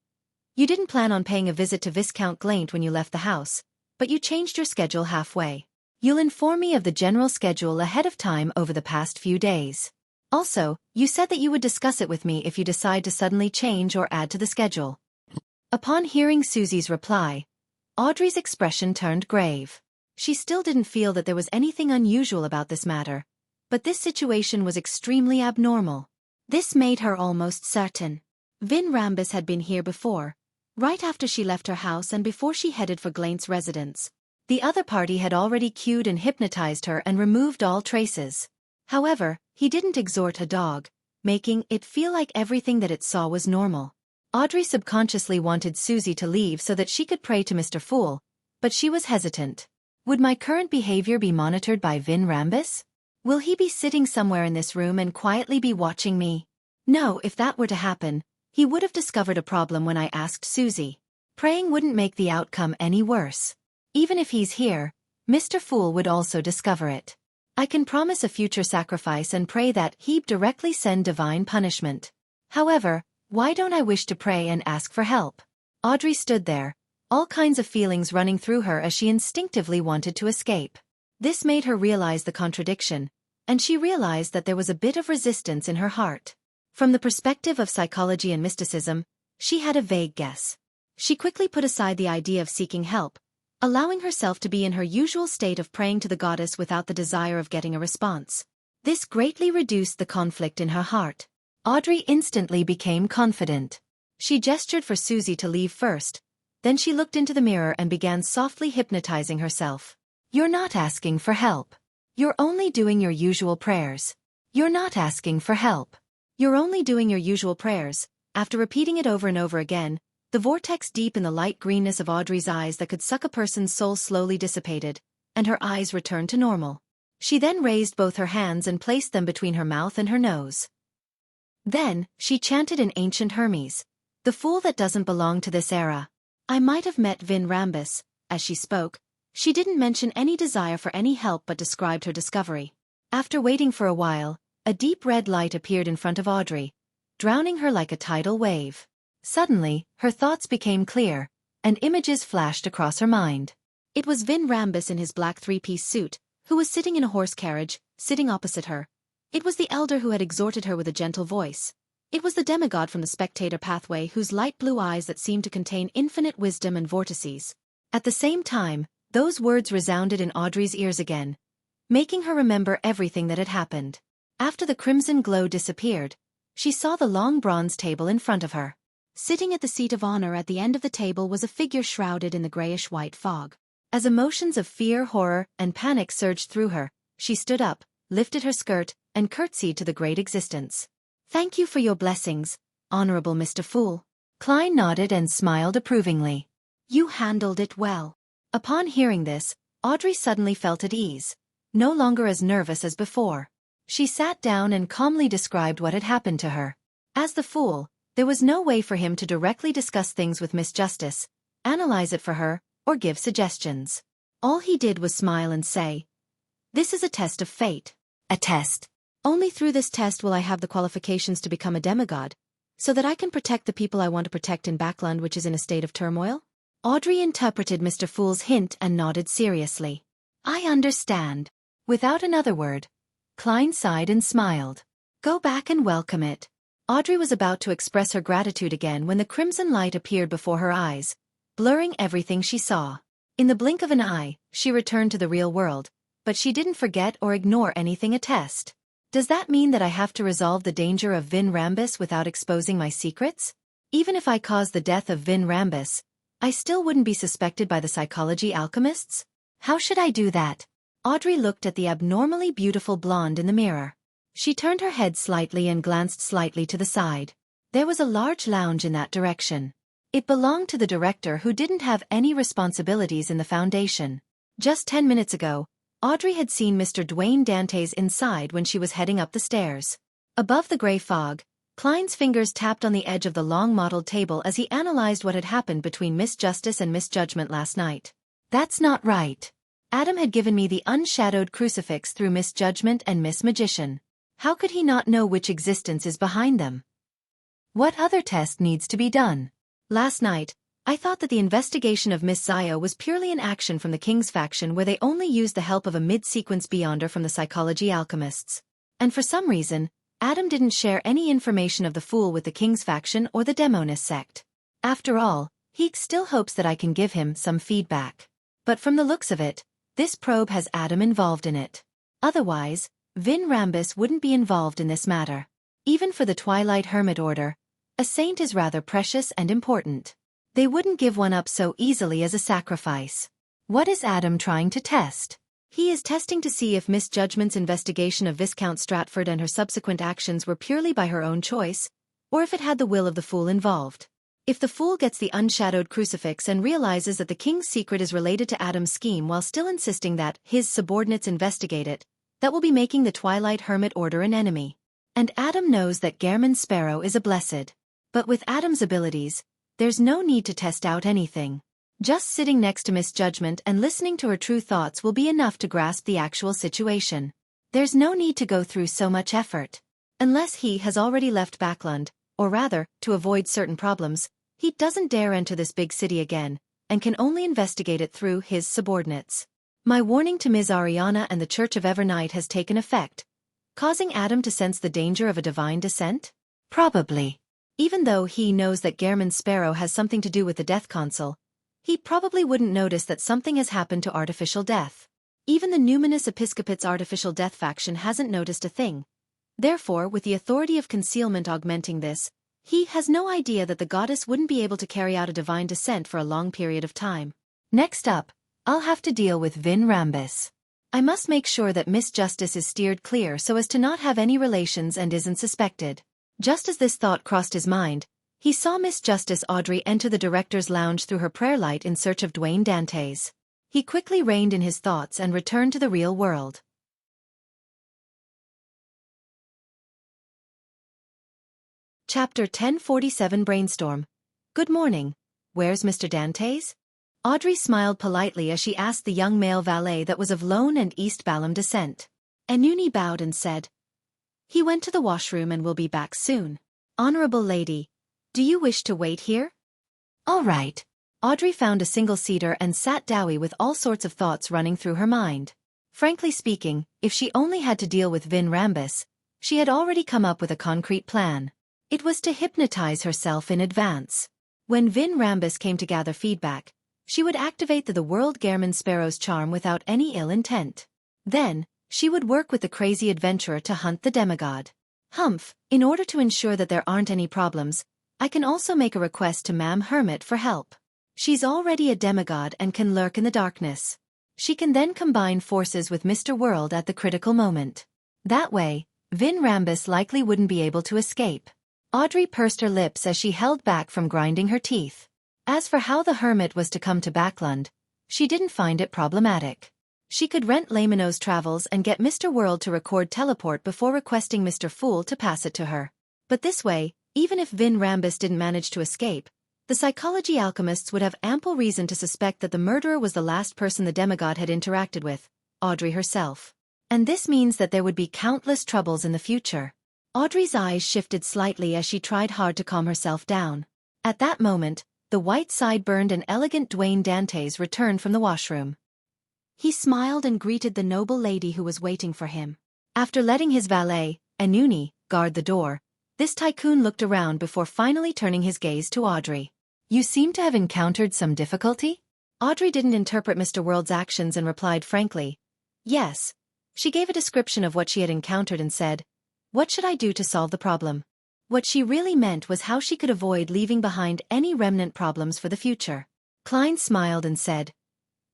You didn't plan on paying a visit to Viscount Glaint when you left the house, but you changed your schedule halfway. You'll inform me of the general schedule ahead of time over the past few days.
Also, you said that you would discuss it with me if you decide to suddenly change or add to the schedule. Upon hearing Susie's reply, Audrey's expression turned grave. She still didn't feel that there was anything unusual about this matter, but this situation was extremely abnormal. This made her almost certain. Vin Rambus had been here before, right after she left her house and before she headed for Glaint's residence. The other party had already cued and hypnotized her and removed all traces. However, he didn't exhort a dog, making it feel like everything that it saw was normal. Audrey subconsciously wanted Susie to leave so that she could pray to Mr. Fool, but she was hesitant. Would my current behavior be monitored by Vin Rambus? Will he be sitting somewhere in this room and quietly be watching me? No, if that were to happen, he would have discovered a problem when I asked Susie. Praying wouldn't make the outcome any worse. Even if he's here, Mr. Fool would also discover it. I can promise a future sacrifice and pray that he'd directly send divine punishment. However, why don't I wish to pray and ask for help? Audrey stood there, all kinds of feelings running through her as she instinctively wanted to escape. This made her realize the contradiction, and she realized that there was a bit of resistance in her heart. From the perspective of psychology and mysticism, she had a vague guess. She quickly put aside the idea of seeking help, allowing herself to be in her usual state of praying to the goddess without the desire of getting a response. This greatly reduced the conflict in her heart. Audrey instantly became confident. She gestured for Susie to leave first, then she looked into the mirror and began softly hypnotizing herself. You're not asking for help. You're only doing your usual prayers. You're not asking for help. You're only doing your usual prayers. After repeating it over and over again, the vortex deep in the light greenness of Audrey's eyes that could suck a person's soul slowly dissipated, and her eyes returned to normal. She then raised both her hands and placed them between her mouth and her nose. Then, she chanted in ancient Hermes, "The fool that doesn't belong to this era." I might have met Vin Rambus. As she spoke, she didn't mention any desire for any help but described her discovery. After waiting for a while, a deep red light appeared in front of Audrey, drowning her like a tidal wave. Suddenly, her thoughts became clear, and images flashed across her mind. It was Vin Rambus in his black three-piece suit, who was sitting in a horse carriage, sitting opposite her. It was the elder who had exhorted her with a gentle voice. It was the demigod from the spectator pathway whose light blue eyes that seemed to contain infinite wisdom and vortices. At the same time, those words resounded in Audrey's ears again, making her remember everything that had happened. After the crimson glow disappeared, she saw the long bronze table in front of her. Sitting at the seat of honor at the end of the table was a figure shrouded in the grayish-white fog. As emotions of fear, horror, and panic surged through her, she stood up, lifted her skirt, and curtsied to the great existence. "Thank you for your blessings, Honorable Mr. Fool." Klein nodded and smiled approvingly. "You handled it well." Upon hearing this, Audrey suddenly felt at ease, no longer as nervous as before. She sat down and calmly described what had happened to her. As the Fool, there was no way for him to directly discuss things with Miss Justice, analyze it for her, or give suggestions. All he did was smile and say, "This is a test of fate." "A test? Only through this test will I have the qualifications to become a demigod, so that I can protect the people I want to protect in Backland, which is in a state of turmoil?" Audrey interpreted Mr. Fool's hint and nodded seriously. "I understand." Without another word, Klein sighed and smiled. "Go back and welcome it." Audrey was about to express her gratitude again when the crimson light appeared before her eyes, blurring everything she saw. In the blink of an eye, she returned to the real world, but she didn't forget or ignore anything a test. Does that mean that I have to resolve the danger of Vin Rambus without exposing my secrets? Even if I cause the death of Vin Rambus, I still wouldn't be suspected by the psychology alchemists? How should I do that? Audrey looked at the abnormally beautiful blonde in the mirror. She turned her head slightly and glanced slightly to the side. There was a large lounge in that direction. It belonged to the director, who didn't have any responsibilities in the Foundation. Just 10 minutes ago, Audrey had seen Mr. Dwayne Dantes inside when she was heading up the stairs. Above the gray fog, Klein's fingers tapped on the edge of the long mottled table as he analyzed what had happened between Miss Justice and Miss Judgment last night. "That's not right. Adam had given me the unshadowed crucifix through Miss Judgment and Miss Magician. How could he not know which existence is behind them? What other test needs to be done? Last night, I thought that the investigation of Miss Zaya was purely an action from the King's faction where they only used the help of a mid-sequence beyonder from the psychology alchemists. And for some reason, Adam didn't share any information of the Fool with the King's faction or the Demonist sect. After all, he still hopes that I can give him some feedback. But from the looks of it, this probe has Adam involved in it. Otherwise, Vin Rambus wouldn't be involved in this matter. Even for the Twilight Hermit Order, a saint is rather precious and important. They wouldn't give one up so easily as a sacrifice. What is Adam trying to test? He is testing to see if Miss Judgment's investigation of Viscount Stratford and her subsequent actions were purely by her own choice, or if it had the will of the Fool involved. If the Fool gets the unshadowed crucifix and realizes that the King's secret is related to Adam's scheme while still insisting that his subordinates investigate it, that will be making the Twilight Hermit Order an enemy. And Adam knows that Gehrman Sparrow is a blessed. But with Adam's abilities, there's no need to test out anything. Just sitting next to Miss Judgment and listening to her true thoughts will be enough to grasp the actual situation. There's no need to go through so much effort. Unless he has already left Backland, or rather, to avoid certain problems, he doesn't dare enter this big city again, and can only investigate it through his subordinates. My warning to Ms. Ariana and the Church of Evernight has taken effect, causing Adam to sense the danger of a divine descent? Probably. Even though he knows that Gehrman Sparrow has something to do with the Death Council, he probably wouldn't notice that something has happened to Artificial Death. Even the Numinous Episcopate's Artificial Death faction hasn't noticed a thing. Therefore, with the authority of concealment augmenting this, he has no idea that the goddess wouldn't be able to carry out a divine descent for a long period of time. Next up, I'll have to deal with Vin Rambus. I must make sure that Miss Justice is steered clear so as to not have any relations and isn't suspected. Just as this thought crossed his mind, he saw Miss Justice Audrey enter the director's lounge through her prayer light in search of Dwayne Dantes. He quickly reined in his thoughts and returned to the real world. Chapter 1047 Brainstorm. Good morning. Where's Mr. Dantes? Audrey smiled politely as she asked the young male valet that was of Lone and East Balham descent. Anuni bowed and said, "He went to the washroom and will be back soon. Honorable lady, do you wish to wait here?" All right. Audrey found a single-seater and sat dowy with all sorts of thoughts running through her mind. Frankly speaking, if she only had to deal with Vin Rambus, she had already come up with a concrete plan. It was to hypnotize herself in advance. When Vin Rambus came to gather feedback, she would activate the World Gehrman Sparrow's charm without any ill intent. Then, she would work with the crazy adventurer to hunt the demigod. Humph, in order to ensure that there aren't any problems, I can also make a request to Ma'am Hermit for help. She's already a demigod and can lurk in the darkness. She can then combine forces with Mr. World at the critical moment. That way, Vin Rambus likely wouldn't be able to escape. Audrey pursed her lips as she held back from grinding her teeth. As for how the hermit was to come to Backland, she didn't find it problematic. She could rent Lamino's travels and get Mr. World to record teleport before requesting Mr. Fool to pass it to her. But this way, even if Vin Rambus didn't manage to escape, the psychology alchemists would have ample reason to suspect that the murderer was the last person the demigod had interacted with, Audrey herself. And this means that there would be countless troubles in the future. Audrey's eyes shifted slightly as she tried hard to calm herself down. At that moment, the white-sideburned and elegant Dwayne Dantes returned from the washroom. He smiled and greeted the noble lady who was waiting for him. After letting his valet, Anuni, guard the door, this tycoon looked around before finally turning his gaze to Audrey. "You seem to have encountered some difficulty?" Audrey didn't interpret Mr. World's actions and replied frankly, "Yes." She gave a description of what she had encountered and said, "What should I do to solve the problem?" What she really meant was how she could avoid leaving behind any remnant problems for the future. Klein smiled and said,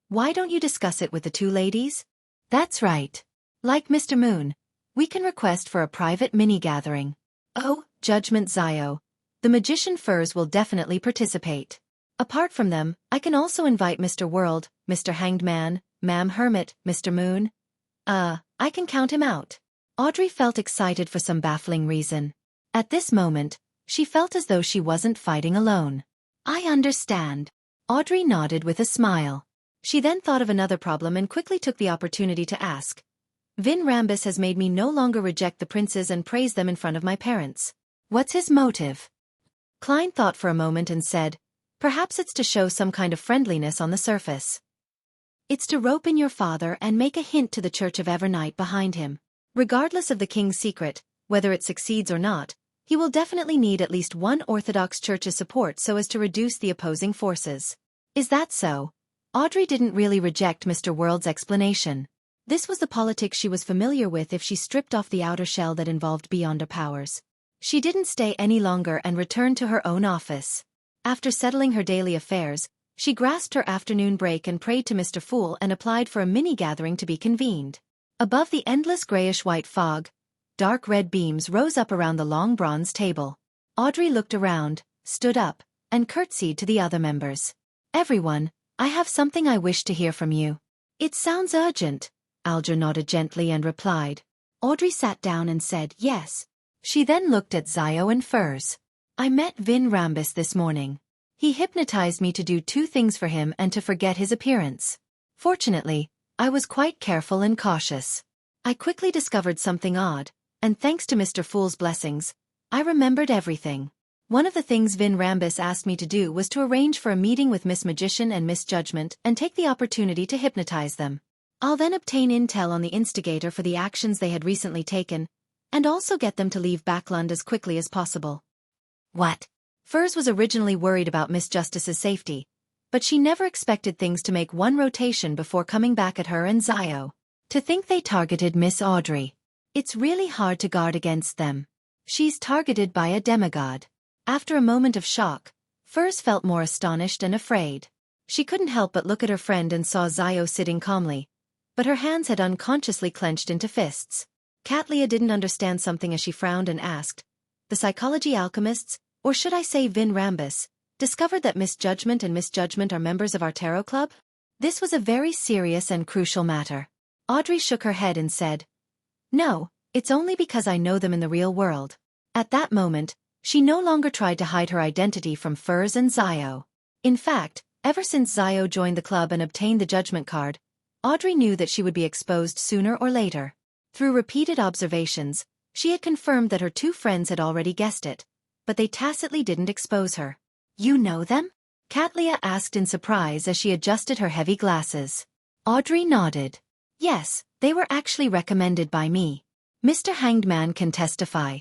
"Why don't you discuss it with the two ladies?" "That's right. Like Mr. Moon, we can request for a private mini-gathering." "Oh, Judgment Zio. The Magician Furs will definitely participate. Apart from them, I can also invite Mr. World, Mr. Hanged Man, Ma'am Hermit, Mr. Moon. I can count him out." Audrey felt excited for some baffling reason. At this moment, she felt as though she wasn't fighting alone. "I understand." Audrey nodded with a smile. She then thought of another problem and quickly took the opportunity to ask, "Vin Rambus has made me no longer reject the princes and praise them in front of my parents. What's his motive?" Klein thought for a moment and said, "Perhaps it's to show some kind of friendliness on the surface. It's to rope in your father and make a hint to the Church of Evernight behind him. Regardless of the king's secret, Whether it succeeds or not, he will definitely need at least one Orthodox Church's support so as to reduce the opposing forces. Is that so? Audrey didn't really reject Mr. World's explanation. This was the politics she was familiar with if she stripped off the outer shell that involved beyonder powers. She didn't stay any longer and returned to her own office. After settling her daily affairs, she grasped her afternoon break and prayed to Mr. Fool and applied for a mini-gathering to be convened. Above the endless grayish-white fog, dark red beams rose up around the long bronze table. Audrey looked around, stood up, and curtsied to the other members. "Everyone, I have something I wish to hear from you." "It sounds urgent." Alger nodded gently and replied. Audrey sat down and said yes. She then looked at Zio and Furs. "I met Vin Rambis this morning. He hypnotized me to do 2 things for him and to forget his appearance. Fortunately, I was quite careful and cautious. I quickly discovered something odd, and thanks to Mr. Fool's blessings, I remembered everything. One of the things Vin Rambis asked me to do was to arrange for a meeting with Miss Magician and Miss Judgment and take the opportunity to hypnotize them. I'll then obtain intel on the instigator for the actions they had recently taken, and also get them to leave Backlund as quickly as possible." "What?" Furs was originally worried about Miss Justice's safety, but she never expected things to make one rotation before coming back at her and Zio. "To think they targeted Miss Audrey. It's really hard to guard against them. She's targeted by a demigod." After a moment of shock, Furs felt more astonished and afraid. She couldn't help but look at her friend and saw Zio sitting calmly, but her hands had unconsciously clenched into fists. Katlia didn't understand something as she frowned and asked, "The psychology alchemists, or should I say Vin Rambis, discovered that Miss Judgment and Miss Judgment are members of our tarot club?" This was a very serious and crucial matter. Audrey shook her head and said, "No, it's only because I know them in the real world." At that moment, she no longer tried to hide her identity from Furs and Zio. In fact, ever since Zio joined the club and obtained the judgment card, Audrey knew that she would be exposed sooner or later. Through repeated observations, she had confirmed that her 2 friends had already guessed it, but they tacitly didn't expose her. "You know them?" Katlia asked in surprise as she adjusted her heavy glasses. Audrey nodded. "Yes, they were actually recommended by me. Mr. Hanged Man can testify."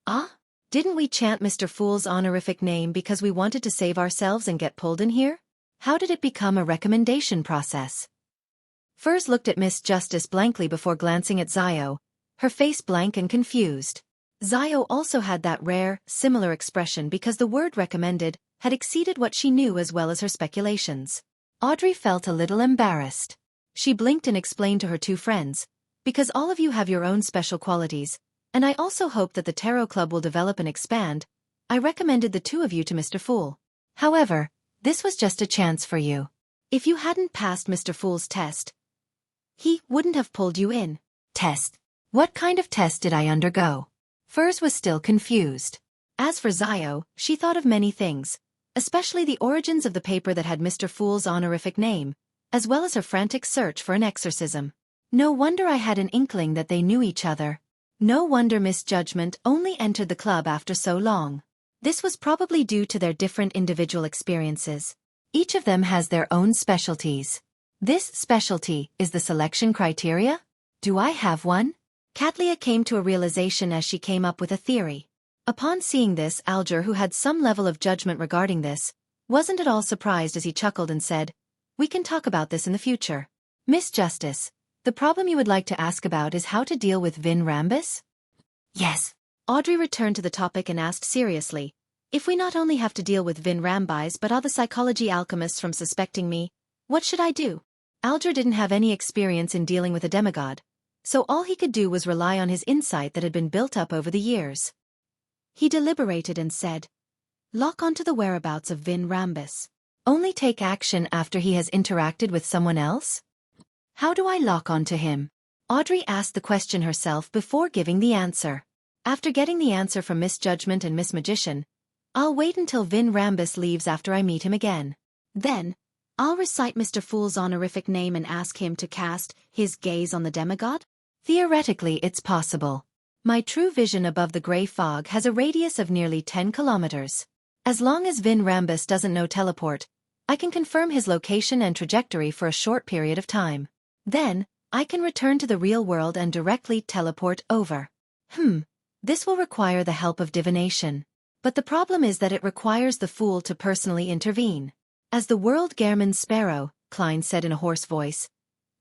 "Ah? Didn't we chant Mr. Fool's honorific name because we wanted to save ourselves and get pulled in here? How did it become a recommendation process?" Furs looked at Miss Justice blankly before glancing at Zio, her face blank and confused. Zio also had that rare, similar expression because the word recommended had exceeded what she knew as well as her speculations. Audrey felt a little embarrassed. She blinked and explained to her 2 friends, "Because all of you have your own special qualities, and I also hope that the Tarot Club will develop and expand, I recommended the 2 of you to Mr. Fool. However, this was just a chance for you. If you hadn't passed Mr. Fool's test, he wouldn't have pulled you in." "Test? What kind of test did I undergo?" Furs was still confused. As for Zio, she thought of many things, especially the origins of the paper that had Mr. Fool's honorific name, as well as her frantic search for an exorcism. "No wonder I had an inkling that they knew each other. No wonder Miss Judgment only entered the club after so long. This was probably due to their different individual experiences. Each of them has their own specialties. This specialty is the selection criteria? Do I have one?" Katlia came to a realization as she came up with a theory. Upon seeing this, Alger, who had some level of judgment regarding this, wasn't at all surprised as he chuckled and said, "We can talk about this in the future. Miss Justice, the problem you would like to ask about is how to deal with Vin Rambis?" "Yes." Audrey returned to the topic and asked seriously, "If we not only have to deal with Vin Rambis but all the psychology alchemists from suspecting me, what should I do?" Alger didn't have any experience in dealing with a demigod, so all he could do was rely on his insight that had been built up over the years. He deliberated and said, "Lock onto the whereabouts of Vin Rambis. Only take action after he has interacted with someone else?" "How do I lock onto him?" Audrey asked the question herself before giving the answer. After getting the answer from Miss Judgment and Miss Magician, I'll wait until Vin Rambis leaves after I meet him again. Then, I'll recite Mr. Fool's honorific name and ask him to cast his gaze on the demigod? Theoretically, it's possible. My true vision above the gray fog has a radius of nearly 10 kilometers. As long as Vin Rambis doesn't know teleport, I can confirm his location and trajectory for a short period of time. Then, I can return to the real world and directly teleport over. This will require the help of divination. But the problem is that it requires the Fool to personally intervene. As the world Gehrman's sparrow, Klein said in a hoarse voice,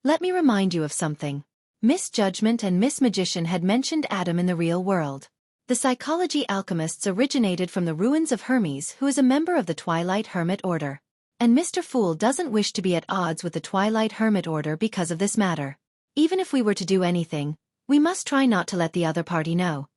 let me remind you of something. Miss Judgment and Miss Magician had mentioned Adam in the real world. The psychology alchemists originated from the ruins of Hermes, who is a member of the Twilight Hermit Order. And Mr. Fool doesn't wish to be at odds with the Twilight Hermit Order because of this matter. Even if we were to do anything, we must try not to let the other party know.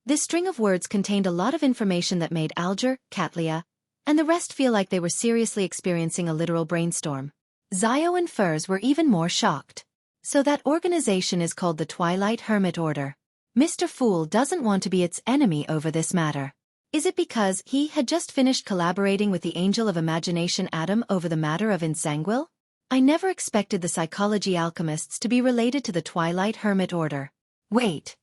This string of words contained a lot of information that made Alger, Katlia, and the rest feel like they were seriously experiencing a literal brainstorm. Zio and Furs were even more shocked. So that organization is called the Twilight Hermit Order. Mr. Fool doesn't want to be its enemy over this matter. Is it because he had just finished collaborating with the Angel of Imagination Adam over the matter of Insanguil? I never expected the psychology alchemists to be related to the Twilight Hermit Order. Wait.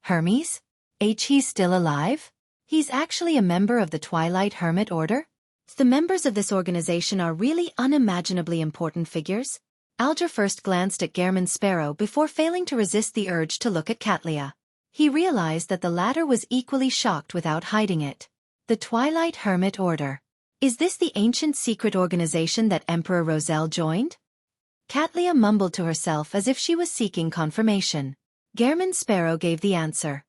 Hermes? He's still alive? He's actually a member of the Twilight Hermit Order? The members of this organization are really unimaginably important figures. Alger first glanced at Gehrman's sparrow before failing to resist the urge to look at Katlia. He realized that the latter was equally shocked without hiding it. The Twilight Hermit Order. Is this the ancient secret organization that Emperor Roselle joined? Katlia mumbled to herself as if she was seeking confirmation. Gehrman's sparrow gave the answer.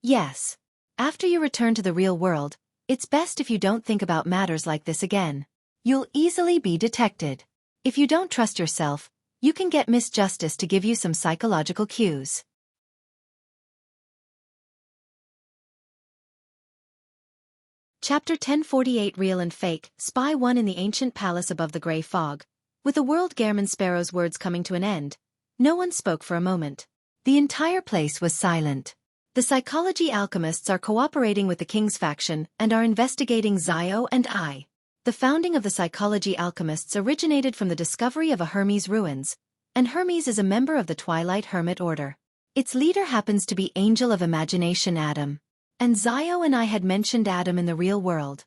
Yes. After you return to the real world, it's best if you don't think about matters like this again. You'll easily be detected. If you don't trust yourself, you can get Miss Justice to give you some psychological cues. Chapter 1048 Real and Fake, Spy 1 in the ancient palace above the grey fog. With the world Gehrman Sparrow's words coming to an end, no one spoke for a moment. The entire place was silent. The psychology alchemists are cooperating with the king's faction and are investigating Zio and I. The founding of the psychology alchemists originated from the discovery of a Hermes ruins, and Hermes is a member of the Twilight Hermit Order. Its leader happens to be Angel of Imagination Adam. And Zio and I had mentioned Adam in the real world.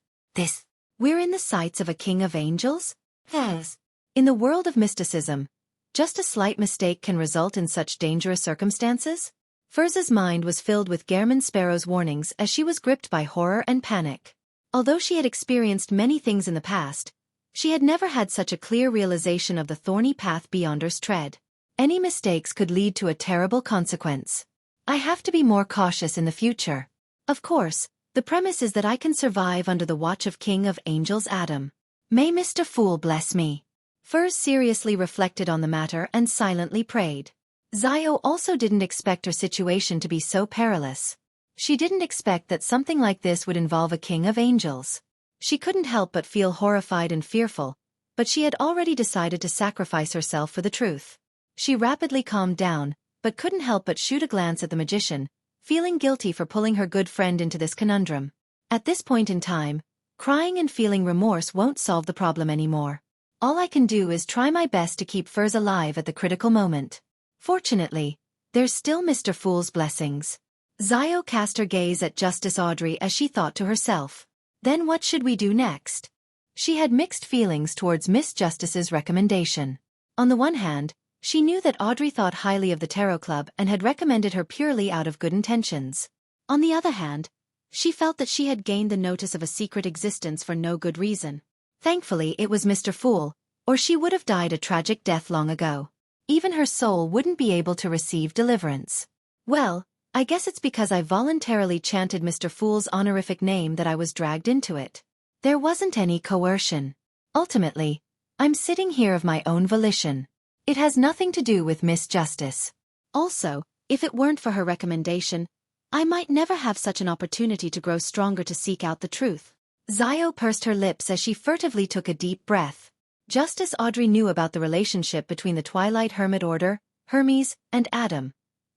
We're in the sights of a king of angels? Yes. In the world of mysticism, just a slight mistake can result in such dangerous circumstances? Furz's mind was filled with Gehrman Sparrow's warnings as she was gripped by horror and panic. Although she had experienced many things in the past, she had never had such a clear realization of the thorny path Beyonders tread. Any mistakes could lead to a terrible consequence. I have to be more cautious in the future. Of course, the premise is that I can survive under the watch of King of Angels Adam. May Mr. Fool bless me. Furs seriously reflected on the matter and silently prayed. Zio also didn't expect her situation to be so perilous. She didn't expect that something like this would involve a king of angels. She couldn't help but feel horrified and fearful, but she had already decided to sacrifice herself for the truth. She rapidly calmed down, but couldn't help but shoot a glance at the magician, feeling guilty for pulling her good friend into this conundrum. At this point in time, crying and feeling remorse won't solve the problem anymore. All I can do is try my best to keep Furs alive at the critical moment. Fortunately, there's still Mr. Fool's blessings. Zio cast her gaze at Justice Audrey as she thought to herself. Then what should we do next? She had mixed feelings towards Miss Justice's recommendation. On the one hand, she knew that Audrey thought highly of the Tarot Club and had recommended her purely out of good intentions. On the other hand, she felt that she had gained the notice of a secret existence for no good reason. Thankfully it was Mr. Fool, or she would have died a tragic death long ago. Even her soul wouldn't be able to receive deliverance. Well, I guess it's because I voluntarily chanted Mr. Fool's honorific name that I was dragged into it. There wasn't any coercion. Ultimately, I'm sitting here of my own volition. It has nothing to do with Miss Justice. Also, if it weren't for her recommendation, I might never have such an opportunity to grow stronger to seek out the truth. Zio pursed her lips as she furtively took a deep breath. Justice Audrey knew about the relationship between the Twilight Hermit Order, Hermes, and Adam,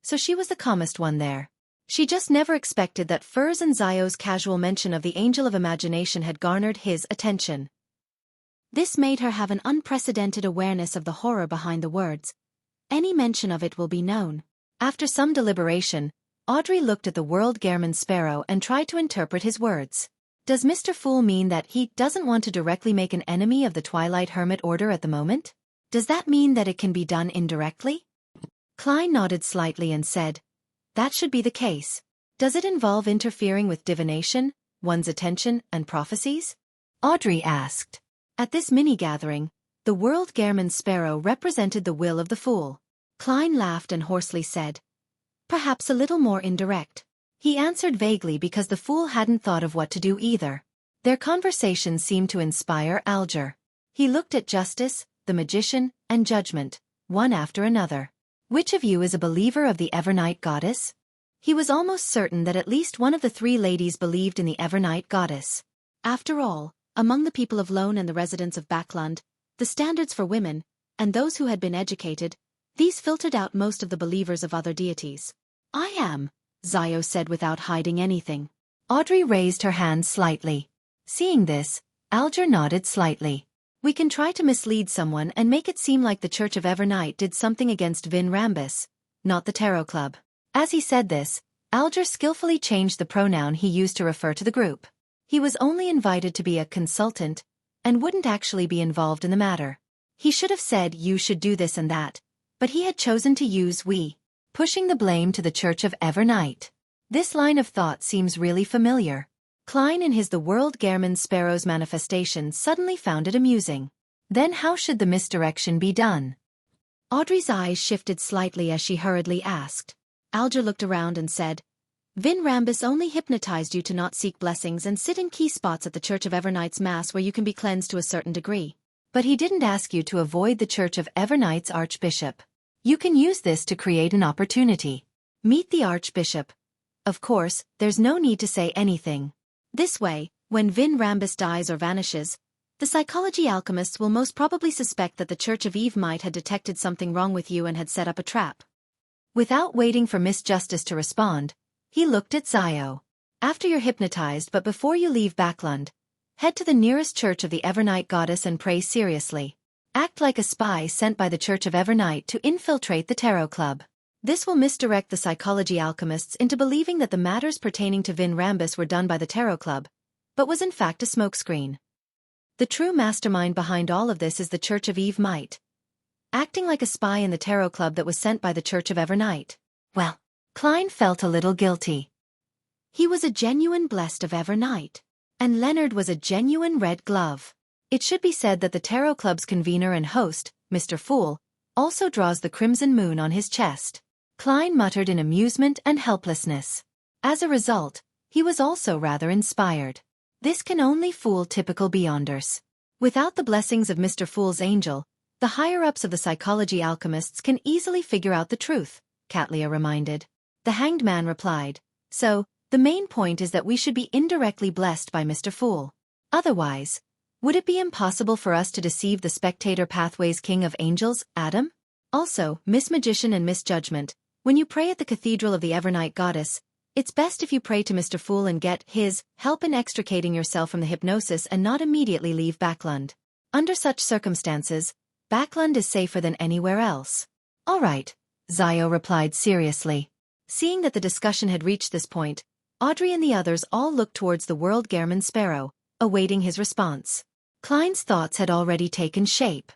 so she was the calmest one there. She just never expected that Furs and Zio's casual mention of the Angel of Imagination had garnered his attention. This made her have an unprecedented awareness of the horror behind the words. Any mention of it will be known. After some deliberation, Audrey looked at the world Gehrman Sparrow and tried to interpret his words. Does Mr. Fool mean that he doesn't want to directly make an enemy of the Twilight Hermit Order at the moment? Does that mean that it can be done indirectly? Klein nodded slightly and said, that should be the case. Does it involve interfering with divination, one's attention, and prophecies? Audrey asked. At this mini-gathering, the World Gairman Sparrow represented the will of the fool. Klein laughed and hoarsely said, "Perhaps a little more indirect." He answered vaguely because the fool hadn't thought of what to do either. Their conversation seemed to inspire Alger. He looked at Justice, the Magician, and Judgment, one after another. "Which of you is a believer of the Evernight Goddess?" He was almost certain that at least one of the three ladies believed in the Evernight Goddess. After all, among the people of Lone and the residents of Backland, the standards for women, and those who had been educated, these filtered out most of the believers of other deities. "I am," Zio said without hiding anything. Audrey raised her hand slightly. Seeing this, Alger nodded slightly. "We can try to mislead someone and make it seem like the Church of Evernight did something against Vin Rambus, not the Tarot Club." As he said this, Alger skillfully changed the pronoun he used to refer to the group. He was only invited to be a consultant, and wouldn't actually be involved in the matter. He should have said "you should do this and that," but he had chosen to use "we," pushing the blame to the Church of Evernight. This line of thought seems really familiar. Klein in his The World Gairman Sparrow's manifestation suddenly found it amusing. Then how should the misdirection be done? Audrey's eyes shifted slightly as she hurriedly asked. Alger looked around and said, "Vin Rambus only hypnotized you to not seek blessings and sit in key spots at the Church of Evernight's Mass where you can be cleansed to a certain degree. But he didn't ask you to avoid the Church of Evernight's Archbishop. You can use this to create an opportunity. Meet the Archbishop. Of course, there's no need to say anything. This way, when Vin Rambus dies or vanishes, the psychology alchemists will most probably suspect that the Church of Evemight had detected something wrong with you and had set up a trap." Without waiting for Miss Justice to respond, he looked at Zio. "After you're hypnotized but before you leave Backland, head to the nearest Church of the Evernight Goddess and pray seriously. Act like a spy sent by the Church of Evernight to infiltrate the Tarot Club. This will misdirect the psychology alchemists into believing that the matters pertaining to Vin Rambus were done by the Tarot Club, but was in fact a smokescreen. The true mastermind behind all of this is the Church of Evemight, acting like a spy in the Tarot Club that was sent by the Church of Evernight." Well, Klein felt a little guilty. He was a genuine blessed of Evernight, and Leonard was a genuine red glove. It should be said that the Tarot Club's convener and host, Mr. Fool, also draws the crimson moon on his chest. Klein muttered in amusement and helplessness. As a result, he was also rather inspired. This can only fool typical Beyonders. Without the blessings of Mr. Fool's angel, the higher-ups of the psychology alchemists can easily figure out the truth, Katlia reminded. The Hanged Man replied, "So, the main point is that we should be indirectly blessed by Mr. Fool. Otherwise, would it be impossible for us to deceive the Spectator Pathways King of Angels, Adam? Also, Miss Magician and Miss Judgment, when you pray at the Cathedral of the Evernight Goddess, it's best if you pray to Mr. Fool and get his help in extricating yourself from the hypnosis and not immediately leave Backland. Under such circumstances, Backland is safer than anywhere else." "All right," Zio replied seriously. Seeing that the discussion had reached this point, Audrey and the others all looked towards the World Gairman Sparrow, awaiting his response. Klein's thoughts had already taken shape.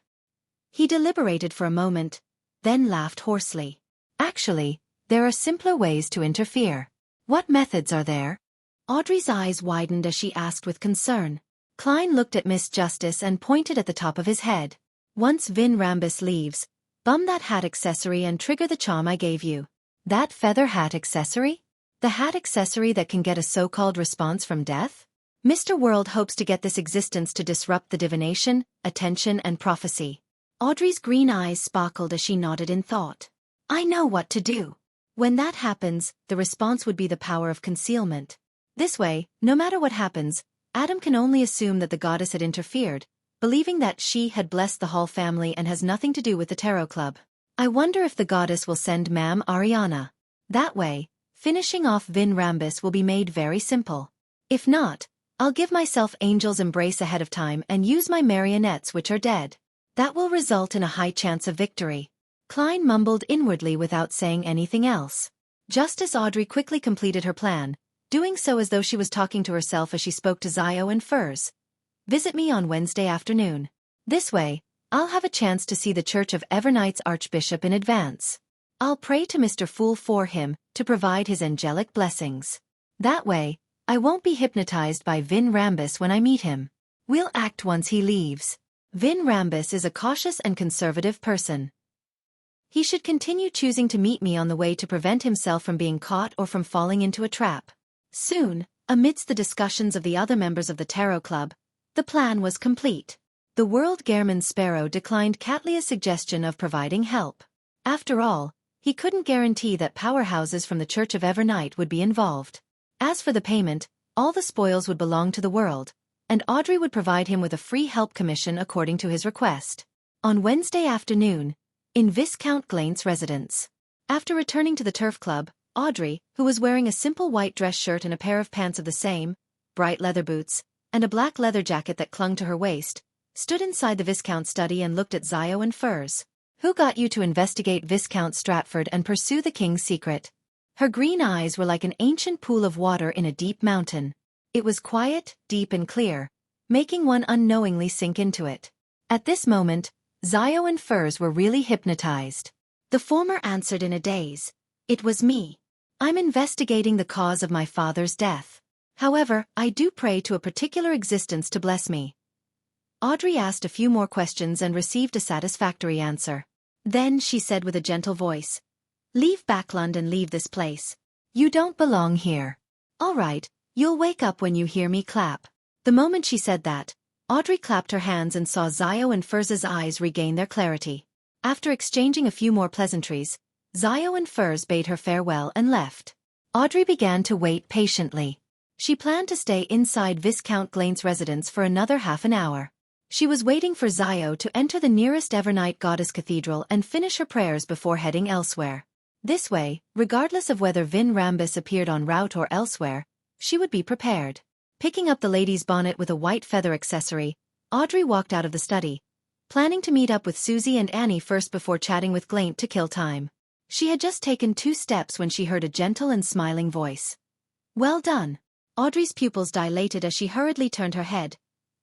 He deliberated for a moment, then laughed hoarsely. "Actually, there are simpler ways to interfere." "What methods are there?" Audrey's eyes widened as she asked with concern. Klein looked at Miss Justice and pointed at the top of his head. "Once Vin Rambus leaves, bum that hat accessory and trigger the charm I gave you." "That feather hat accessory? The hat accessory that can get a so-called response from death?" Mr. World hopes to get this existence to disrupt the divination, attention, and prophecy. Audrey's green eyes sparkled as she nodded in thought. "I know what to do. When that happens, the response would be the power of concealment. This way, no matter what happens, Adam can only assume that the goddess had interfered, believing that she had blessed the Hall family and has nothing to do with the Tarot Club. I wonder if the goddess will send Ma'am Ariana. That way, finishing off Vin Rambus will be made very simple. If not, I'll give myself Angel's Embrace ahead of time and use my marionettes which are dead. That will result in a high chance of victory." Klein mumbled inwardly without saying anything else. Just as Audrey quickly completed her plan, doing so as though she was talking to herself as she spoke to Zio and Furs. "Visit me on Wednesday afternoon. This way, I'll have a chance to see the Church of Evernight's Archbishop in advance." I'll pray to Mr. Fool for him, to provide his angelic blessings. That way, I won't be hypnotized by Vin Rambus when I meet him. We'll act once he leaves. Vin Rambus is a cautious and conservative person. He should continue choosing to meet me on the way to prevent himself from being caught or from falling into a trap. Soon, amidst the discussions of the other members of the Tarot Club, the plan was complete. The World Gehrman Sparrow declined Catlia's suggestion of providing help. After all, he couldn't guarantee that powerhouses from the Church of Evernight would be involved. As for the payment, all the spoils would belong to the world, and Audrey would provide him with a free help commission according to his request. On Wednesday afternoon, in Viscount Glaint's residence. After returning to the Turf Club, Audrey, who was wearing a simple white dress shirt and a pair of pants of the same, bright leather boots, and a black leather jacket that clung to her waist, stood inside the Viscount's study and looked at Zio and Furs. Who got you to investigate Viscount Stratford and pursue the king's secret? Her green eyes were like an ancient pool of water in a deep mountain. It was quiet, deep and clear, making one unknowingly sink into it. At this moment, Zio and Furs were really hypnotized. The former answered in a daze. It was me. I'm investigating the cause of my father's death. However, I do pray to a particular existence to bless me. Audrey asked a few more questions and received a satisfactory answer. Then she said with a gentle voice, "Leave Backlund and leave this place. You don't belong here. All right, you'll wake up when you hear me clap." The moment she said that, Audrey clapped her hands and saw Zio and Furs's eyes regain their clarity. After exchanging a few more pleasantries, Zio and Furs bade her farewell and left. Audrey began to wait patiently. She planned to stay inside Viscount Glaint's residence for another half an hour. She was waiting for Zio to enter the nearest Evernight Goddess Cathedral and finish her prayers before heading elsewhere. This way, regardless of whether Vin Rambus appeared en route or elsewhere, she would be prepared. Picking up the lady's bonnet with a white feather accessory, Audrey walked out of the study, planning to meet up with Susie and Annie first before chatting with Glaint to kill time. She had just taken 2 steps when she heard a gentle and smiling voice. "Well done." Audrey's pupils dilated as she hurriedly turned her head,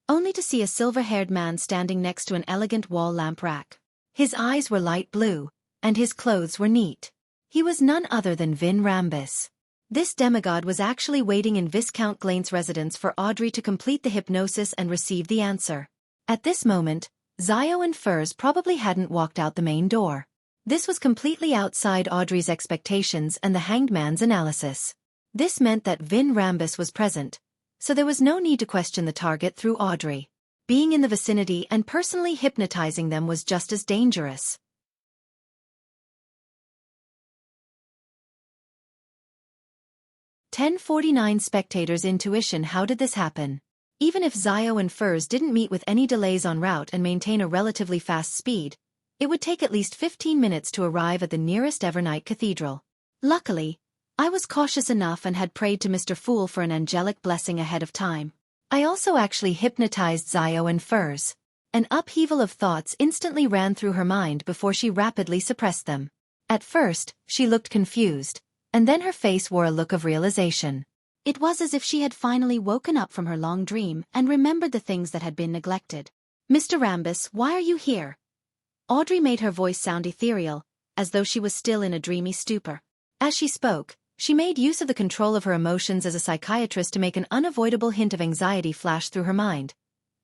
only to see a silver-haired man standing next to an elegant wall lamp rack. His eyes were light blue, and his clothes were neat. He was none other than Vin Rambus. This demigod was actually waiting in Viscount Glaint's residence for Audrey to complete the hypnosis and receive the answer. At this moment, Zio and Furs probably hadn't walked out the main door. This was completely outside Audrey's expectations and the Hanged Man's analysis. This meant that Vin Rambus was present, so there was no need to question the target through Audrey. Being in the vicinity and personally hypnotizing them was just as dangerous. 1049 Spectators' intuition. How did this happen? Even if Zio and Furs didn't meet with any delays en route and maintain a relatively fast speed, it would take at least 15 minutes to arrive at the nearest Evernight Cathedral. Luckily, I was cautious enough and had prayed to Mr. Fool for an angelic blessing ahead of time. I also actually hypnotized Zio and Furs. An upheaval of thoughts instantly ran through her mind before she rapidly suppressed them. At first, she looked confused, and then her face wore a look of realization. It was as if she had finally woken up from her long dream and remembered the things that had been neglected. "Mr. Rambus, why are you here?" Audrey made her voice sound ethereal, as though she was still in a dreamy stupor. As she spoke, she made use of the control of her emotions as a psychiatrist to make an unavoidable hint of anxiety flash through her mind,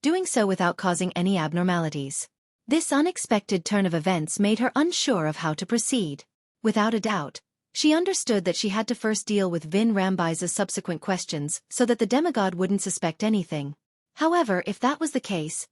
doing so without causing any abnormalities. This unexpected turn of events made her unsure of how to proceed. Without a doubt, she understood that she had to first deal with Vin Rambus's subsequent questions so that the demigod wouldn't suspect anything. However, if that was the case,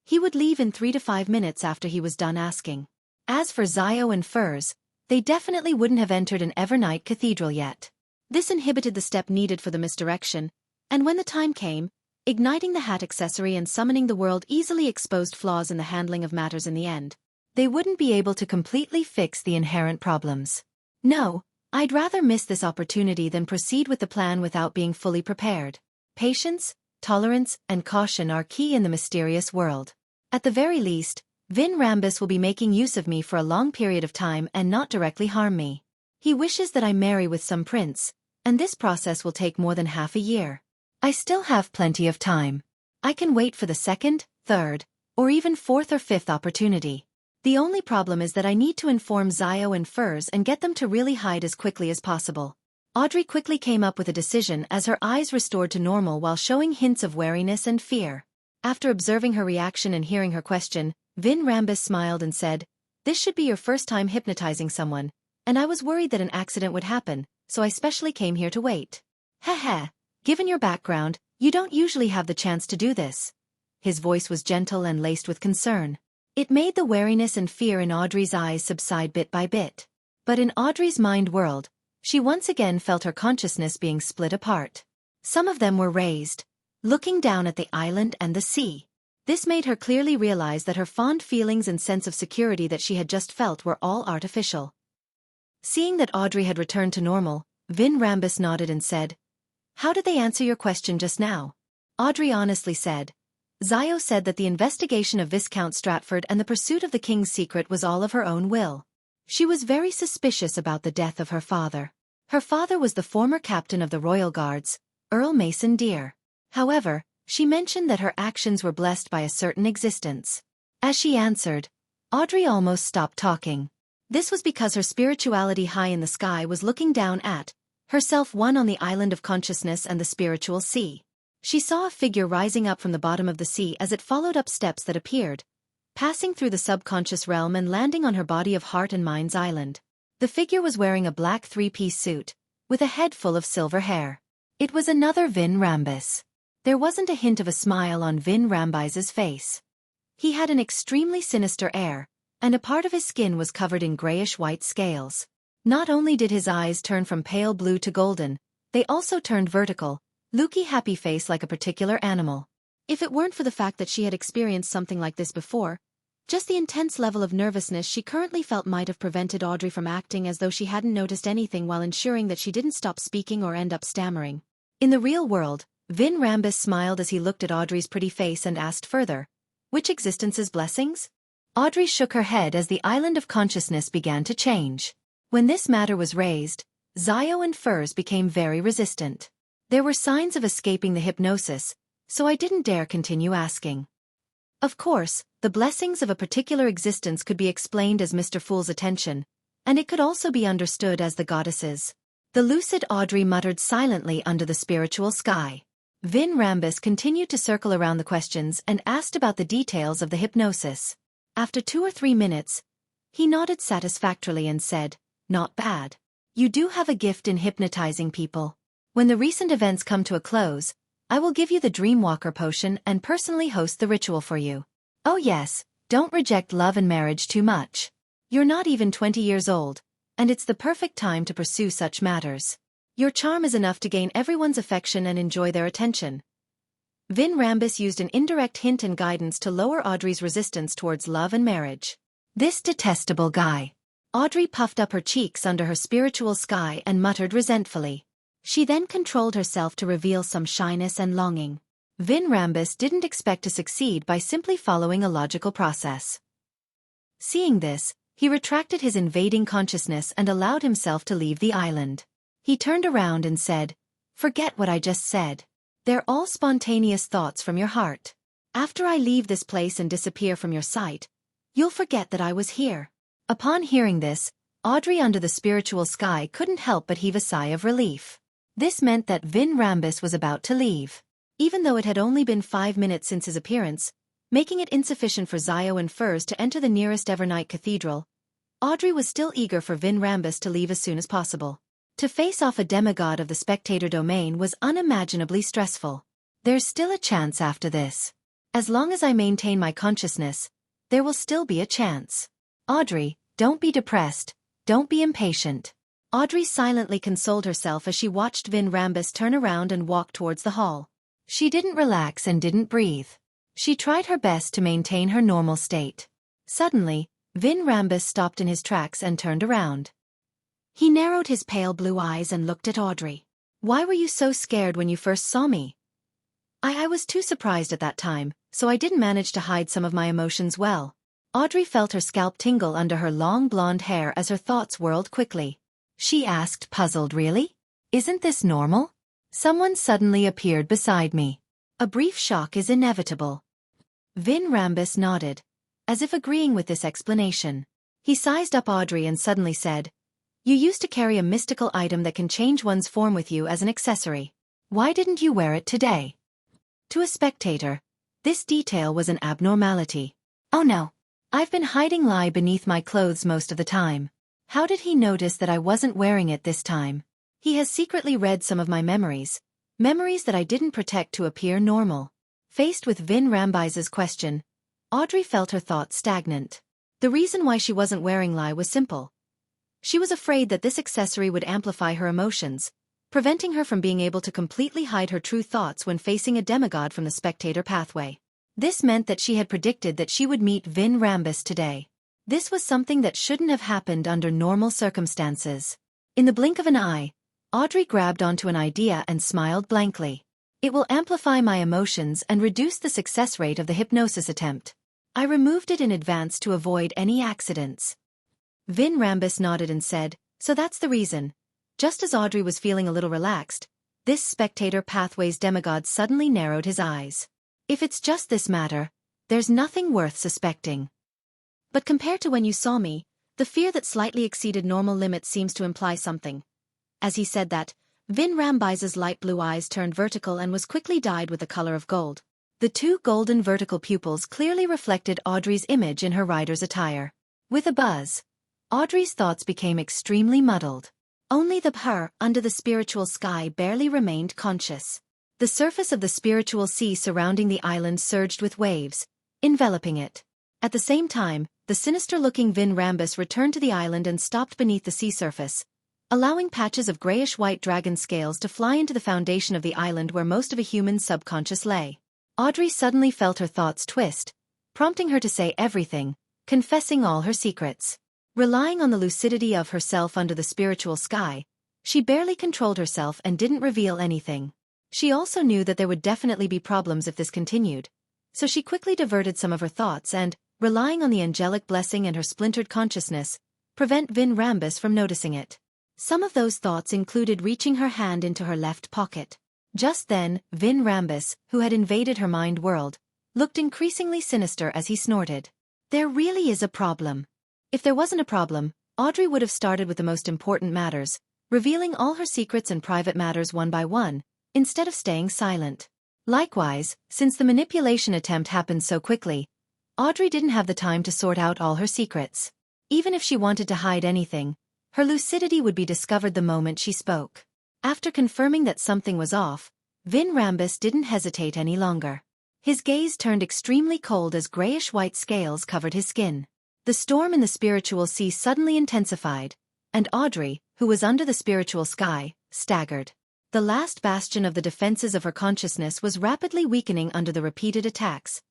he would leave in 3 to 5 minutes after he was done asking. As for Zio and Furs, they definitely wouldn't have entered an Evernight Cathedral yet. This inhibited the step needed for the misdirection, and when the time came, igniting the hat accessory and summoning the world easily exposed flaws in the handling of matters in the end. They wouldn't be able to completely fix the inherent problems. No, I'd rather miss this opportunity than proceed with the plan without being fully prepared. Patience, tolerance, and caution are key in the mysterious world. At the very least, Vin Rambus will be making use of me for a long period of time and not directly harm me. He wishes that I marry with some prince, and this process will take more than half a year. I still have plenty of time. I can wait for the 2nd, 3rd, or even 4th or 5th opportunity. The only problem is that I need to inform Zio and Furs and get them to really hide as quickly as possible. Audrey quickly came up with a decision as her eyes restored to normal while showing hints of wariness and fear. After observing her reaction and hearing her question, Vin Rambus smiled and said, "This should be your first time hypnotizing someone, and I was worried that an accident would happen, so I specially came here to wait." "Heh. Given your background, you don't usually have the chance to do this." His voice was gentle and laced with concern. It made the wariness and fear in Audrey's eyes subside bit by bit. But in Audrey's mind world, she once again felt her consciousness being split apart. Some of them were raised, looking down at the island and the sea. This made her clearly realize that her fond feelings and sense of security that she had just felt were all artificial. Seeing that Audrey had returned to normal, Vin Rambus nodded and said, "How did they answer your question just now?" Audrey honestly said, "Zio said that the investigation of Viscount Stratford and the pursuit of the king's secret was all of her own will. She was very suspicious about the death of her father. Her father was the former captain of the Royal Guards, Earl Mason Deer. However, she mentioned that her actions were blessed by a certain existence." As she answered, Audrey almost stopped talking. This was because her spirituality high in the sky was looking down at herself, one on the island of consciousness and the spiritual sea. She saw a figure rising up from the bottom of the sea as it followed up steps that appeared, passing through the subconscious realm and landing on her body of heart and mind's island. The figure was wearing a black three-piece suit, with a head full of silver hair. It was another Vin Rambus. There wasn't a hint of a smile on Vin Rambus's face. He had an extremely sinister air, and a part of his skin was covered in grayish-white scales. Not only did his eyes turn from pale blue to golden, they also turned vertical, looky happy face like a particular animal. If it weren't for the fact that she had experienced something like this before, just the intense level of nervousness she currently felt might have prevented Audrey from acting as though she hadn't noticed anything while ensuring that she didn't stop speaking or end up stammering. In the real world, Vin Rambus smiled as he looked at Audrey's pretty face and asked further, "Which existence's blessings?" Audrey shook her head as the island of consciousness began to change. When this matter was raised, Zio and Furs became very resistant. There were signs of escaping the hypnosis, so I didn't dare continue asking. Of course, the blessings of a particular existence could be explained as Mr. Fool's attention, and it could also be understood as the goddesses. The lucid Audrey muttered silently under the spiritual sky. Vin Rambus continued to circle around the questions and asked about the details of the hypnosis. After 2 or 3 minutes, he nodded satisfactorily and said, "Not bad. You do have a gift in hypnotizing people. When the recent events come to a close, I will give you the Dreamwalker potion and personally host the ritual for you. Oh yes, don't reject love and marriage too much. You're not even 20 years old, and it's the perfect time to pursue such matters. Your charm is enough to gain everyone's affection and enjoy their attention." Vin Rambus used an indirect hint and guidance to lower Audrey's resistance towards love and marriage. This detestable guy. Audrey puffed up her cheeks under her spiritual sky and muttered resentfully. She then controlled herself to reveal some shyness and longing. Vin Rambus didn't expect to succeed by simply following a logical process. Seeing this, he retracted his invading consciousness and allowed himself to leave the island. He turned around and said, "Forget what I just said. They're all spontaneous thoughts from your heart. After I leave this place and disappear from your sight, you'll forget that I was here." Upon hearing this, Audrey under the spiritual sky couldn't help but heave a sigh of relief. This meant that Vin Rambus was about to leave. Even though it had only been 5 minutes since his appearance, making it insufficient for Zio and Furs to enter the nearest Evernight Cathedral, Audrey was still eager for Vin Rambus to leave as soon as possible. To face off a demigod of the spectator domain was unimaginably stressful. There's still a chance after this. As long as I maintain my consciousness, there will still be a chance. Audrey, don't be depressed, don't be impatient. Audrey silently consoled herself as she watched Vin Rambus turn around and walk towards the hall. She didn't relax and didn't breathe. She tried her best to maintain her normal state. Suddenly, Vin Rambus stopped in his tracks and turned around. He narrowed his pale blue eyes and looked at Audrey. "Why were you so scared when you first saw me?" I was too surprised at that time, so I didn't manage to hide some of my emotions well." Audrey felt her scalp tingle under her long blonde hair as her thoughts whirled quickly. She asked, puzzled, "Really? Isn't this normal?" Someone suddenly appeared beside me. "A brief shock is inevitable." Vin Rambus nodded,
as if agreeing with this explanation. He sized up Audrey and suddenly said, "You used to carry a mystical item that can change one's form with you as an accessory. Why didn't you wear it today?" To a spectator, this detail was an abnormality. "Oh no. I've been hiding Lai beneath my clothes most of the time. How did he notice that I wasn't wearing it this time? He has secretly read some of my memories that I didn't protect to appear normal." Faced with Vin Rambise's question, Audrey felt her thoughts stagnant. The reason why she wasn't wearing Lai was simple. She was afraid that this accessory would amplify her emotions, preventing her from being able to completely hide her true thoughts when facing a demigod from the spectator pathway. This meant that she had predicted that she would meet Vin Rambis today. This was something that shouldn't have happened under normal circumstances. In the blink of an eye, Audrey grabbed onto an idea and smiled blankly. "It will amplify my emotions and reduce the success rate of the hypnosis attempt. I removed it in advance to avoid any accidents." Vin Rambis nodded and said, "So that's the reason." Just as Audrey was feeling a little relaxed, this spectator pathway's demigod suddenly narrowed his eyes. "If it's just this matter, there's nothing worth suspecting. But compared to when you saw me, the fear that slightly exceeded normal limits seems to imply something." As he said that, Vin Rambise's light blue eyes turned vertical and was quickly dyed with the color of gold. The two golden vertical pupils clearly reflected Audrey's image in her rider's attire. With a buzz, Audrey's thoughts became extremely muddled. Only the her under the spiritual sky barely remained conscious. The surface of the spiritual sea surrounding the island surged with waves, enveloping it. At the same time, the sinister-looking Vin Rambis returned to the island and stopped beneath the sea surface, allowing patches of grayish-white dragon scales to fly into the foundation of the island where most of a human's subconscious lay. Audrey suddenly felt her thoughts twist, prompting her to say everything, confessing all her secrets. Relying on the lucidity of herself under the spiritual sky, she barely controlled herself and didn't reveal anything. She also knew that there would definitely be problems if this continued, so she quickly diverted some of her thoughts and, relying on the angelic blessing and her splintered consciousness, prevent Vin Rambis from noticing it. Some of those thoughts included reaching her hand into her left pocket. Just then, Vin Rambis, who had invaded her mind world, looked increasingly sinister as he snorted. "There really is a problem." If there wasn't a problem, Audrey would have started with the most important matters, revealing all her secrets and private matters one by one, instead of staying silent. Likewise, since the manipulation attempt happened so quickly, Audrey didn't have the time to sort out all her secrets. Even if she wanted to hide anything, her lucidity would be discovered the moment she spoke. After confirming that something was off, Vin Rambis didn't hesitate any longer. His gaze turned extremely cold as grayish-white scales covered his skin. The storm in the spiritual sea suddenly intensified, and Audrey, who was under the spiritual sky, staggered. The last bastion of the defenses of her consciousness was rapidly weakening under the repeated attacks,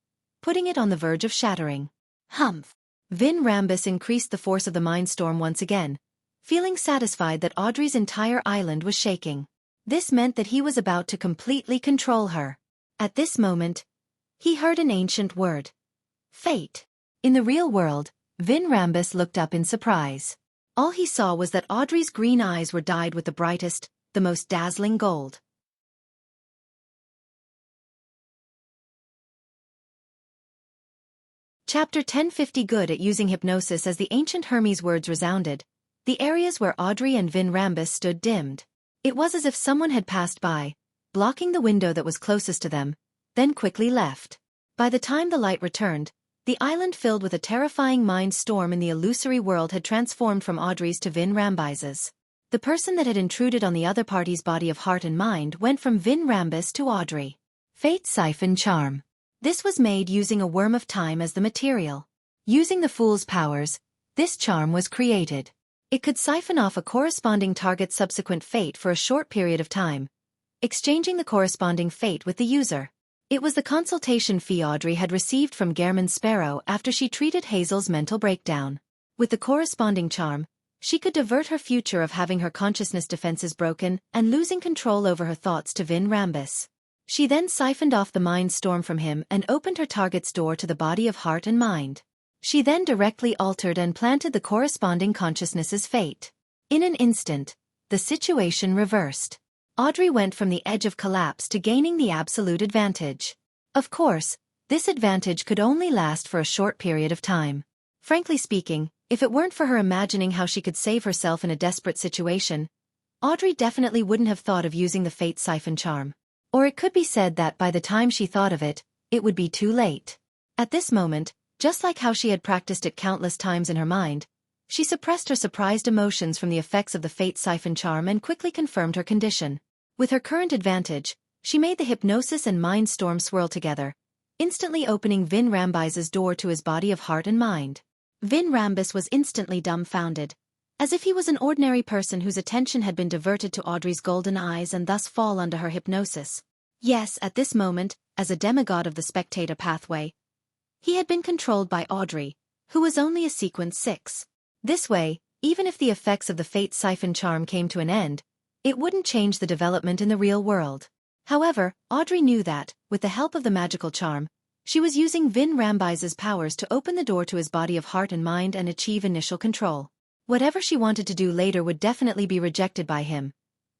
putting it on the verge of shattering. Humph! Vin Rambis increased the force of the mind storm once again, feeling satisfied that Audrey's entire island was shaking. This meant that he was about to completely control her. At this moment, he heard an ancient word. Fate. In the real world, Vin Rambis looked up in surprise. All he saw was that Audrey's green eyes were dyed with the brightest, the most dazzling gold. Chapter 1050. Good at using hypnosis. As the ancient Hermes' words resounded, the areas where Audrey and Vin Rambis stood dimmed. It was as if someone had passed by, blocking the window that was closest to them, then quickly left. By the time the light returned, the island filled with a terrifying mind storm in the illusory world had transformed from Audrey's to Vin Rambis's. The person that had intruded on the other party's body of heart and mind went from Vin Rambis to Audrey. Fate Siphon Charm. This was made using a worm of time as the material. Using the Fool's powers, this charm was created. It could siphon off a corresponding target's subsequent fate for a short period of time, exchanging the corresponding fate with the user. It was the consultation fee Audrey had received from Gehrman Sparrow after she treated Hazel's mental breakdown. With the corresponding charm, she could divert her future of having her consciousness defenses broken and losing control over her thoughts to Vin Rambis. She then siphoned off the mind storm from him and opened her target's door to the body of heart and mind. She then directly altered and planted the corresponding consciousness's fate. In an instant, the situation reversed. Audrey went from the edge of collapse to gaining the absolute advantage. Of course, This advantage could only last for a short period of time. Frankly speaking, if it weren't for her imagining how she could save herself in a desperate situation, Audrey definitely wouldn't have thought of using the Fate Siphon charm. Or it could be said that by the time she thought of it, it would be too late. At this moment, just like how she had practiced it countless times in her mind, she suppressed her surprised emotions from the effects of the Fate Siphon charm and quickly confirmed her condition. With her current advantage, she made the hypnosis and mind storm swirl together, instantly opening Vin Rambise's door to his body of heart and mind. Vin Rambis was instantly dumbfounded, as if he was an ordinary person whose attention had been diverted to Audrey's golden eyes and thus fall under her hypnosis. Yes, at this moment, as a demigod of the spectator pathway, he had been controlled by Audrey, who was only a sequence 6. This way, even if the effects of the Fate Siphon charm came to an end, it wouldn't change the development in the real world. However, Audrey knew that, with the help of the magical charm, she was using Vin Rambise's powers to open the door to his body of heart and mind and achieve initial control. Whatever she wanted to do later would definitely be rejected by him.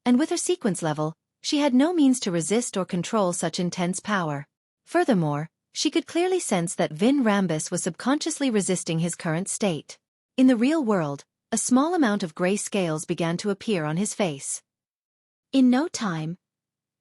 And with her sequence level, she had no means to resist or control such intense power. Furthermore, she could clearly sense that Vin Rambis was subconsciously resisting his current state. In the real world, a small amount of gray scales began to appear on his face. In no time,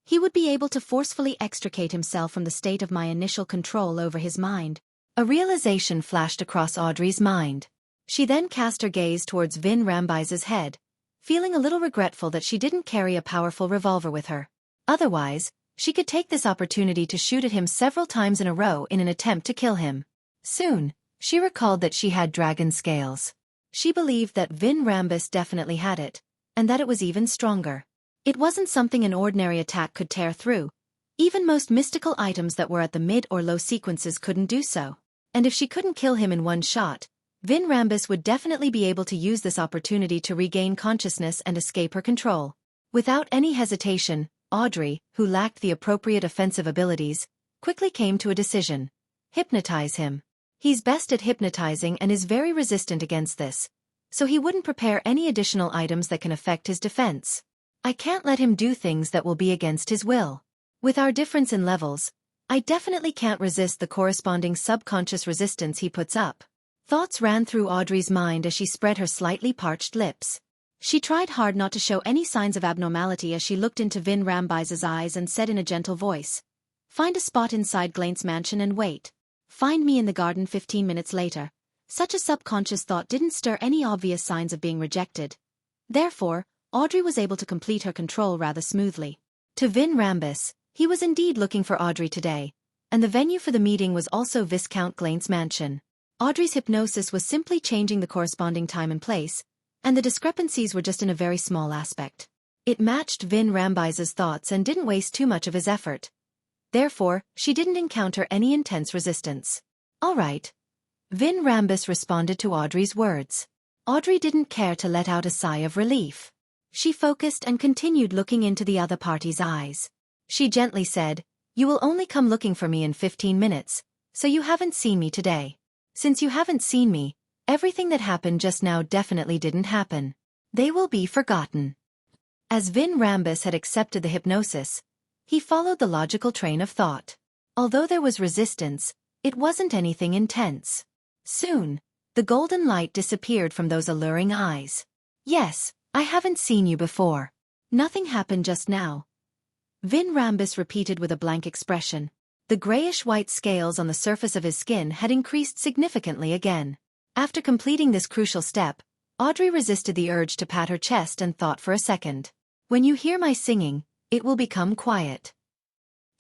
he would be able to forcefully extricate himself from the state of my initial control over his mind. A realization flashed across Audrey's mind. She then cast her gaze towards Vin Rambise's head, feeling a little regretful that she didn't carry a powerful revolver with her. Otherwise, she could take this opportunity to shoot at him several times in a row in an attempt to kill him. Soon, she recalled that she had dragon scales. She believed that Vin Rambis definitely had it, and that it was even stronger. It wasn't something an ordinary attack could tear through. Even most mystical items that were at the mid or low sequences couldn't do so. And if she couldn't kill him in one shot, Vin Rambis would definitely be able to use this opportunity to regain consciousness and escape her control. Without any hesitation, Audrey, who lacked the appropriate offensive abilities, quickly came to a decision. Hypnotize him. He's best at hypnotizing and is very resistant against this, so he wouldn't prepare any additional items that can affect his defense. I can't let him do things that will be against his will. With our difference in levels, I definitely can't resist the corresponding subconscious resistance he puts up. Thoughts ran through Audrey's mind as she spread her slightly parched lips. She tried hard not to show any signs of abnormality as she looked into Vin Rambise's eyes and said in a gentle voice, "Find a spot inside Glaine's mansion and wait. Find me in the garden 15 minutes later." Such a subconscious thought didn't stir any obvious signs of being rejected. Therefore, Audrey was able to complete her control rather smoothly. To Vin Rambis, he was indeed looking for Audrey today, and the venue for the meeting was also Viscount Glaine's mansion. Audrey's hypnosis was simply changing the corresponding time and place, and the discrepancies were just in a very small aspect. It matched Vin Rambise's thoughts and didn't waste too much of his effort. Therefore, she didn't encounter any intense resistance. "All right." Vin Rambis responded to Audrey's words. Audrey didn't care to let out a sigh of relief. She focused and continued looking into the other party's eyes. She gently said, "You will only come looking for me in 15 minutes, so you haven't seen me today. Since you haven't seen me, everything that happened just now definitely didn't happen. They will be forgotten." As Vin Rambis had accepted the hypnosis, he followed the logical train of thought. Although there was resistance, it wasn't anything intense. Soon, the golden light disappeared from those alluring eyes. "Yes, I haven't seen you before. Nothing happened just now." Vin Rambis repeated with a blank expression. The grayish-white scales on the surface of his skin had increased significantly again. After completing this crucial step, Audrey resisted the urge to pat her chest and thought for a second. "When you hear my singing, it will become quiet."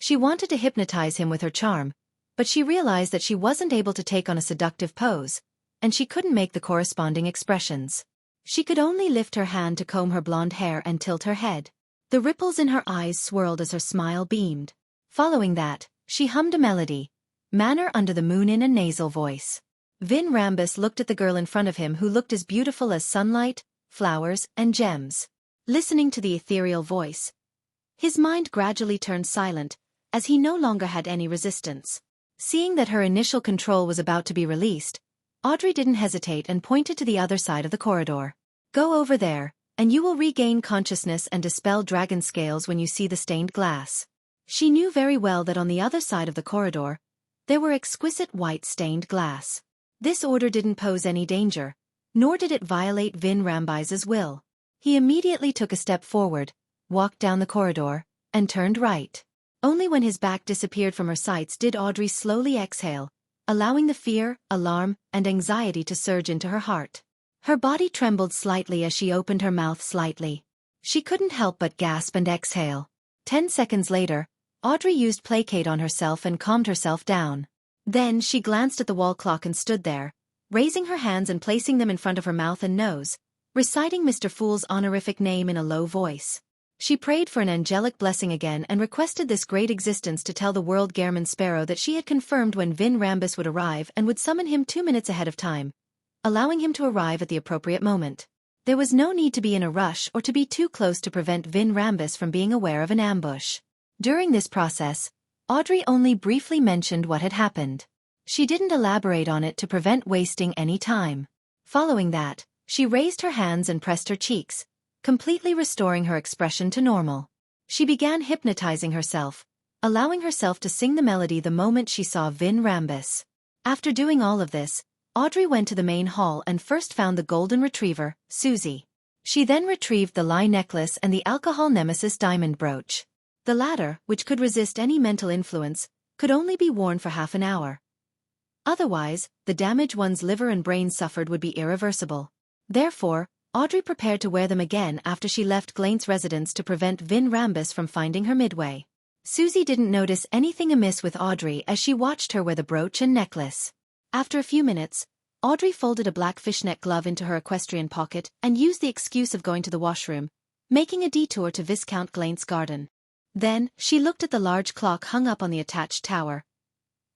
She wanted to hypnotize him with her charm, but she realized that she wasn't able to take on a seductive pose, and she couldn't make the corresponding expressions. She could only lift her hand to comb her blonde hair and tilt her head. The ripples in her eyes swirled as her smile beamed. Following that, she hummed a melody, "Manor Under the Moon" in a nasal voice. Vin Rambis looked at the girl in front of him who looked as beautiful as sunlight, flowers, and gems. Listening to the ethereal voice, his mind gradually turned silent, as he no longer had any resistance. Seeing that her initial control was about to be released, Audrey didn't hesitate and pointed to the other side of the corridor. "Go over there, and you will regain consciousness and dispel dragon scales when you see the stained glass." She knew very well that on the other side of the corridor,
There were exquisite white stained glass. This order didn't pose any danger, nor did it violate Vin Rambise's will. He immediately took a step forward, walked down the corridor, and turned right. Only when his back disappeared from her sights did Audrey slowly exhale, allowing the fear, alarm, and anxiety to surge into her heart. Her body trembled slightly as she opened her mouth slightly. She couldn't help but gasp and exhale. 10 seconds later, Audrey used placate on herself and calmed herself down. Then she glanced at the wall clock and stood there, raising her hands and placing them in front of her mouth and nose, reciting Mr. Fool's honorific name in a low voice. She prayed for an angelic blessing again and requested this great existence to tell the world Gairman Sparrow that she had confirmed when Vin Rambus would arrive and would summon him 2 minutes ahead of time, allowing him to arrive at the appropriate moment. There was no need to be in a rush or to be too close to prevent Vin Rambus from being aware of an ambush. During this process, Audrey only briefly mentioned what had happened. She didn't elaborate on it to prevent wasting any time. Following that, she raised her hands and pressed her cheeks, completely restoring her expression to normal. She began hypnotizing herself, allowing herself to sing the melody the moment she saw Vin Rambus. After doing all of this, Audrey went to the main hall and first found the golden retriever, Xueqi. She then retrieved the lie necklace and the alcohol nemesis diamond brooch. The latter, which could resist any mental influence, could only be worn for half an hour. Otherwise, the damage one's liver and brain suffered would be irreversible. Therefore, Audrey prepared to wear them again after she left Glaint's residence to prevent Vin Rambus from finding her midway. Xueqi didn't notice anything amiss with Audrey as she watched her wear the brooch and necklace. After a few minutes, Audrey folded a black fishnet glove into her equestrian pocket and used the excuse of going to the washroom, making a detour to Viscount Glaint's garden. Then, she looked at the large clock hung up on the attached tower,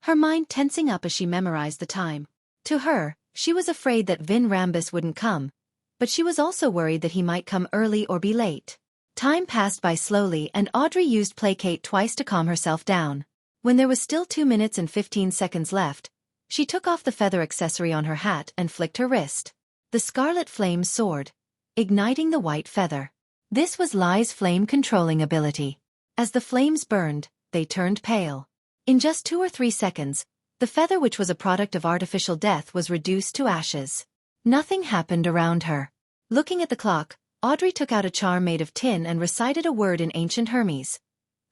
her mind tensing up as she memorized the time. To her, she was afraid that Vin Rambus wouldn't come, but she was also worried that he might come early or be late. Time passed by slowly and Audrey used placate twice to calm herself down. When there was still 2 minutes and 15 seconds left, she took off the feather accessory on her hat and flicked her wrist. The scarlet flame soared, igniting the white feather. This was Lie's flame-controlling ability. As the flames burned, they turned pale. In just 2 or 3 seconds, the feather, which was a product of artificial death, was reduced to ashes. Nothing happened around her. Looking at the clock, Audrey took out a charm made of tin and recited a word in ancient Hermes.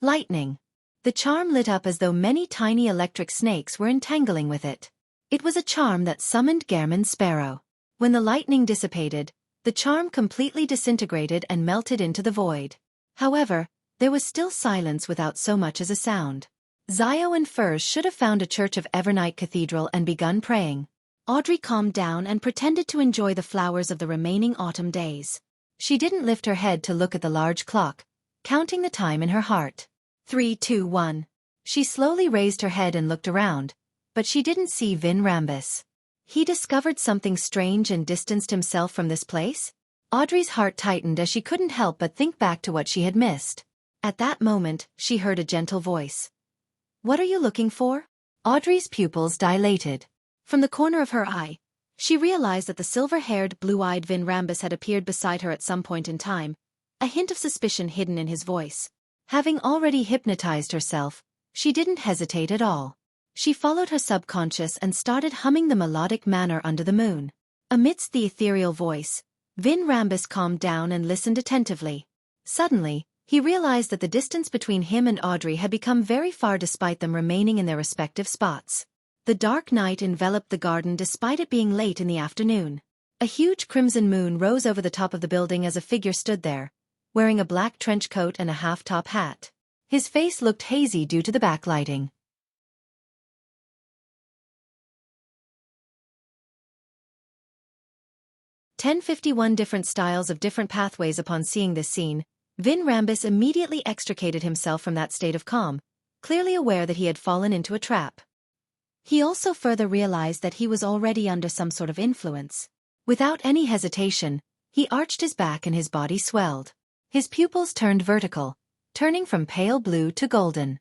Lightning. The charm lit up as though many tiny electric snakes were entangling with it. It was a charm that summoned Gairman Sparrow. When the lightning dissipated, the charm completely disintegrated and melted into the void. However, there was still silence without so much as a sound. Zio and Furs should have found a church of Evernight Cathedral and begun praying. Audrey calmed down and pretended to enjoy the flowers of the remaining autumn days. She didn't lift her head to look at the large clock, counting the time in her heart. 3, 2, 1. She slowly raised her head and looked around, but she didn't see Vin Rambus. He discovered something strange and distanced himself from this place? Audrey's heart tightened as she couldn't help but think back to what she had missed. At that moment, she heard a gentle voice. What are you looking for? Audrey's pupils dilated. From the corner of her eye, she realized that the silver-haired, blue-eyed Vin Rambus had appeared beside her at some point in time, a hint of suspicion hidden in his voice. Having already hypnotized herself, she didn't hesitate at all. She followed her subconscious and started humming the melodic manner under the moon. Amidst the ethereal voice, Vin Rambus calmed down and listened attentively. Suddenly, he realized that the distance between him and Audrey had become very far despite them remaining in their respective spots. The dark night enveloped the garden despite it being late in the afternoon. A huge crimson moon rose over the top of the building as a figure stood there, wearing a black trench coat and a half-top hat. His face looked hazy due to the backlighting. "1051 different styles of different pathways." Upon seeing this scene, Vin Rambus immediately extricated himself from that state of calm, clearly aware that he had fallen into a trap. He also further realized that he was already under some sort of influence. Without any hesitation, he arched his back and his body swelled. His pupils turned vertical, turning from pale blue to golden.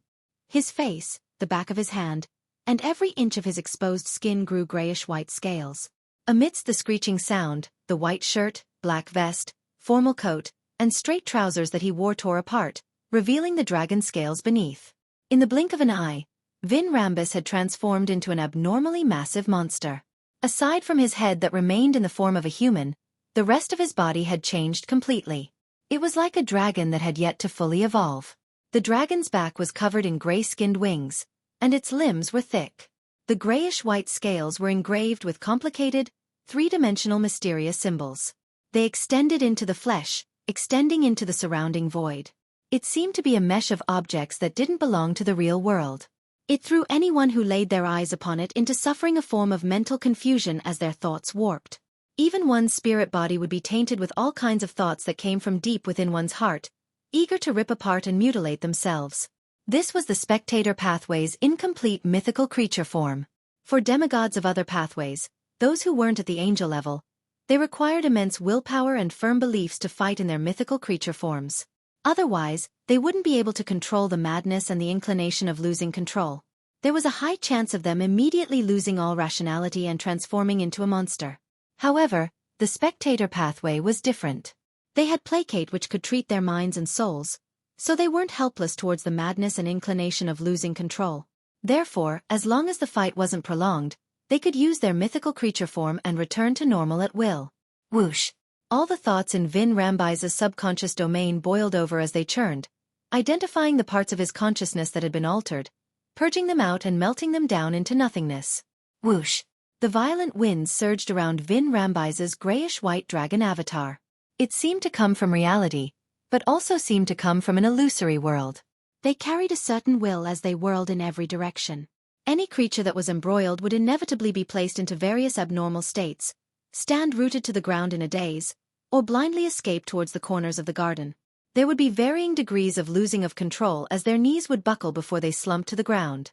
His face, the back of his hand, and every inch of his exposed skin grew grayish-white scales. Amidst the screeching sound, the white shirt, black vest, formal coat, and straight trousers that he wore tore apart, revealing the dragon scales beneath. In the blink of an eye,
Vin Rambus had transformed into an abnormally massive monster. Aside from his head that remained in the form of a human, the rest of his body had changed completely. It was like a dragon that had yet to fully evolve. The dragon's back was covered in gray-skinned wings, and its limbs were thick. The grayish-white scales were engraved with complicated, three-dimensional mysterious symbols. They extended into the flesh, extending into the surrounding void. It seemed to be a mesh of objects that didn't belong to the real world. It threw anyone who laid their eyes upon it into suffering a form of mental confusion as their thoughts warped. Even one's spirit body would be tainted with all kinds of thoughts that came from deep within one's heart, eager to rip apart and mutilate themselves. This was the spectator pathway's incomplete mythical creature form. For demigods of other pathways, those who weren't at the angel level, they required immense willpower and firm beliefs to fight in their mythical creature forms. Otherwise, they wouldn't be able to control the madness and the inclination of losing control. There was a high chance of them immediately losing all rationality and transforming into a monster. However, the spectator pathway was different. They had placate which could treat their minds and souls, so they weren't helpless towards the madness and inclination of losing control. Therefore, as long as the fight wasn't prolonged, they could use their mythical creature form and return to normal at will. Whoosh! All the thoughts in Vin Rambus's subconscious domain boiled over as they churned, identifying the parts of his consciousness that had been altered, purging them out and melting them down into nothingness. Whoosh! The violent winds surged around Vin Rambus's grayish-white dragon avatar. It seemed to come from reality, but also seemed to come from an illusory world. They carried a certain will as they whirled in every direction. Any creature that was embroiled would inevitably be placed into various abnormal states, stand rooted to the ground in a daze, or blindly escape towards the corners of the garden. There would be varying degrees of losing of control as their knees would buckle before they slumped to the ground.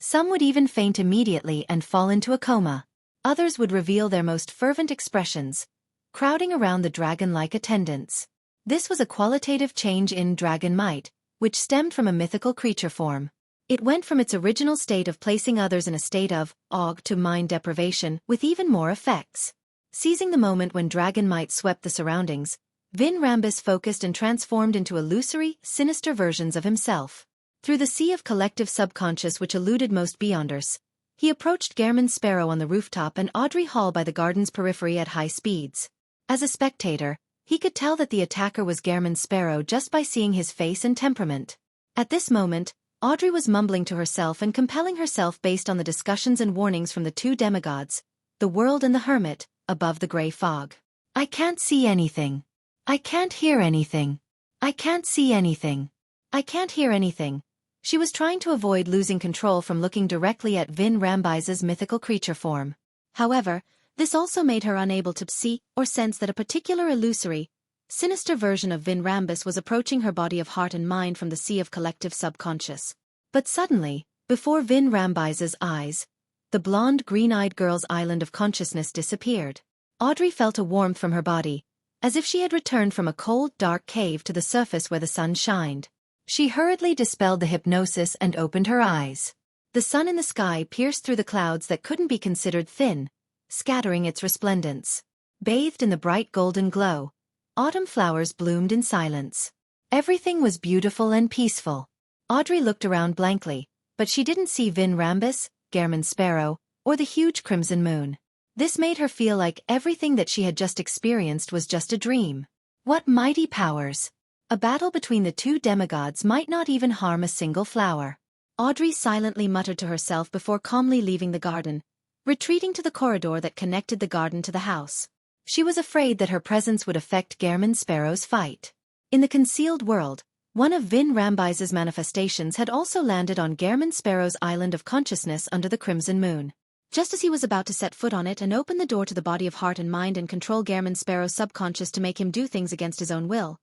Some would even faint immediately and fall into a coma. Others would reveal their most fervent expressions, crowding around the dragon-like attendants. This was a qualitative change in dragon might, which stemmed from a mythical creature form. It went from its original state of placing others in a state of awe to mind deprivation with even more effects. Seizing the moment when dragon might swept the surroundings, Vin Rambus focused and transformed into illusory, sinister versions of himself. Through the sea of collective subconscious which eluded most beyonders, he approached Gehrman Sparrow on the rooftop and Audrey Hall by the garden's periphery at high speeds. As a spectator, he could tell that the attacker was Gehrman Sparrow just by seeing his face and temperament. At this moment, Audrey was mumbling to herself and compelling herself based on the discussions and warnings from the two demigods, the world and the hermit, above the grey fog. I can't see anything. I can't hear anything. I can't see anything. I can't hear anything. She was trying to avoid losing control from looking directly at Vin Rambus's mythical creature form. However, this also made her unable to see or sense that a particular illusory, sinister version of Vin Rambus was approaching her body of heart and mind from the sea of collective subconscious. But suddenly, before Vin Rambus's eyes, the blonde, green-eyed girl's island of consciousness disappeared. Audrey felt a warmth from her body, as if she had returned from a cold, dark cave to the surface where the sun shined. She hurriedly dispelled the hypnosis and opened her eyes. The sun in the sky pierced through the clouds that couldn't be considered thin, scattering its resplendence. Bathed in the bright golden glow, autumn flowers bloomed in silence. Everything was beautiful and peaceful. Audrey looked around blankly, but she didn't see Vin Rambus, Gehrman Sparrow, or the huge crimson moon. This made her feel like everything that she had just experienced was just a dream. What mighty powers! A battle between the two demigods might not even harm a single flower. Audrey silently muttered to herself before calmly leaving the garden, retreating to the corridor that connected the garden to the house. She was afraid that her presence would affect Gehrman Sparrow's fight. In the concealed world, one of Vin Rambus's manifestations had also landed on Gehrman Sparrow's island of consciousness under the crimson moon. Just as he was about to set foot on it and open the door to the body of heart and mind and control Gehrman Sparrow's subconscious to make him do things against his own will,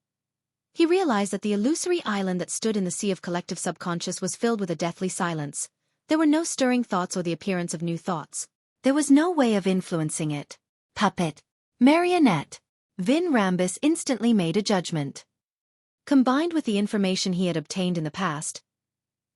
he realized that the illusory island that stood in the sea of collective subconscious was filled with a deathly silence. There were no stirring thoughts or the appearance of new thoughts. There was no way of influencing it. Puppet. Marionette. Vin Rambus instantly made a judgment. Combined with the information he had obtained in the past,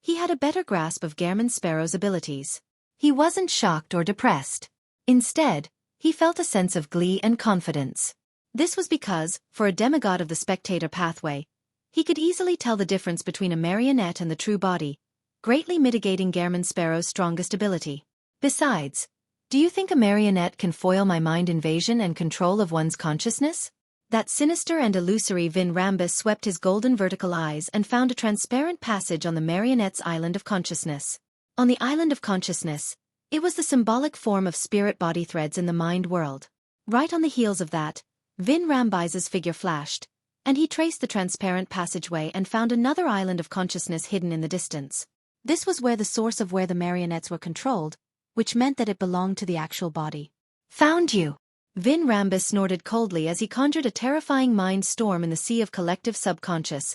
he had a better grasp of Gehrman Sparrow's abilities. He wasn't shocked or depressed. Instead, he felt a sense of glee and confidence. This was because, for a demigod of the spectator pathway, he could easily tell the difference between a marionette and the true body,
greatly mitigating Gehrman Sparrow's strongest ability. Besides, do you think a marionette can foil my mind invasion and control of one's consciousness? That sinister and illusory Vin Rambus swept his golden vertical eyes and found a transparent passage on the marionette's island of consciousness. On the island of consciousness, it was the symbolic form of spirit body threads in the mind world. Right on the heels of that, Vin Rambus's figure flashed, and he traced the transparent passageway and found another island of consciousness hidden in the distance. This was where the source of where the marionettes were controlled, which meant that it belonged to the actual body. Found you! Vin Rambus snorted coldly as he conjured a terrifying mind storm in the sea of collective subconscious,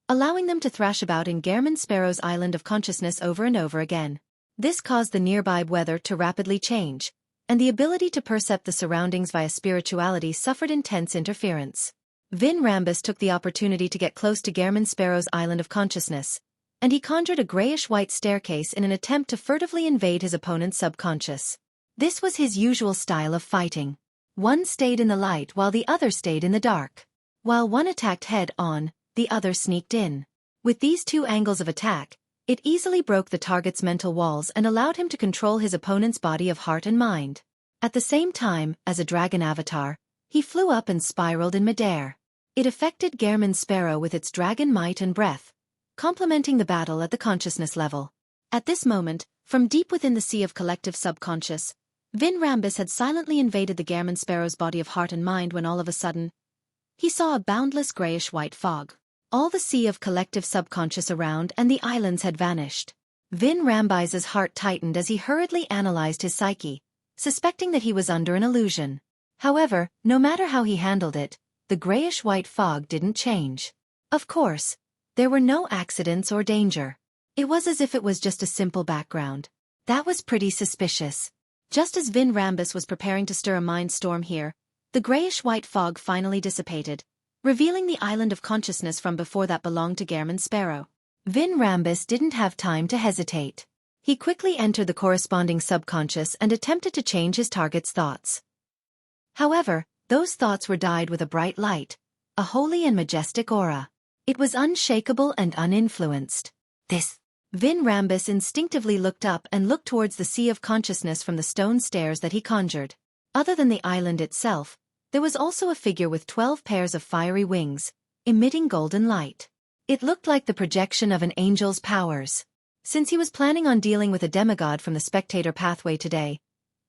allowing them to thrash about in Gehrman Sparrow's island of consciousness over and over again. This caused the nearby weather to rapidly change, and the ability to percept the surroundings via spirituality suffered intense interference. Vin Rambus took the opportunity to get close to Gehrman Sparrow's island of consciousness, and he conjured a grayish-white staircase in an attempt to furtively invade his opponent's subconscious. This was his usual style of fighting. One stayed in the light while the other stayed in the dark. While one attacked head-on, the other sneaked in. With these two angles of attack, it easily broke the target's mental walls and allowed him to control his opponent's body of heart and mind. At the same time, as a dragon avatar, he flew up and spiraled in midair. It affected Gehrman Sparrow with its dragon might and breath, complementing the battle at the consciousness level. At this moment, from deep within the sea of collective subconscious, Vin Rambus had silently invaded the Gehrman Sparrow's body of heart and mind when all of a sudden, he saw a boundless grayish-white fog. All the sea of collective subconscious around and the islands had vanished. Vin Rambus's heart tightened as he hurriedly analyzed his psyche, suspecting that he was under an illusion. However, no matter how he handled it, the grayish-white fog didn't change. Of course, there were no accidents or danger. It was as if it was just a simple background. That was pretty suspicious. Just as Vin Rambus was preparing to stir a mind storm here, the grayish-white fog finally dissipated, revealing the island of consciousness from before that belonged to Gehrman Sparrow. Vin Rambus didn't have time to hesitate. He quickly entered the corresponding subconscious and attempted to change his target's thoughts. However, those thoughts were dyed with a bright light, a holy and majestic aura. It was unshakable and uninfluenced. Vin Rambus instinctively looked up and looked towards the sea of consciousness from the stone stairs that he conjured. Other than the island itself, there was also a figure with 12 pairs of fiery wings, emitting golden light. It looked like the projection of an angel's powers. Since he was planning on dealing with a demigod from the spectator pathway today,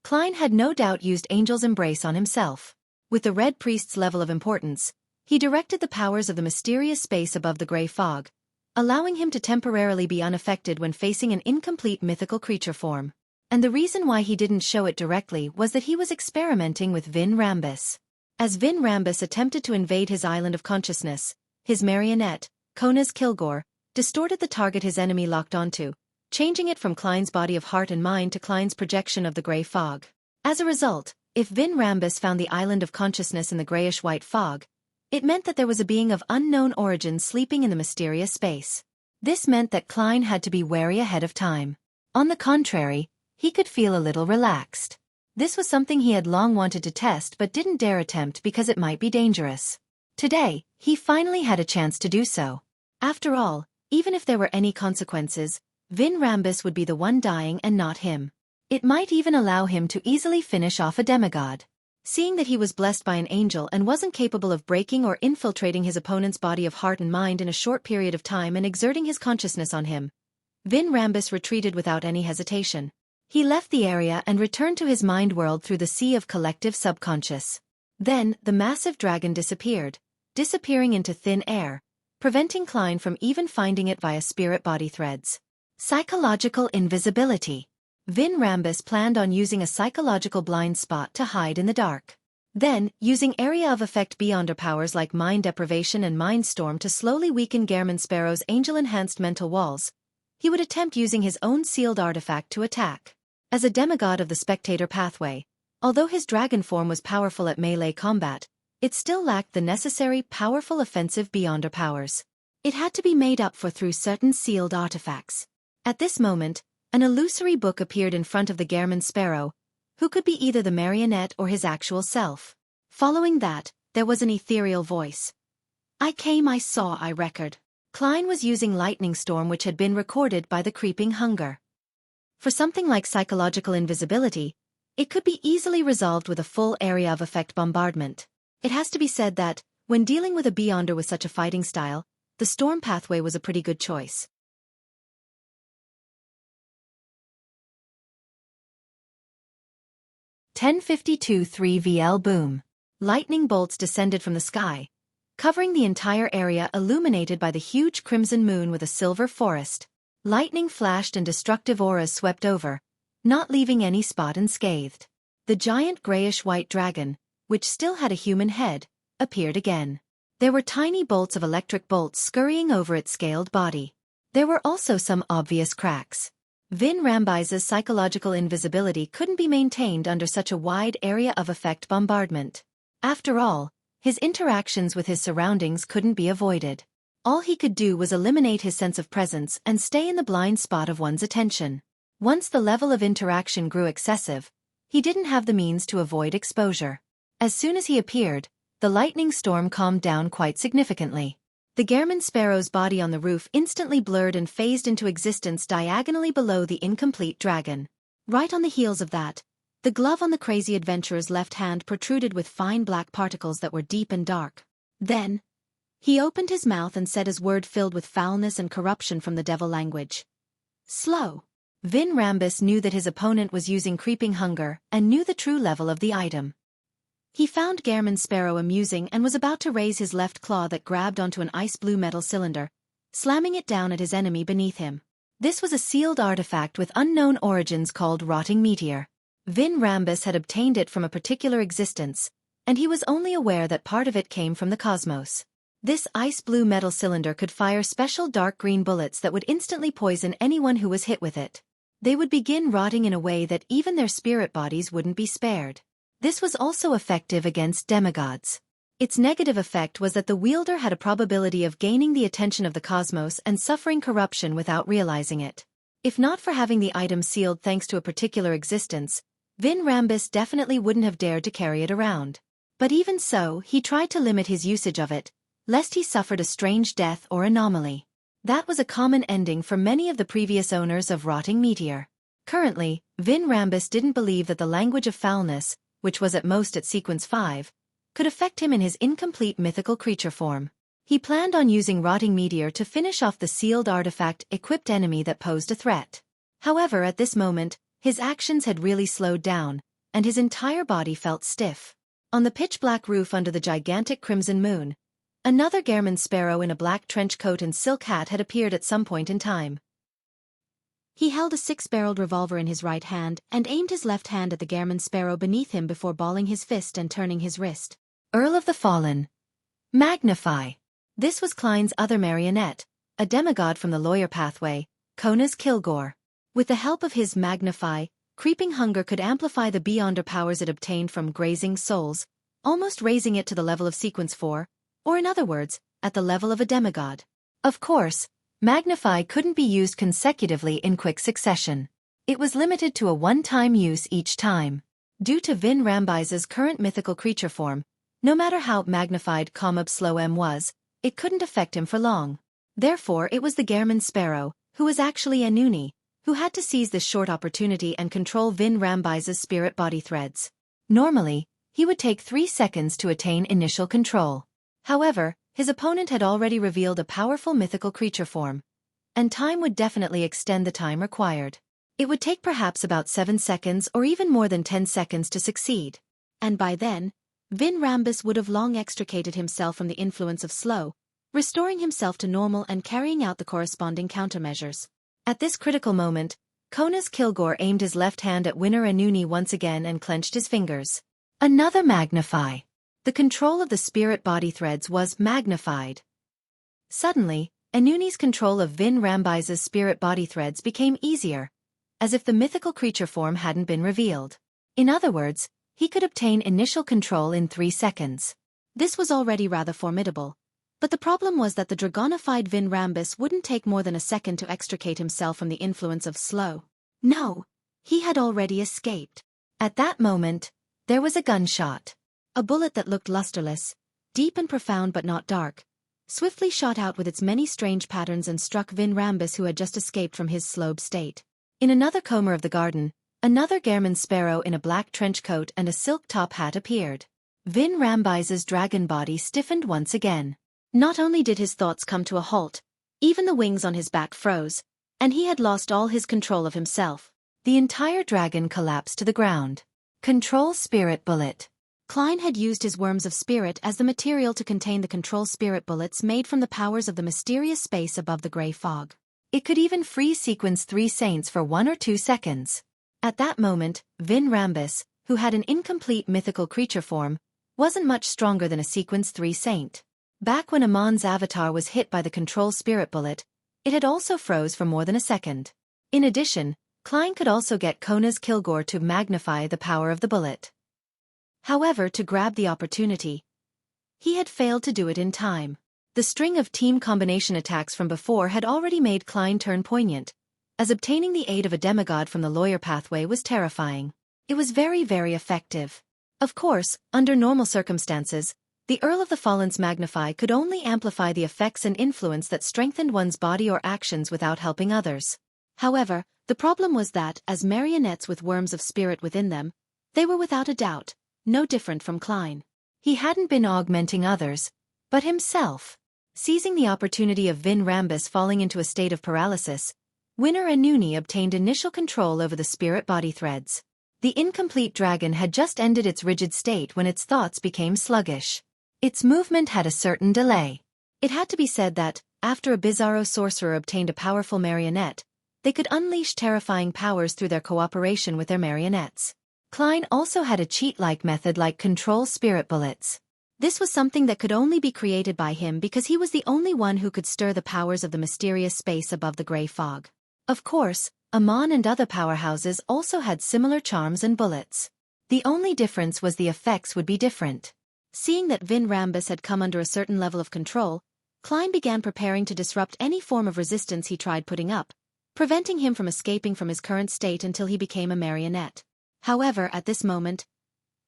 Klein had no doubt used Angel's Embrace on himself. With the Red Priest's level of importance, he directed the powers of the mysterious space above the gray fog, allowing him to temporarily be unaffected when facing an incomplete mythical creature form. And the reason why he didn't show it directly was that he was experimenting with Vin Rambus. As Vin Rambus attempted to invade his island of consciousness, his marionette, Kona's Kilgore, distorted the target his enemy locked onto, changing it from Klein's body of heart and mind to Klein's projection of the gray fog. As a result, if Vin Rambus found the island of consciousness in the grayish-white fog, it meant that there was a being of unknown origin sleeping in the mysterious space. This meant that Klein had to be wary ahead of time. On the contrary, he could feel a little relaxed. This was something he had long wanted to test but didn't dare attempt because it might be dangerous. Today, he finally had a chance to do so. After all, even if there were any consequences, Vin Rambus would be the one dying and not him. It might even allow him to easily finish off a demigod. Seeing that he was blessed by an angel and wasn't capable of breaking or infiltrating his opponent's body of heart and mind in a short period of time and exerting his consciousness on him, Vin Rambus retreated without any hesitation. He left the area and returned to his mind world through the sea of collective subconscious. Then, the massive dragon disappeared, disappearing into thin air, preventing Klein from even finding it via spirit body threads. Psychological invisibility. Vin Rambus planned on using a psychological blind spot to hide in the dark. Then, using area of effect beyonder powers like mind deprivation and mind storm to slowly weaken Gehrman Sparrow's angel-enhanced mental walls, he would attempt using his own sealed artifact to attack. As a demigod of the spectator pathway, although his dragon form was powerful at melee combat, it still lacked the necessary powerful offensive beyonder powers. It had to be made up for through certain sealed artifacts. At this moment, an illusory book appeared in front of the Gehrman Sparrow, who could be either the marionette or his actual self. Following that, there was an ethereal voice. I came, I saw, I record. Klein was using lightning storm which had been recorded by the creeping hunger. For something like psychological invisibility, it could be easily resolved with a full area of effect bombardment. It has to be said that, when dealing with a Beyonder with such a fighting style, the storm pathway was a pretty good choice.
(10:52) 3 VL boom.
Lightning bolts descended from the sky, covering the entire area illuminated by the huge crimson moon with a silver forest. Lightning flashed and destructive auras swept over, not leaving any spot unscathed. The giant grayish-white dragon, which still had a human head, appeared again. There were tiny bolts of electric bolts scurrying over its scaled body. There were also some obvious cracks. Vin Rambise's psychological invisibility couldn't be maintained under such a wide area of effect bombardment. After all, his interactions with his surroundings couldn't be avoided. All he could do was eliminate his sense of presence and stay in the blind spot of one's attention. Once the level of interaction grew excessive, he didn't have the means to avoid exposure. As soon as he appeared, the lightning storm calmed down quite significantly. The Gehrman sparrow's body on the roof instantly blurred and phased into existence diagonally below the incomplete dragon. Right on the heels of that, the glove on the crazy adventurer's left hand protruded with fine black particles that were deep and dark. Then, he opened his mouth and said his word filled with foulness and corruption from the devil language. Slow. Vin Rambis knew that his opponent was using creeping hunger and knew the true level of the item. He found Gehrman Sparrow amusing and was about to raise his left claw that grabbed onto an ice-blue metal cylinder, slamming it down at his enemy beneath him. This was a sealed artifact with unknown origins called Rotting Meteor. Vin Rambis had obtained it from a particular existence, and he was only aware that part of it came from the cosmos. This ice-blue metal cylinder could fire special dark green bullets that would instantly poison anyone who was hit with it. They would begin rotting in a way that even their spirit bodies wouldn't be spared. This was also effective against demigods. Its negative effect was that the wielder had a probability of gaining the attention of the cosmos and suffering corruption without realizing it. If not for having the item sealed thanks to a particular existence, Vin Rambis definitely wouldn't have dared to carry it around. But even so, he tried to limit his usage of it, lest he suffered a strange death or anomaly. That was a common ending for many of the previous owners of Rotting Meteor. Currently, Vin Rambis didn't believe that the language of foulness, which was at most at sequence 5, could affect him in his incomplete mythical creature form. He planned on using Rotting Meteor to finish off the sealed artifact-equipped enemy that posed a threat. However, at this moment, his actions had really slowed down, and his entire body felt stiff. On the pitch-black roof under the gigantic crimson moon, another Gehrman sparrow in a black trench coat and silk hat had appeared at some point in time. He held a 6-barreled revolver in his right hand and aimed his left hand at the Gehrman sparrow beneath him before balling his fist and turning his wrist. Earl of the Fallen. Magnify. This was Klein's other marionette, a demigod from the lawyer pathway, Kona's Kilgore. With the help of his Magnify, creeping hunger could amplify the Beyonder powers it obtained from grazing souls, almost raising it to the level of sequence 4, or in other words, at the level of a demigod. Of course, Magnify couldn't be used consecutively in quick succession. It was limited to a one-time use each time. Due to Vin Rambise's current mythical creature form, no matter how magnified Comob Slow M was, it couldn't affect him for long. Therefore it was the Gehrman Sparrow, who was actually Anuni, who had to seize this short opportunity and control Vin Rambise's spirit body threads. Normally, he would take 3 seconds to attain initial control. However, his opponent had already revealed a powerful mythical creature form, and time would definitely extend the time required. It would take perhaps about 7 seconds or even more than 10 seconds to succeed. And by then, Vin Rambis would have long extricated himself from the influence of Slow, restoring himself to normal and carrying out the corresponding countermeasures. At this critical moment, Kona's Kilgore aimed his left hand at winner Anuni once again and clenched his fingers. Another Magnify. The control of the spirit body threads was magnified. Suddenly, Anuni's control of Vin Rambise's spirit body threads became easier, as if the mythical creature form hadn't been revealed. In other words, he could obtain initial control in 3 seconds. This was already rather formidable, but the problem was that the dragonified Vin Rambis wouldn't take more than a second to extricate himself from the influence of Slow. No, he had already escaped. At that moment, there was a gunshot. A bullet that looked lusterless, deep and profound but not dark, swiftly shot out with its many strange patterns and struck Vin Rambus, who had just escaped from his slobe state. In another corner of the garden, another Gairman sparrow in a black trench coat and a silk top hat appeared. Vin Rambus's dragon body stiffened once again. Not only did his thoughts come to a halt, even the wings on his back froze, and he had lost all his control of himself. The entire dragon collapsed to the ground. Control Spirit Bullet. Klein had used his Worms of Spirit as the material to contain the Control Spirit Bullets made from the powers of the mysterious space above the gray fog. It could even freeze Sequence 3 Saints for 1 or 2 seconds. At that moment, Vin Rambus, who had an incomplete mythical creature form, wasn't much stronger than a Sequence 3 Saint. Back when Amon's avatar was hit by the Control Spirit Bullet, it had also froze for more than a second. In addition, Klein could also get Kona's Kilgore to magnify the power of the bullet. However, to grab the opportunity, he had failed to do it in time. The string of team combination attacks from before had already made Klein turn poignant, as obtaining the aid of a demigod from the lawyer pathway was terrifying. It was very, very effective. Of course, under normal circumstances, the Earl of the Fallen's Magnify could only amplify the effects and influence that strengthened one's body or actions without helping others. However, the problem was that, as marionettes with Worms of Spirit within them, they were without a doubt no different from Klein. He hadn't been augmenting others, but himself. Seizing the opportunity of Vin Rambus falling into a state of paralysis, Winner and Nooney obtained initial control over the spirit body threads. The incomplete dragon had just ended its rigid state when its thoughts became sluggish. Its movement had a certain delay. It had to be said that, after a Bizarro sorcerer obtained a powerful marionette, they could unleash terrifying powers through their cooperation with their marionettes. Klein also had a cheat-like method like Control Spirit Bullets. This was something that could only be created by him because he was the only one who could stir the powers of the mysterious space above the gray fog. Of course, Amon and other powerhouses also had similar charms and bullets. The only difference was the effects would be different. Seeing that Vin Rambus had come under a certain level of control, Klein began preparing to disrupt any form of resistance he tried putting up, preventing him from escaping from his current state until he became a marionette. However, at this moment,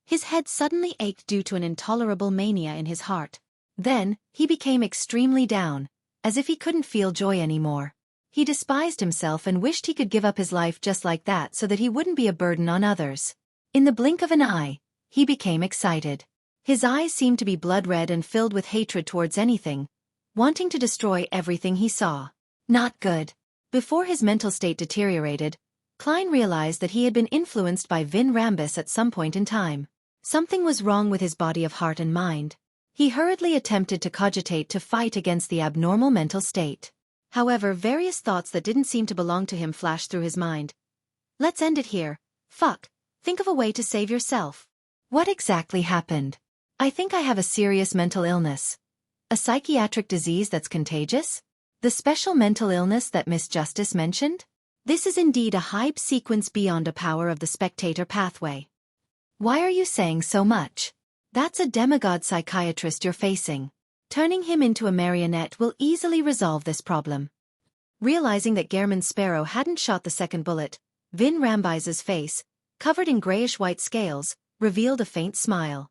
his head suddenly ached due to an intolerable mania in his heart. Then, he became extremely down, as if he couldn't feel joy anymore. He despised himself and wished he could give up his life just like that so that he wouldn't be a burden on others. In the blink of an eye, he became excited. His eyes seemed to be blood-red and filled with hatred towards anything, wanting to destroy everything he saw. Not good. Before his mental state deteriorated, Klein realized that he had been influenced by Vin Rambus at some point in time. Something was wrong with his body of heart and mind. He hurriedly attempted to cogitate to fight against the abnormal mental state. However, various thoughts that didn't seem to belong to him flashed through his mind. Let's end it here. Fuck. Think of a way to save yourself. What exactly happened? I think I have a serious mental illness. A psychiatric disease that's contagious? The special mental illness that Miss Justice mentioned? This is indeed a hype sequence beyond a power of the spectator pathway. Why are you saying so much? That's a demigod psychiatrist you're facing. Turning him into a marionette will easily resolve this problem. Realizing that Gairman Sparrow hadn't shot the second bullet, Vin Rambus's face, covered in grayish-white scales, revealed a faint smile.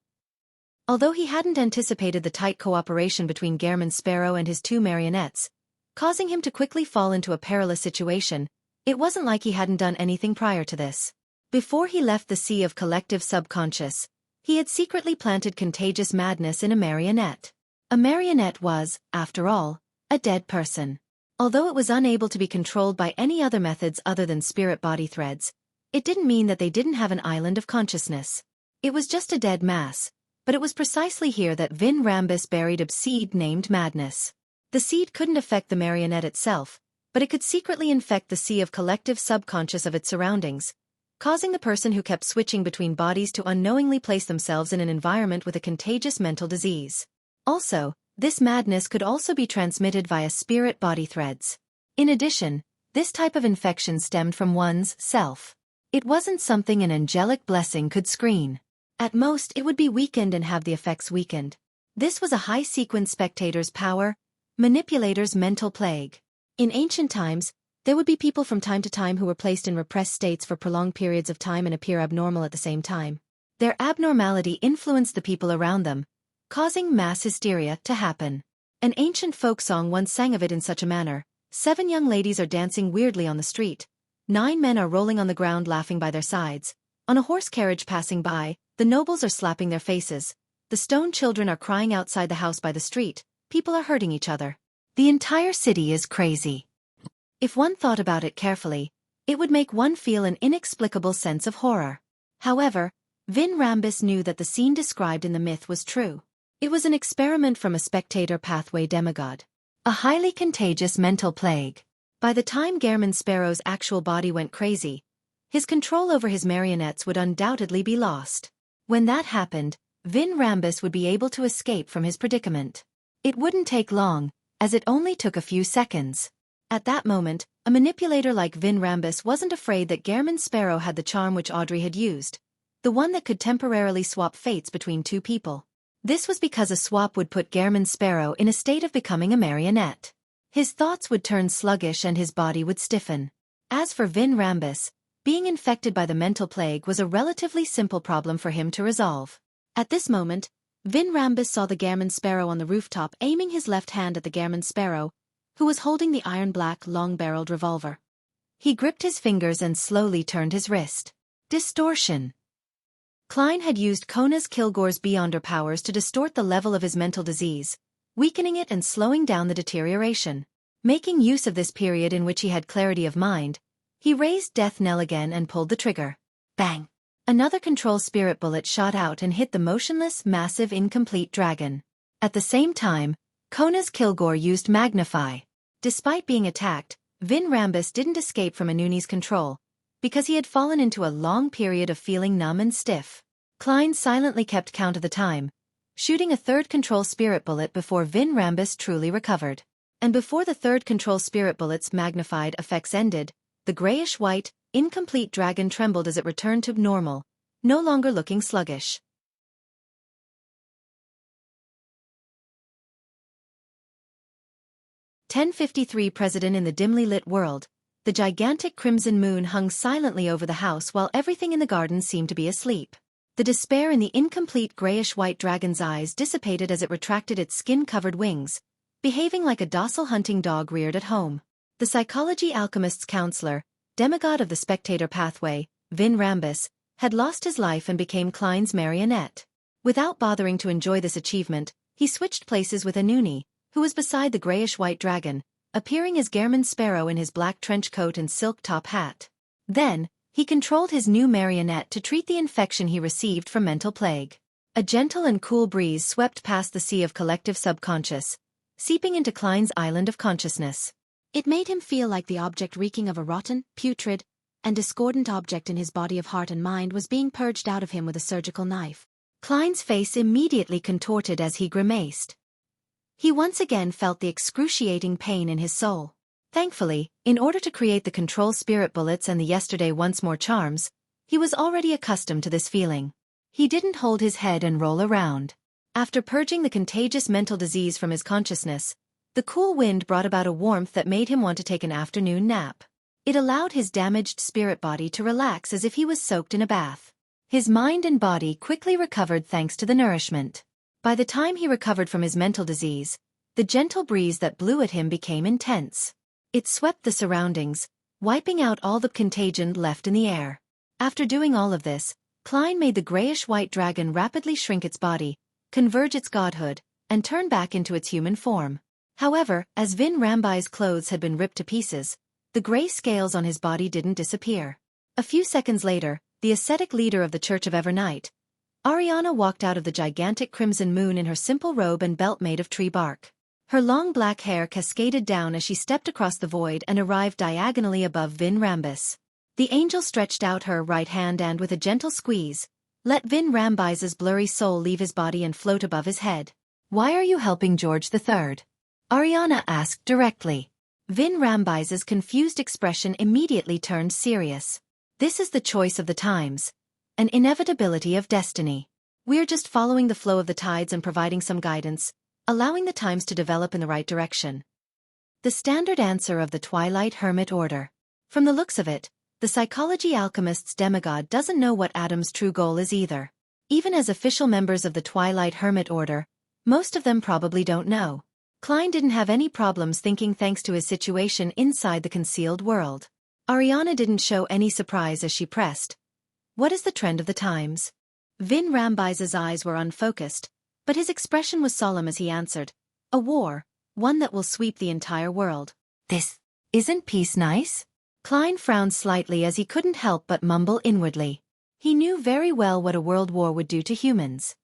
Although he hadn't anticipated the tight cooperation between Gairman Sparrow and his two marionettes, causing him to quickly fall into a perilous situation, it wasn't like he hadn't done anything prior to this. Before he left the sea of collective subconscious, he had secretly planted contagious madness in a marionette. A marionette was, after all, a dead person. Although it was unable to be controlled by any other methods other than spirit body threads, it didn't mean that they didn't have an island of consciousness. It was just a dead mass, but it was precisely here that Vin Rambus buried a seed named Madness. The seed couldn't affect the marionette itself, but it could secretly infect the sea of collective subconscious of its surroundings, causing the person who kept switching between bodies to unknowingly place themselves in an environment with a contagious mental disease. Also, this madness could also be transmitted via spirit body threads. In addition, this type of infection stemmed from one's self. It wasn't something an angelic blessing could screen. At most, it would be weakened and have the effects weakened. This was a high-sequence spectator's power, manipulator's mental plague. In ancient times, there would be people from time to time who were placed in repressed states for prolonged periods of time and appear abnormal at the same time. Their abnormality influenced the people around them, causing mass hysteria to happen. An ancient folk song once sang of it in such a manner: 7 young ladies are dancing weirdly on the street. 9 men are rolling on the ground laughing by their sides. On a horse carriage passing by, the nobles are slapping their faces. The stone children are crying outside the house by the street. People are hurting each other. The entire city is crazy. If one thought about it carefully, it would make one feel an inexplicable sense of horror. However, Vin Rambis knew that the scene described in the myth was true. It was an experiment from a spectator pathway demigod. A highly contagious mental plague. By the time Gehrman Sparrow's actual body went crazy, his control over his marionettes would undoubtedly be lost. When that happened, Vin Rambis would be able to escape from his predicament. It wouldn't take long, as it only took a few seconds. At that moment, a manipulator like Vin Rambis wasn't afraid that Gehrman Sparrow had the charm which Audrey had used, the one that could temporarily swap fates between 2 people. This was because a swap would put Gehrman Sparrow in a state of becoming a marionette. His thoughts would turn sluggish and his body would stiffen. As for Vin Rambis, being infected by the mental plague was a relatively simple problem for him to resolve. At this moment, Vin Rambis saw the Gehrman Sparrow on the rooftop aiming his left hand at the Gehrman Sparrow, who was holding the iron-black, long-barreled revolver. He gripped his fingers and slowly turned his wrist. Distortion. Klein had used Kona's Kilgore's Beyonder powers to distort the level of his mental disease, weakening it and slowing down the deterioration. Making use of this period in which he had clarity of mind, he raised Death Knell again and pulled the trigger. Bang! Another control spirit bullet shot out and hit the motionless, massive, incomplete dragon. At the same time, Kona's Kilgore used Magnify. Despite being attacked, Vin Rambis didn't escape from Anuni's control, because he had fallen into a long period of feeling numb and stiff. Klein silently kept count of the time, shooting a 3rd control spirit bullet before Vin Rambis truly recovered. And before the 3rd control spirit bullet's magnified effects ended, the grayish-white, incomplete dragon trembled as it returned to normal, no longer looking sluggish. "10:53 President in the dimly lit world, the gigantic crimson moon hung silently over the house while everything in the garden seemed to be asleep. The despair in the incomplete grayish-white dragon's eyes dissipated as it retracted its skin-covered wings, behaving like a docile hunting dog reared at home. The psychology alchemist's counselor, demigod of the spectator pathway, Vin Rambis, had lost his life and became Klein's marionette. Without bothering to enjoy this achievement, he switched places with Anuni, who was beside the grayish-white dragon, appearing as Gehrman Sparrow in his black trench coat and silk top hat. Then, he controlled his new marionette to treat the infection he received from mental plague. A gentle and cool breeze swept past the sea of collective subconscious, seeping into Klein's island of consciousness. It made him feel like the object reeking of a rotten, putrid, and discordant object in his body of heart and mind was being purged out of him with a surgical knife. Klein's face immediately contorted as he grimaced. He once again felt the excruciating pain in his soul. Thankfully, in order to create the control spirit bullets and the yesterday once more charms, he was already accustomed to this feeling. He didn't hold his head and roll around. After purging the contagious mental disease from his consciousness, the cool wind brought about a warmth that made him want to take an afternoon nap. It allowed his damaged spirit body to relax as if he was soaked in a bath. His mind and body quickly recovered thanks to the nourishment. By the time he recovered from his mental disease, the gentle breeze that blew at him became intense. It swept the surroundings, wiping out all the contagion left in the air. After doing all of this, Klein made the grayish-white dragon rapidly shrink its body, converge its godhood, and turn back into its human form. However, as Vin Rambai's clothes had been ripped to pieces, the gray scales on his body didn't disappear. A few seconds later, the ascetic leader of the Church of Evernight, Ariana, walked out of the gigantic crimson moon in her simple robe and belt made of tree bark. Her long black hair cascaded down as she stepped across the void and arrived diagonally above Vin Rambis. The angel stretched out her right hand and, with a gentle squeeze, let Vin Rambis's blurry soul leave his body and float above his head. "Why are you helping George III?" Ariana asked directly. Vin Rambis's confused expression immediately turned serious. "This is the choice of the times. An inevitability of destiny. We're just following the flow of the tides and providing some guidance, allowing the times to develop in the right direction." The standard answer of the Twilight Hermit Order. From the looks of it, the psychology alchemist's demigod doesn't know what Adam's true goal is either. Even as official members of the Twilight Hermit Order, most of them probably don't know. Klein didn't have any problems thinking thanks to his situation inside the concealed world. Ariana didn't show any surprise as she pressed. What is the trend of the times? Vin Rambise's eyes were unfocused, but his expression was solemn as he answered. A war, one that will sweep the entire world.
This, isn't peace nice?
Klein frowned slightly as he couldn't help but mumble inwardly. He knew very well what a world war would do to humans.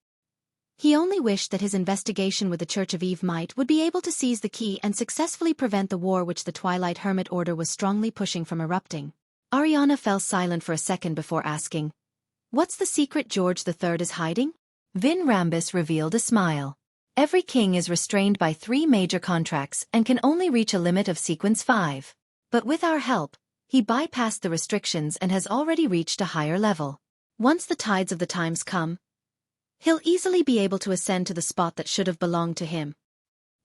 He only wished that his investigation with the Church of Eve might would be able to seize the key and successfully prevent the war which the Twilight Hermit Order was strongly pushing from erupting. Ariana fell silent for a second before asking, "What's the secret George III is hiding?"
Vin Rambis revealed a smile. Every king is restrained by 3 major contracts and can only reach a limit of sequence 5.
But with our help, he bypassed the restrictions and has already reached a higher level. Once the tides of the times come, he'll easily be able to ascend to the spot that should have belonged to him.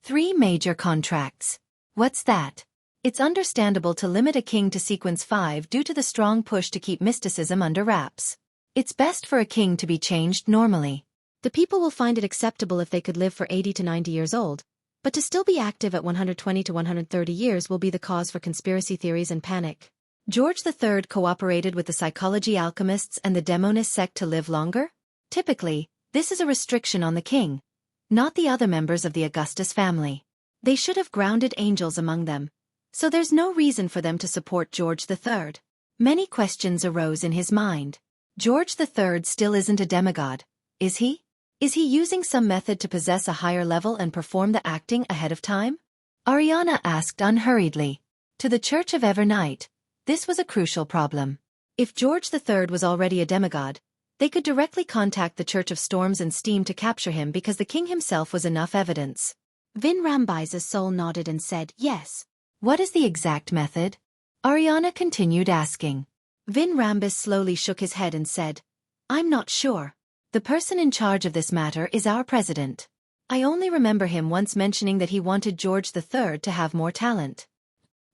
3 major contracts. What's that?
It's understandable to limit a king to sequence 5 due to the strong push to keep mysticism under wraps.
It's best for a king to be changed normally.
The people will find it acceptable if they could live for 80 to 90 years old, but to still be active at 120 to 130 years will be the cause for conspiracy theories and panic. George III cooperated with the psychology alchemists and the demonist sect to live longer? Typically, this is a restriction on the king, not the other members of the Augustus family. They should have grounded angels among them, so there's no reason for them to support George III.
Many questions arose in his mind. George III still isn't a demigod, is he?
Is he using some method to possess a higher level and perform the acting ahead of time?
Ariana asked unhurriedly. To the Church of Evernight, this was a crucial problem.
If George III was already a demigod, they could directly contact the Church of Storms and Steam to capture him because the king himself was enough evidence. Vin Rambise's soul nodded and said, yes.
What is the exact method? Ariana continued asking.
Vin Rambis slowly shook his head and said, I'm not sure.
The person in charge of this matter is our president.
I only remember him once mentioning that he wanted George III to have more talent.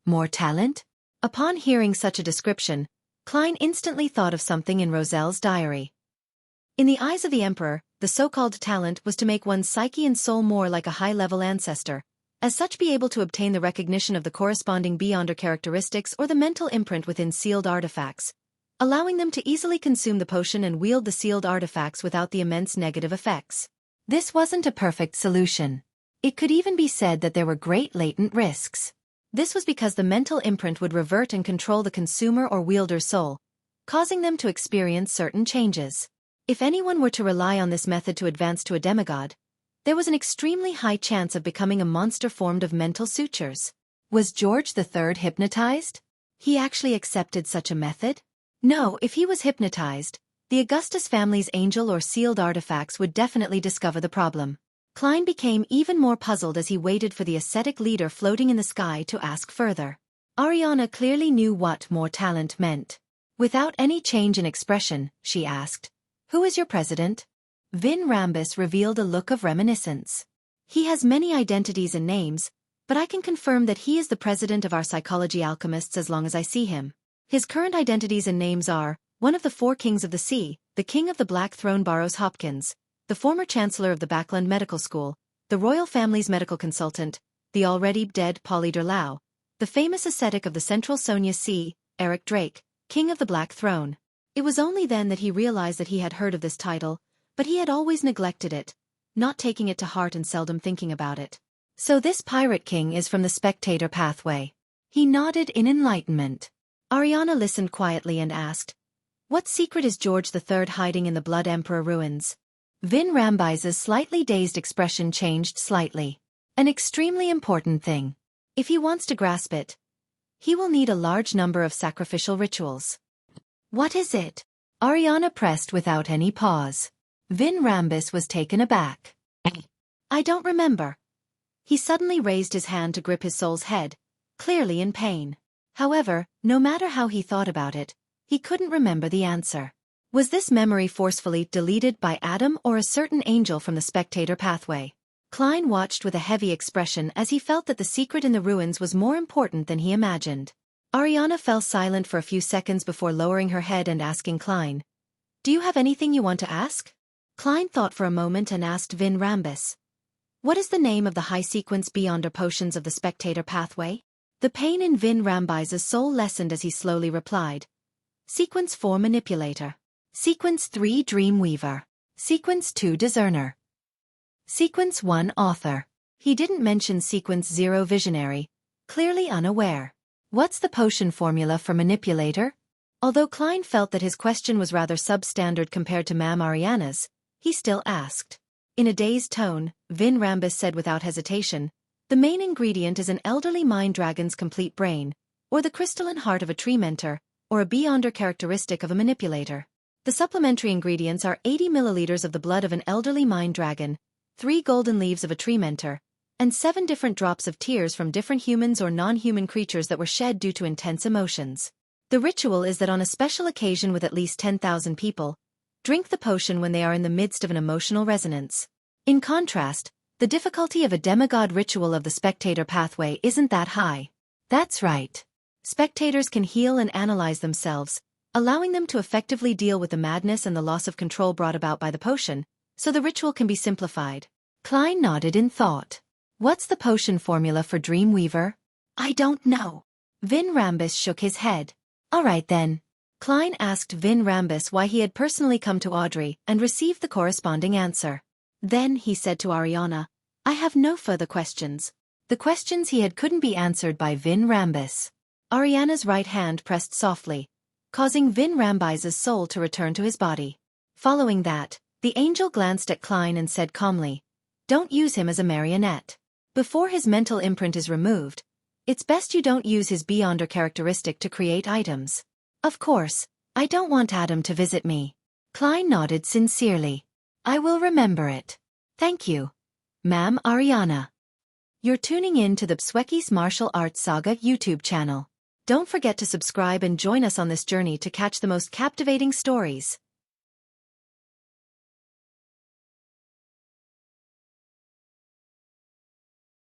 More talent?
Upon hearing such a description, Klein instantly thought of something in Roselle's diary. In the eyes of the emperor, the so-called talent was to make one's psyche and soul more like a high-level ancestor, as such be able to obtain the recognition of the corresponding beyonder characteristics or the mental imprint within sealed artifacts, allowing them to easily consume the potion and wield the sealed artifacts without the immense negative effects.
This wasn't a perfect solution. It could even be said that there were great latent risks.
This was because the mental imprint would revert and control the consumer or wielder's soul, causing them to experience certain changes. If anyone were to rely on this method to advance to a demigod, there was an extremely high chance of becoming a monster formed of mental sutures.
Was George III hypnotized?
He actually accepted such a method? No, if he was hypnotized, the Augustus family's angel or sealed artifacts would definitely discover the problem. Klein became even more puzzled as he waited for the ascetic leader floating in the sky to ask further. Ariana clearly knew what more talent meant. Without any change in expression, she asked, "Who is your president?"
Vin Rambis revealed a look of reminiscence.
He has many identities and names, but I can confirm that he is the president of our psychology alchemists as long as I see him. His current identities and names are, one of the 4 kings of the sea, the king of the Black Throne Barrows Hopkins, the former chancellor of the Backland Medical School, the royal family's medical consultant, the already dead Polly Derlau, the famous ascetic of the Central Sonia Sea, Eric Drake, king of the Black Throne. It was only then that he realized that he had heard of this title, but he had always neglected it, not taking it to heart and seldom thinking about it.
So this pirate king is from the spectator pathway.
He nodded in enlightenment. Ariana listened quietly and asked, "What secret is George III hiding in the Blood Emperor ruins?"
Vin Rambise's slightly dazed expression changed slightly.
An extremely important thing. If he wants to grasp it, he will need a large number of sacrificial rituals.
What is it? Ariana pressed without any pause. Vin Rambis was taken aback.
I don't remember. He suddenly raised his hand to grip his soul's head, clearly in pain. However, no matter how he thought about it, he couldn't remember the answer. Was this memory forcefully deleted by Adam or a certain angel from the spectator pathway? Klein watched with a heavy expression as he felt that the secret in the ruins was more important than he imagined. Ariana fell silent for a few seconds before lowering her head and asking Klein, "Do you have anything you want to ask?" Klein thought for a moment and asked Vin Rambis, What is the name of the high-sequence beyonder potions of the spectator pathway? The pain in Vin Rambise's soul lessened as he slowly replied. Sequence 4 Manipulator. Sequence 3 Dreamweaver. Sequence 2 Discerner. Sequence 1 Author. He didn't mention Sequence 0 Visionary, clearly unaware. What's the potion formula for Manipulator? Although Klein felt that his question was rather substandard compared to Ma'am Ariana's, he still asked. In a dazed tone, Vin Rambis said without hesitation, the main ingredient is an elderly mind dragon's complete brain, or the crystalline heart of a tree mentor, or a beyonder characteristic of a manipulator. The supplementary ingredients are 80 milliliters of the blood of an elderly mind dragon, 3 golden leaves of a tree mentor, and 7 different drops of tears from different humans or non-human creatures that were shed due to intense emotions. The ritual is that on a special occasion with at least 10,000 people, drink the potion when they are in the midst of an emotional resonance. In contrast, the difficulty of a demigod ritual of the spectator pathway isn't that high. That's right. Spectators can heal and analyze themselves, allowing them to effectively deal with the madness and the loss of control brought about by the potion, so the ritual can be simplified. Klein nodded in thought. What's the potion formula for Dreamweaver? I don't know. Vin Rambis shook his head. All right then. Klein asked Vin Rambis why he had personally come to Audrey and received the corresponding answer. Then he said to Ariana, I have no further questions. The questions he had couldn't be answered by Vin Rambis. Ariana's right hand pressed softly, causing Vin Rambise's soul to return to his body. Following that, the angel glanced at Klein and said calmly, Don't use him as a marionette. Before his mental imprint is removed, it's best you don't use his beyonder characteristic to create items. Of course, I don't want Adam to visit me. Klein nodded sincerely. I will remember it. Thank you, Ma'am Ariana. You're tuning in to the Xueqi's Martial Arts Saga YouTube channel. Don't forget to subscribe and join us on this journey to catch the most captivating stories.